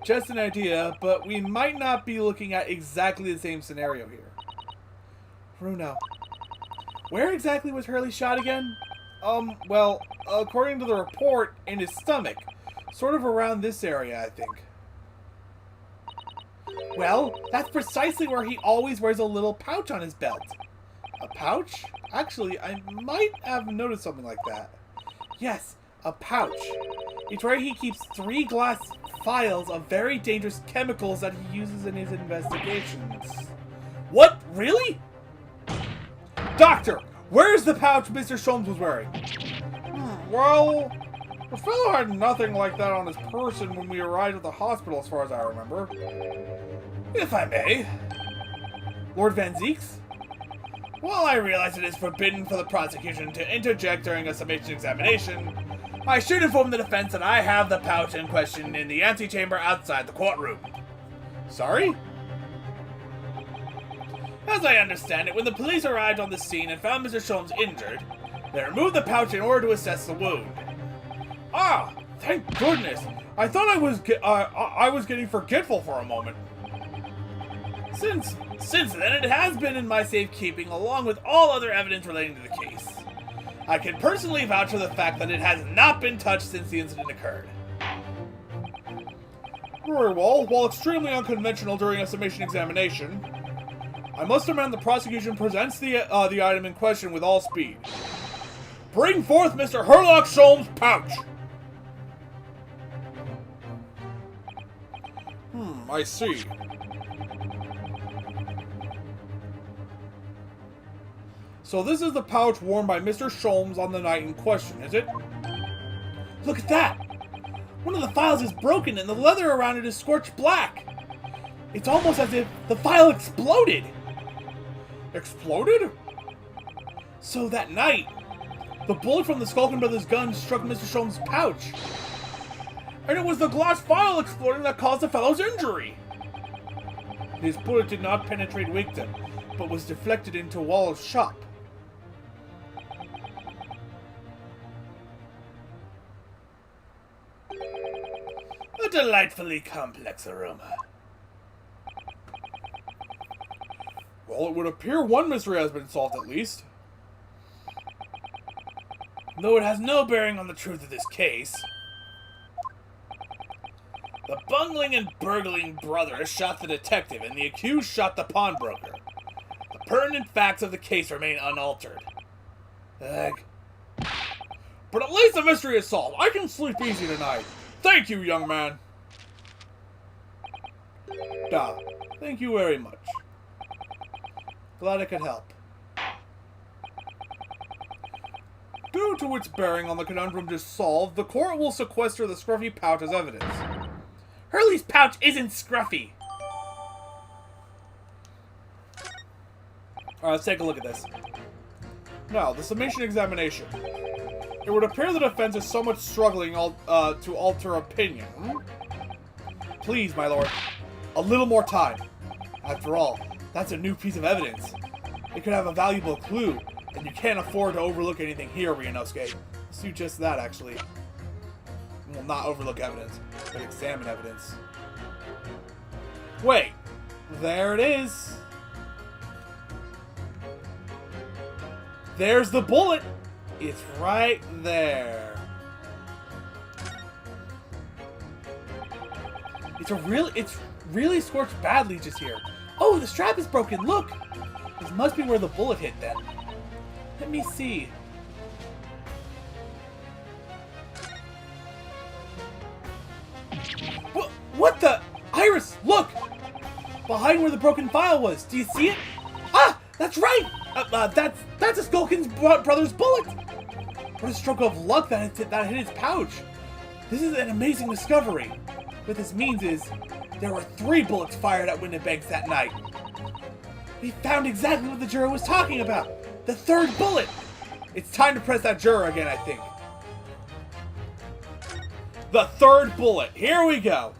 Just an idea, but we might not be looking at exactly the same scenario here. Bruno, where exactly was Hurley shot again? Well, according to the report, in his stomach. Sort of around this area, I think. Well, that's precisely where he always wears a little pouch on his belt. A pouch? Actually, I might have noticed something like that. Yes, a pouch. It's where he keeps 3 glass vials of very dangerous chemicals that he uses in his investigations. What? Really? Doctor, where's the pouch Mr. Sholmes was wearing? Well, the fellow had nothing like that on his person when we arrived at the hospital, as far as I remember. If I may. Lord Van Zeeks? While I realize it is forbidden for the prosecution to interject during a summation examination, I should inform the defense that I have the pouch in question in the antechamber outside the courtroom. Sorry? As I understand it, when the police arrived on the scene and found Mr. Sholmes injured, they removed the pouch in order to assess the wound. Ah, thank goodness! I thought I was getting forgetful for a moment. Since then, it has been in my safekeeping along with all other evidence relating to the case. I can personally vouch for the fact that it has not been touched since the incident occurred. Very well. While extremely unconventional during a summation examination, I must demand the prosecution presents the item in question with all speed. Bring forth Mr. Herlock Sholmes' pouch! I see. So this is the pouch worn by Mr. Sholmes on the night in question, is it? Look at that! One of the files is broken and the leather around it is scorched black. It's almost as if the file exploded. Exploded? So that night, the bullet from the Skulkin Brothers' gun struck Mr. Sholmes' pouch. And it was the glass file exploding that caused the fellow's injury. His bullet did not penetrate Wigton, but was deflected into Wall's shop. A delightfully complex aroma. Well, it would appear one mystery has been solved at least. Though it has no bearing on the truth of this case. The bungling and burgling brother shot the detective, and the accused shot the pawnbroker. The pertinent facts of the case remain unaltered. But at least the mystery is solved. I can sleep easy tonight. Thank you, young man. Thank you very much. Glad I could help. Due to its bearing on the conundrum just solved, the court will sequester the scruffy pouch as evidence. Hurley's pouch isn't scruffy. Alright, let's take a look at this. Now, the summation examination. It would appear the defense is somewhat struggling to alter opinion. Please, my lord, a little more time. After all, that's a new piece of evidence. It could have a valuable clue, and you can't afford to overlook anything here, Ryunosuke. Let's do just that, actually. We'll not overlook evidence, but examine evidence. Wait, there it is. There's the bullet. It's right there. It's really scorched badly just here. Oh, the strap is broken. Look. This must be where the bullet hit then. Let me see. What the? Iris, look! Behind where the broken file was. Do you see it? Ah, that's right! That's a Skulkin's brother's bullet! What a stroke of luck that hit his pouch. This is an amazing discovery. What this means is, there were 3 bullets fired at Windibanks that night. We found exactly what the juror was talking about. The 3rd bullet! It's time to press that juror again, I think. The 3rd bullet. Here we go.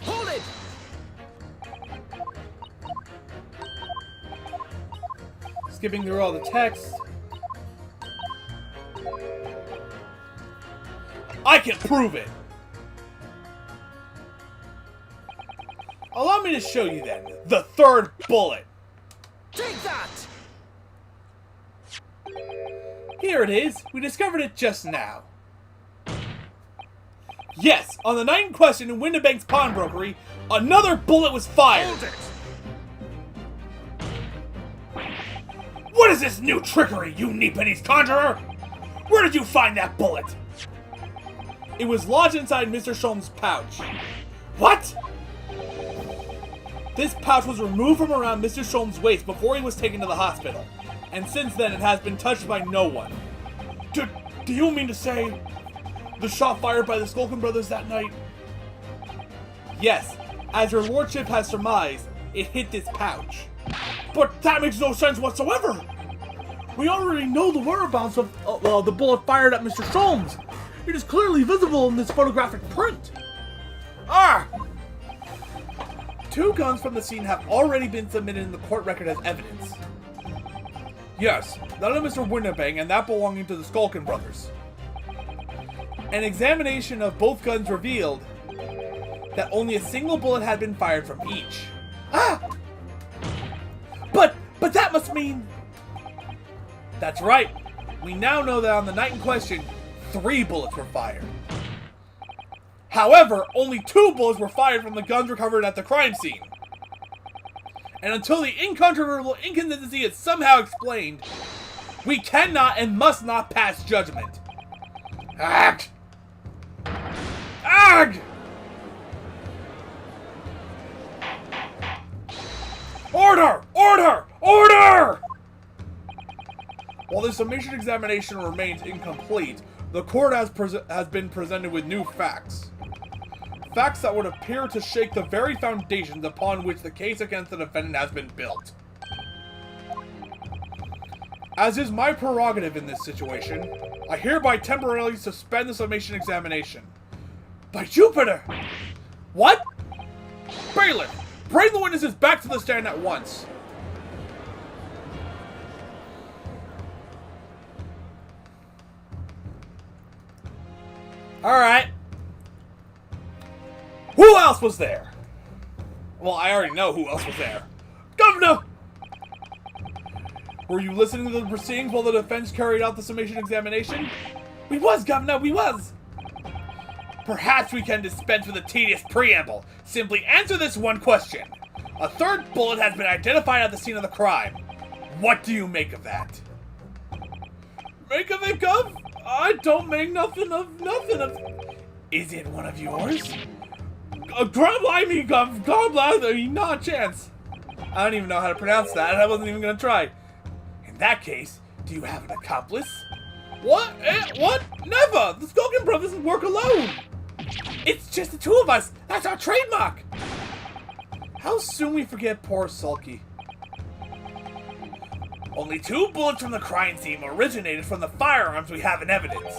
Hold it! Skipping through all the text. I can prove it! Allow me to show you then. The 3rd bullet. Take that! Here it is. We discovered it just now. Yes, on the night in question in Windibank's pawnbrokery, another bullet was fired. Hold it! What is this new trickery, you Neepenny's conjurer? Where did you find that bullet? It was lodged inside Mr. Sholmes' pouch. What? This pouch was removed from around Mr. Sholmes' waist before he was taken to the hospital, and since then it has been touched by no one. Do you mean to say the shot fired by the Skulkin brothers that night? Yes, as your lordship has surmised, it hit this pouch. But that makes no sense whatsoever. We already know the whereabouts of the bullet fired at Mr. Sholmes. It is clearly visible in this photographic print. 2 guns from the scene have already been submitted in the court record as evidence. Yes, that of Mr. Winnerbang and that belonging to the Skulkin brothers. An examination of both guns revealed that only a single bullet had been fired from each. Ah! But that must mean... That's right. We now know that on the night in question, 3 bullets were fired. However, only 2 bullets were fired from the guns recovered at the crime scene. And until the incontrovertible inconsistency is somehow explained, we cannot and must not pass judgment. Ag! Ag! Order! Order! Order! While the summation examination remains incomplete, the court has been presented with new facts. Facts that would appear to shake the very foundations upon which the case against the defendant has been built. As is my prerogative in this situation, I hereby temporarily suspend the summation examination. By Jupiter! What? Bailiff, bring the witnesses back to the stand at once. Alright. Who else was there? Well, I already know who else was there. Governor! Were you listening to the proceedings while the defense carried out the summation examination? We was, Governor, we was! Perhaps we can dispense with a tedious preamble. Simply answer this one question. A 3rd bullet has been identified at the scene of the crime. What do you make of that? Make of it, Gov? I don't make nothing of. Is it one of yours? Not a chance. I don't even know how to pronounce that, and I wasn't even gonna try. In that case, do you have an accomplice? What? What? Never! The Skulkin brothers work alone! It's just the 2 of us! That's our trademark! How soon we forget poor Sulky. Only 2 bullets from the crime scene originated from the firearms we have in evidence.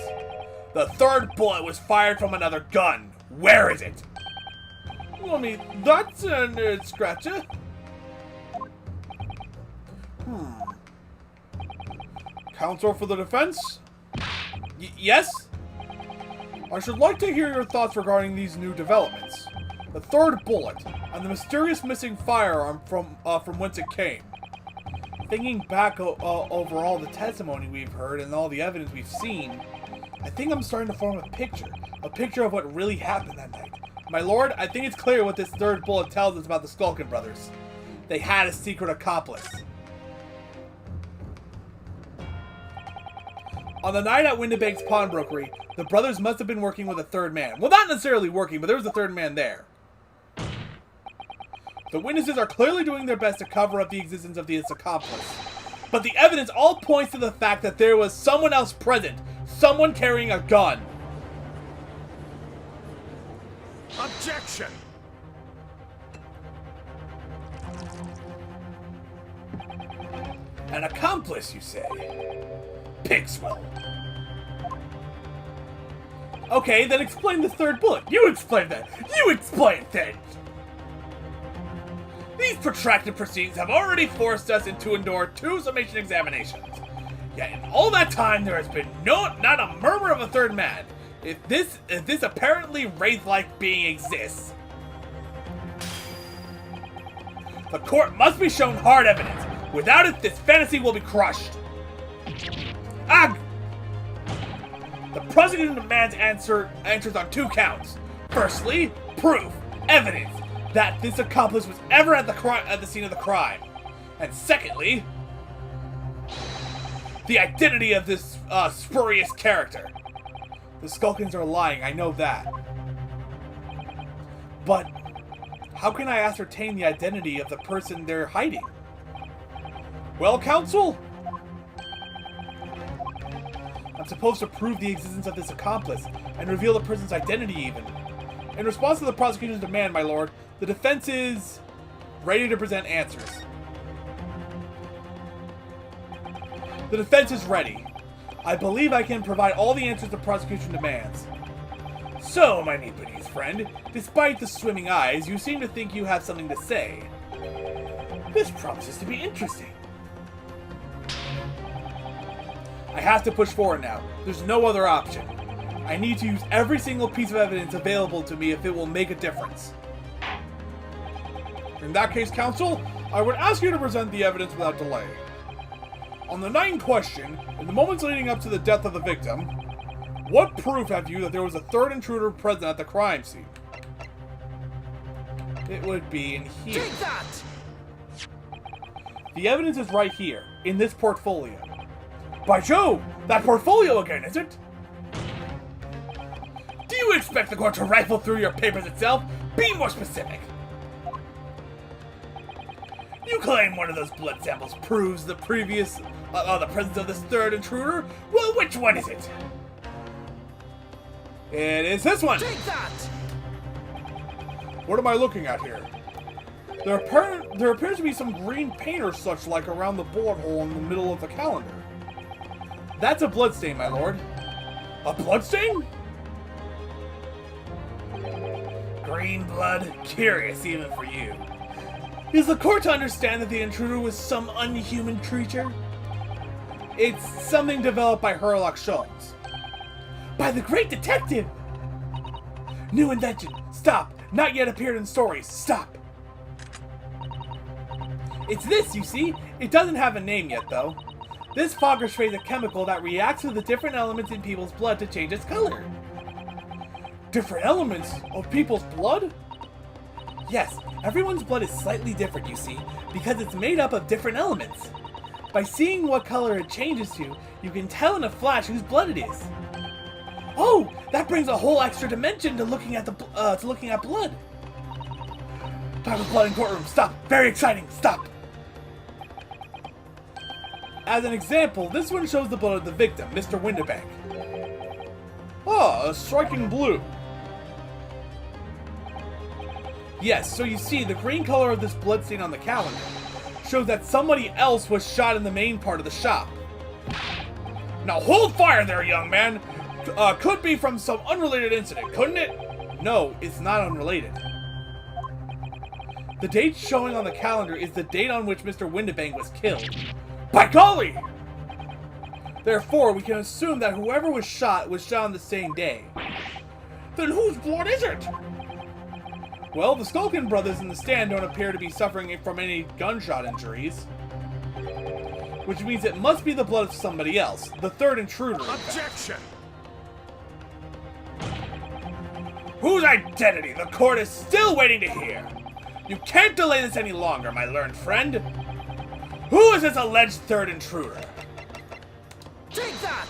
The 3rd bullet was fired from another gun. Where is it? I mean, that's a scratcher. Counsel for the defense? Yes? I should like to hear your thoughts regarding these new developments. The 3rd bullet, and the mysterious missing firearm from whence it came. Thinking back over all the testimony we've heard and all the evidence we've seen, I think I'm starting to form a picture of what really happened that night. My lord, I think it's clear what this 3rd bullet tells us about the Skulkin brothers. They had a secret accomplice. On the night at Winnebank's pawnbrokery, the brothers must have been working with a 3rd man. Well, not necessarily working, but there was a 3rd man there. The witnesses are clearly doing their best to cover up the existence of this accomplice. But the evidence all points to the fact that there was someone else present. Someone carrying a gun. Objection! An accomplice, you say? Pigswell. Okay, then explain the 3rd bullet. You explain that. You explain things. These protracted proceedings have already forced us to endure 2 summation examinations. Yet in all that time, there has been not a murmur of a 3rd man. If this apparently wraith-like being exists, the court must be shown hard evidence. Without it, this fantasy will be crushed. Ag! The prosecution demands answers on 2 counts. Firstly, proof, evidence that this accomplice was ever at the scene of the crime. And secondly, the identity of this spurious character. The Skulkins are lying, I know that. But how can I ascertain the identity of the person they're hiding? Well, counsel, I'm supposed to prove the existence of this accomplice and reveal the person's identity even. In response to the prosecution's demand, my lord, the defense is ready to present answers. The defense is ready. I believe I can provide all the answers the prosecution demands. So, my Nepalese friend, despite the swimming eyes, you seem to think you have something to say. This promises to be interesting. I have to push forward now. There's no other option. I need to use every single piece of evidence available to me if it will make a difference. In that case, Counsel, I would ask you to present the evidence without delay. On the night in question, in the moments leading up to the death of the victim, what proof have you that there was a third intruder present at the crime scene? It would be in here. Take that! The evidence is right here, in this portfolio. By Jove! That portfolio again, is it? Do you expect the court to rifle through your papers itself? Be more specific! You claim one of those blood samples proves the presence of this third intruder? Well, which one is it? It is this one! Take that! What am I looking at here? There appears to be some green paint or such like around the bullet hole in the middle of the calendar. That's a bloodstain, my lord. A bloodstain? Green blood? Curious even for you. Is the court to understand that the intruder was some unhuman creature? It's something developed by Herlock Sholmes. By the great detective! New invention. Stop. Not yet appeared in stories. Stop. It's this, you see? It doesn't have a name yet, though. This fogger sprays a chemical that reacts to the different elements in people's blood to change its color. Different elements of people's blood? Yes, everyone's blood is slightly different, you see, because it's made up of different elements. By seeing what color it changes to, you can tell in a flash whose blood it is. Oh, that brings a whole extra dimension to looking at blood. Talk of blood in courtroom. Stop. Very exciting. Stop. As an example, this one shows the blood of the victim, Mr. Windibank. Ah, a striking blue. Yes, so you see, the green color of this bloodstain on the calendar shows that somebody else was shot in the main part of the shop. Now hold fire there, young man. Could be from some unrelated incident, couldn't it? No, it's not unrelated. The date showing on the calendar is the date on which Mr. Windibank was killed. By golly! Therefore, we can assume that whoever was shot on the same day. Then whose blood is it? Well, the Skulkin brothers in the stand don't appear to be suffering from any gunshot injuries. Which means it must be the blood of somebody else, the third intruder. Objection! Whose identity the court is still waiting to hear. You can't delay this any longer, my learned friend. Who is this alleged third intruder? Take that!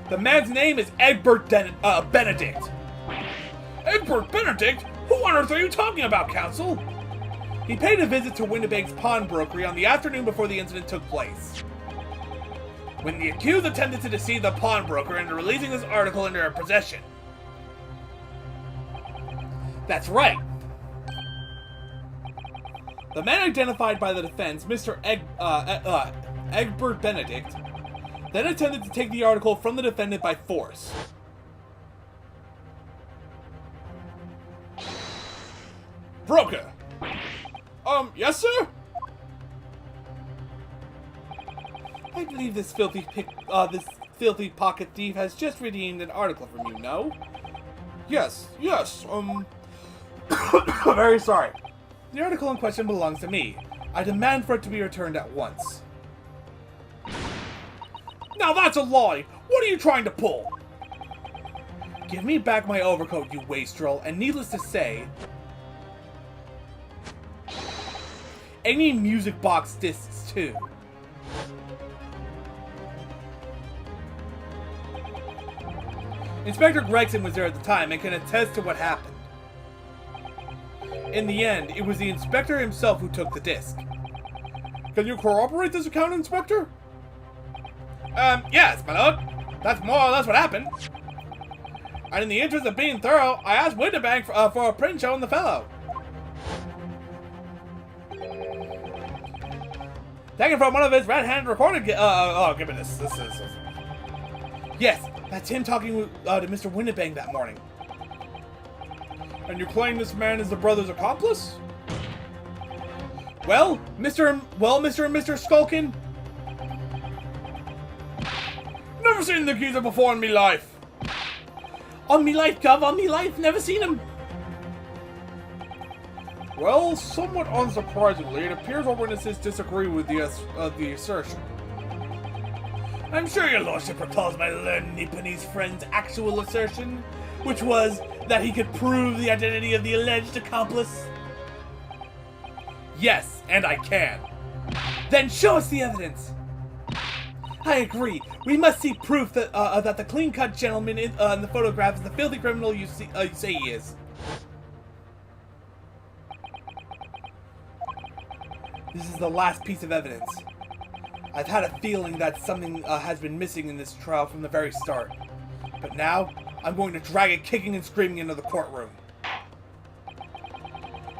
The man's name is Egbert Benedict. Egbert Benedict? Who on earth are you talking about, Counsel? He paid a visit to Windibank's pawnbrokery on the afternoon before the incident took place. When the accused attempted to deceive the pawnbroker into releasing this article into her possession. That's right. The man identified by the defense, Mr. Egbert Benedict, then attempted to take the article from the defendant by force. Broker! Yes, sir? I believe this filthy pocket thief has just redeemed an article from you, no? Yes, Very sorry. The article in question belongs to me. I demand for it to be returned at once. Now that's a lie! What are you trying to pull? Give me back my overcoat, you wastrel, and needless to say, any music box discs too. Inspector Gregson was there at the time and can attest to what happened. In the end, it was the inspector himself who took the disc. Can you corroborate this account, Inspector? Yes, my lord. That's more or less what happened. And in the interest of being thorough, I asked Windibank for a print showing the fellow. Taken from one of his red-hand recorded... oh, give me this. This is... Yes, that's him talking to Mr. Winnebank that morning. And you're playing this man as the brother's accomplice? Well, Mr. and Mr. Skulkin? Never seen the geezer before in me life. On me life, Gov, on me life, never seen him. Well, somewhat unsurprisingly, it appears our witnesses disagree with the assertion. I'm sure your lordship recalls my learned Nipponese friend's actual assertion, which was that he could prove the identity of the alleged accomplice. Yes, and I can. Then show us the evidence. I agree. We must see proof that that the clean-cut gentleman in the photograph is the filthy criminal you say he is. This is the last piece of evidence. I've had a feeling that something has been missing in this trial from the very start. But now, I'm going to drag it kicking and screaming into the courtroom.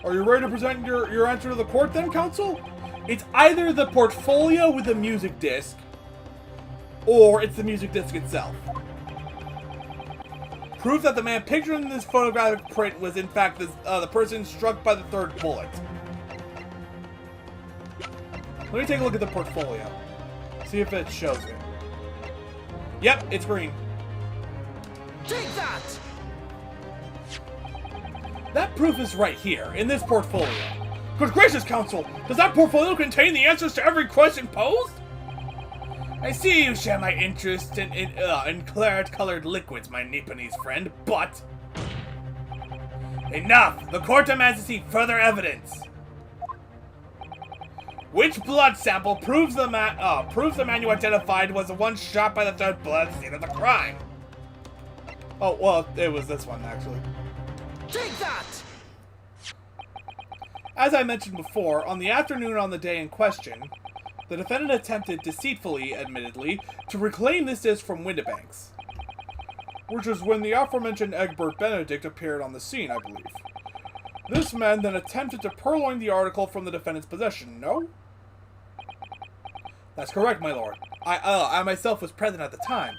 Are you ready to present your answer to the court then, counsel? It's either the portfolio with the music disc, or it's the music disc itself. Proof that the man pictured in this photographic print was in fact the person struck by the third bullet. Let me take a look at the portfolio. See if it shows it. Yep, it's green. Take that! That proof is right here, in this portfolio. Good gracious, counsel! Does that portfolio contain the answers to every question posed? I see you share my interest in claret-colored liquids, my Nipponese friend, but... Enough! The court demands to see further evidence! Which blood sample proves the man you identified was the one shot by the third bullet at the scene of the crime? Oh, well, it was this one, actually. Take that! As I mentioned before, on the afternoon on the day in question, the defendant attempted deceitfully, admittedly, to reclaim this disc from Winnebank's. Which is when the aforementioned Egbert Benedict appeared on the scene, I believe. This man then attempted to purloin the article from the defendant's possession, no? That's correct, my lord. I myself was present at the time.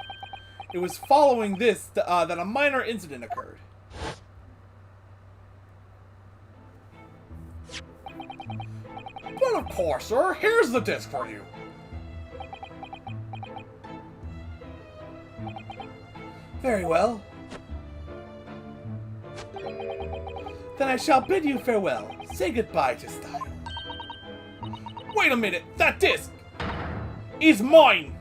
It was following this that a minor incident occurred. But of course, sir. Here's the disc for you. Very well. Then I shall bid you farewell. Say goodbye to style. Wait a minute! That disc is mine!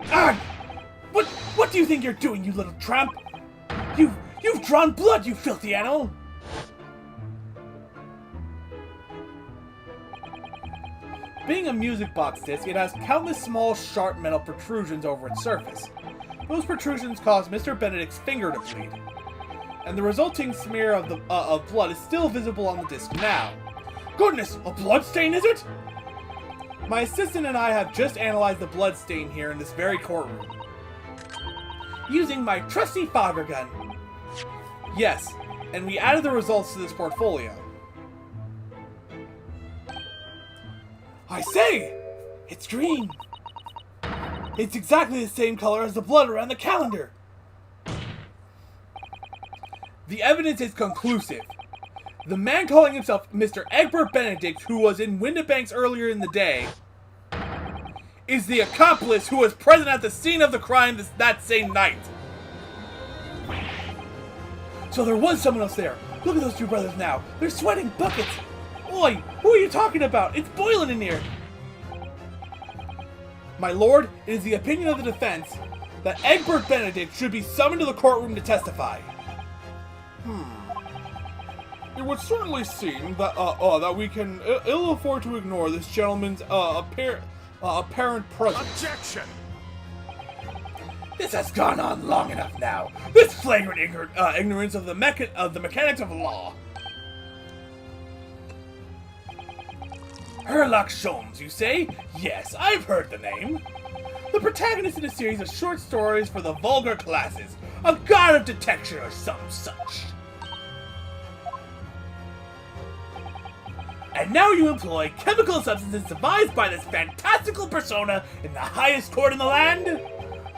Ah! What do you think you're doing, you little tramp? You've drawn blood, you filthy animal! Being a music box disc, it has countless small, sharp metal protrusions over its surface. Those protrusions cause Mr. Benedict's finger to bleed, and the resulting smear of blood is still visible on the disc now. Goodness, a blood stain, is it? My assistant and I have just analyzed the blood stain here in this very courtroom, using my trusty fogger gun. Yes, and we added the results to this portfolio. I say! It's green! It's exactly the same color as the blood around the calendar! The evidence is conclusive. The man calling himself Mr. Egbert Benedict, who was in Winnebank's earlier in the day, is the accomplice who was present at the scene of the crime that same night. So there was someone else there. Look at those two brothers now. They're sweating buckets. Oi, who are you talking about? It's boiling in here. My lord, it is the opinion of the defense that Egbert Benedict should be summoned to the courtroom to testify. It would certainly seem that we can ill afford to ignore this gentleman's apparent presence. Objection! This has gone on long enough now. This flagrant ignorance of the mechanics of law. Herlock Sholmes, you say? Yes, I've heard the name. The protagonist in a series of short stories for the vulgar classes, a god of detection or some such. And now you employ chemical substances devised by this fantastical persona in the highest court in the land?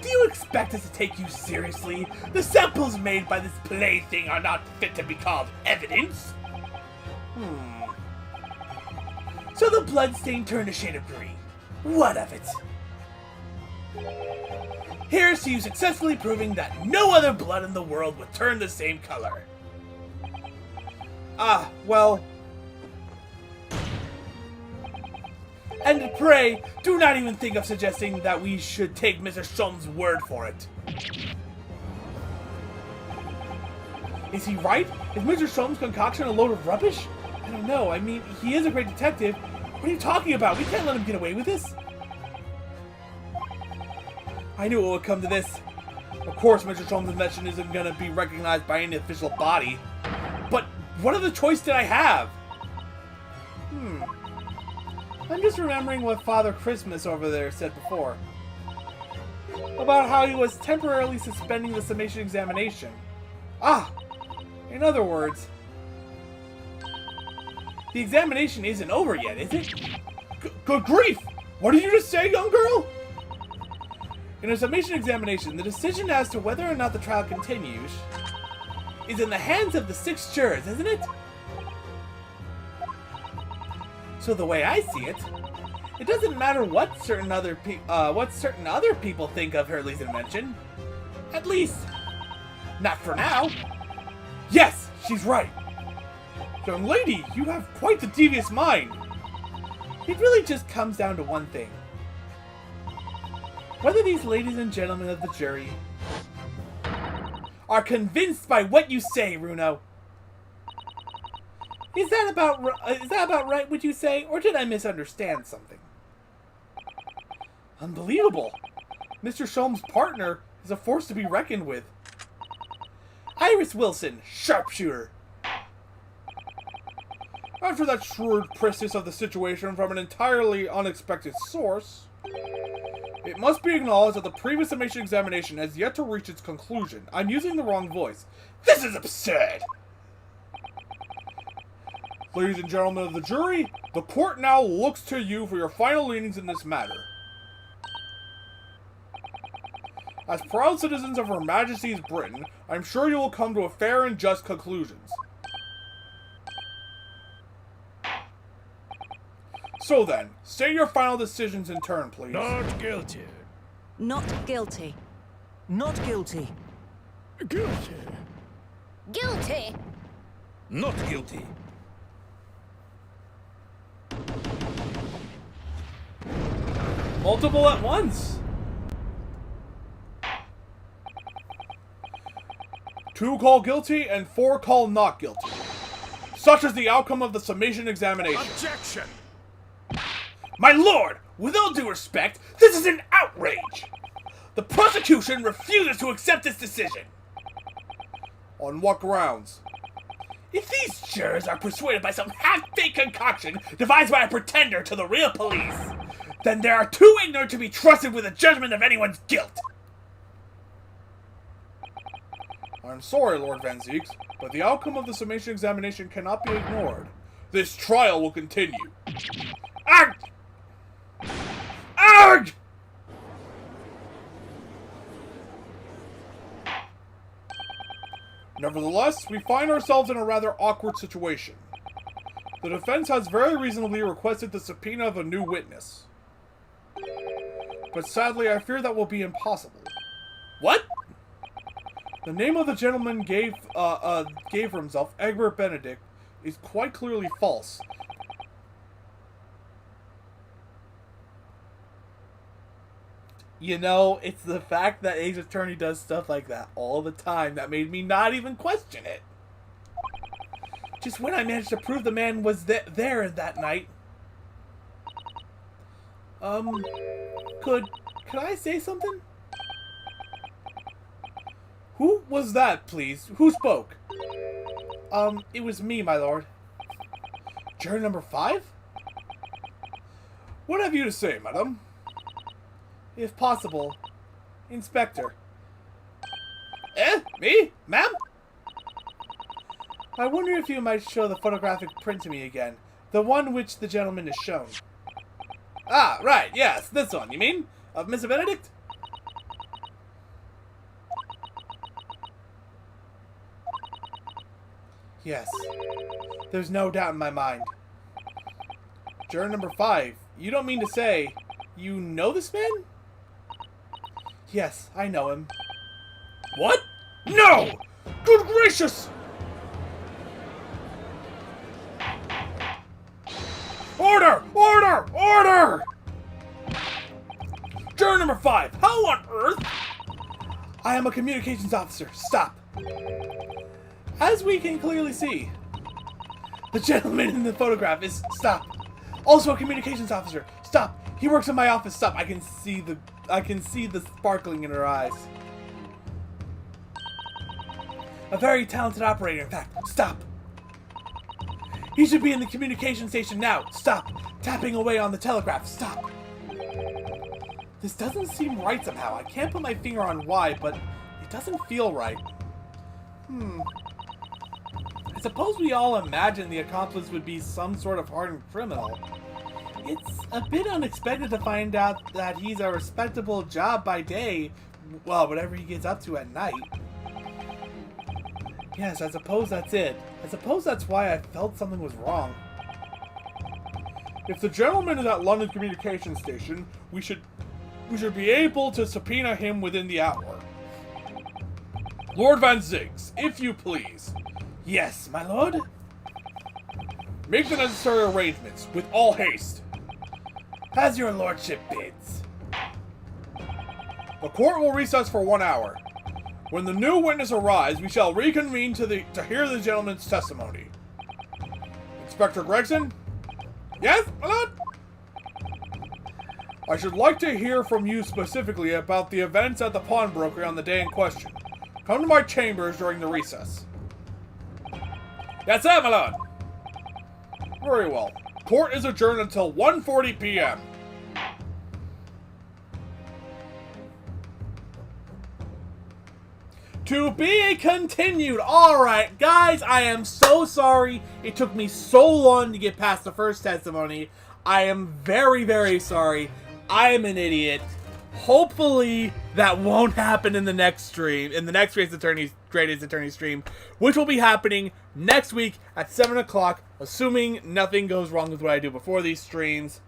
Do you expect us to take you seriously? The samples made by this plaything are not fit to be called evidence. So the bloodstain turned a shade of green. What of it? Here's to you successfully proving that no other blood in the world would turn the same color. Ah, well... And pray, do not even think of suggesting that we should take Mr. Sholm's word for it. Is he right? Is Mr. Sholm's concoction a load of rubbish? I don't know. I mean, he is a great detective. What are you talking about? We can't let him get away with this. I knew it would come to this. Of course, Mr. Sholm's invention isn't going to be recognized by any official body. But what other choice did I have? I'm just remembering what Father Christmas over there said before. About how he was temporarily suspending the summation examination. Ah! In other words, the examination isn't over yet, is it? Good grief! What did you just say, young girl? In a summation examination, the decision as to whether or not the trial continues is in the hands of the 6 jurors, isn't it? So the way I see it, it doesn't matter what certain other people think of Hurley's invention. At least, not for now. Yes, she's right. Young lady, you have quite the devious mind. It really just comes down to one thing. Whether these ladies and gentlemen of the jury are convinced by what you say, Runo. Is that about right, would you say, or did I misunderstand something? Unbelievable. Mr. Sholm's partner is a force to be reckoned with. Iris Wilson, sharpshooter. After that shrewd precis of the situation from an entirely unexpected source, it must be acknowledged that the previous summation examination has yet to reach its conclusion. I'm using the wrong voice. This is absurd! Ladies and gentlemen of the jury, the court now looks to you for your final leanings in this matter. As proud citizens of Her Majesty's Britain, I'm sure you will come to a fair and just conclusions. So then, say your final decisions in turn, please. Not guilty. Not guilty. Not guilty. Guilty. Guilty. Not guilty. Multiple at once. 2 call guilty and 4 call not guilty. Such is the outcome of the summation examination. Objection! My lord, with all due respect, this is an outrage! The prosecution refuses to accept this decision. On what grounds? If these jurors are persuaded by some half-baked concoction devised by a pretender to the real police, Then they are too ignorant to be trusted with the judgment of anyone's guilt. I'm sorry, Lord Van Zieks, but the outcome of the summation examination cannot be ignored. This trial will continue. Arg! Arg! Nevertheless, we find ourselves in a rather awkward situation. The defense has very reasonably requested the subpoena of a new witness. But sadly, I fear that will be impossible. what? The name of the gentleman gave for himself, Egbert Benedict, is quite clearly false. You know, it's the fact that Ace Attorney does stuff like that all the time that made me not even question it. Just when I managed to prove the man was there that night. Could I say something? Who was that, please? Who spoke? It was me, my lord. Jury number 5? What have you to say, madam? If possible, Inspector. Me? Ma'am? I wonder if you might show the photographic print to me again. The one which the gentleman has shown. Ah, right, yes, this one, you mean? Of Miss Benedict? Yes. There's no doubt in my mind. Juror number 5, you don't mean to say you know this man? Yes, I know him. What? No! Good gracious! Order! Order! Order! Juror number 5, how on earth? I am a communications officer. Stop. As we can clearly see, the gentleman in the photograph is... Stop. Also a communications officer. Stop. He works in my office. Stop. I can see the sparkling in her eyes. A very talented operator, in fact. Stop. He should be in the communication station now. Stop. Tapping away on the telegraph. Stop. This doesn't seem right somehow. I can't put my finger on why, but it doesn't feel right. I suppose we all imagine the accomplice would be some sort of hardened criminal. It's a bit unexpected to find out that he's a respectable job by day, well, whatever he gets up to at night. Yes, I suppose that's it. I suppose that's why I felt something was wrong. If the gentleman is at London Communication Station, we should be able to subpoena him within the hour. Lord Van Ziggs, if you please. Yes, my lord? Make the necessary arrangements, with all haste. As your lordship bids. The court will recess for 1 hour. When the new witness arrives, we shall reconvene to hear the gentleman's testimony. Inspector Gregson? Yes, my lord? I should like to hear from you specifically about the events at the pawnbroker on the day in question. Come to my chambers during the recess. Yes, sir, my lord. Very well. Court is adjourned until 1:40 p.m. To be continued. Alright, guys, I am so sorry it took me so long to get past the first testimony. I am very, very sorry. I am an idiot. Hopefully that won't happen in the next stream, in the next Greatest Attorney stream, which will be happening next week at 7 o'clock, assuming nothing goes wrong with what I do before these streams.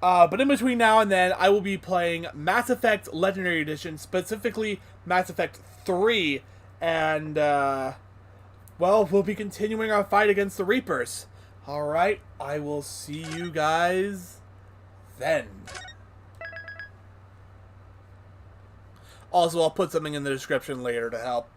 But in between now and then, I will be playing Mass Effect Legendary Edition, specifically Mass Effect 3, and, well, we'll be continuing our fight against the Reapers. Alright, I will see you guys then. Also, I'll put something in the description later to help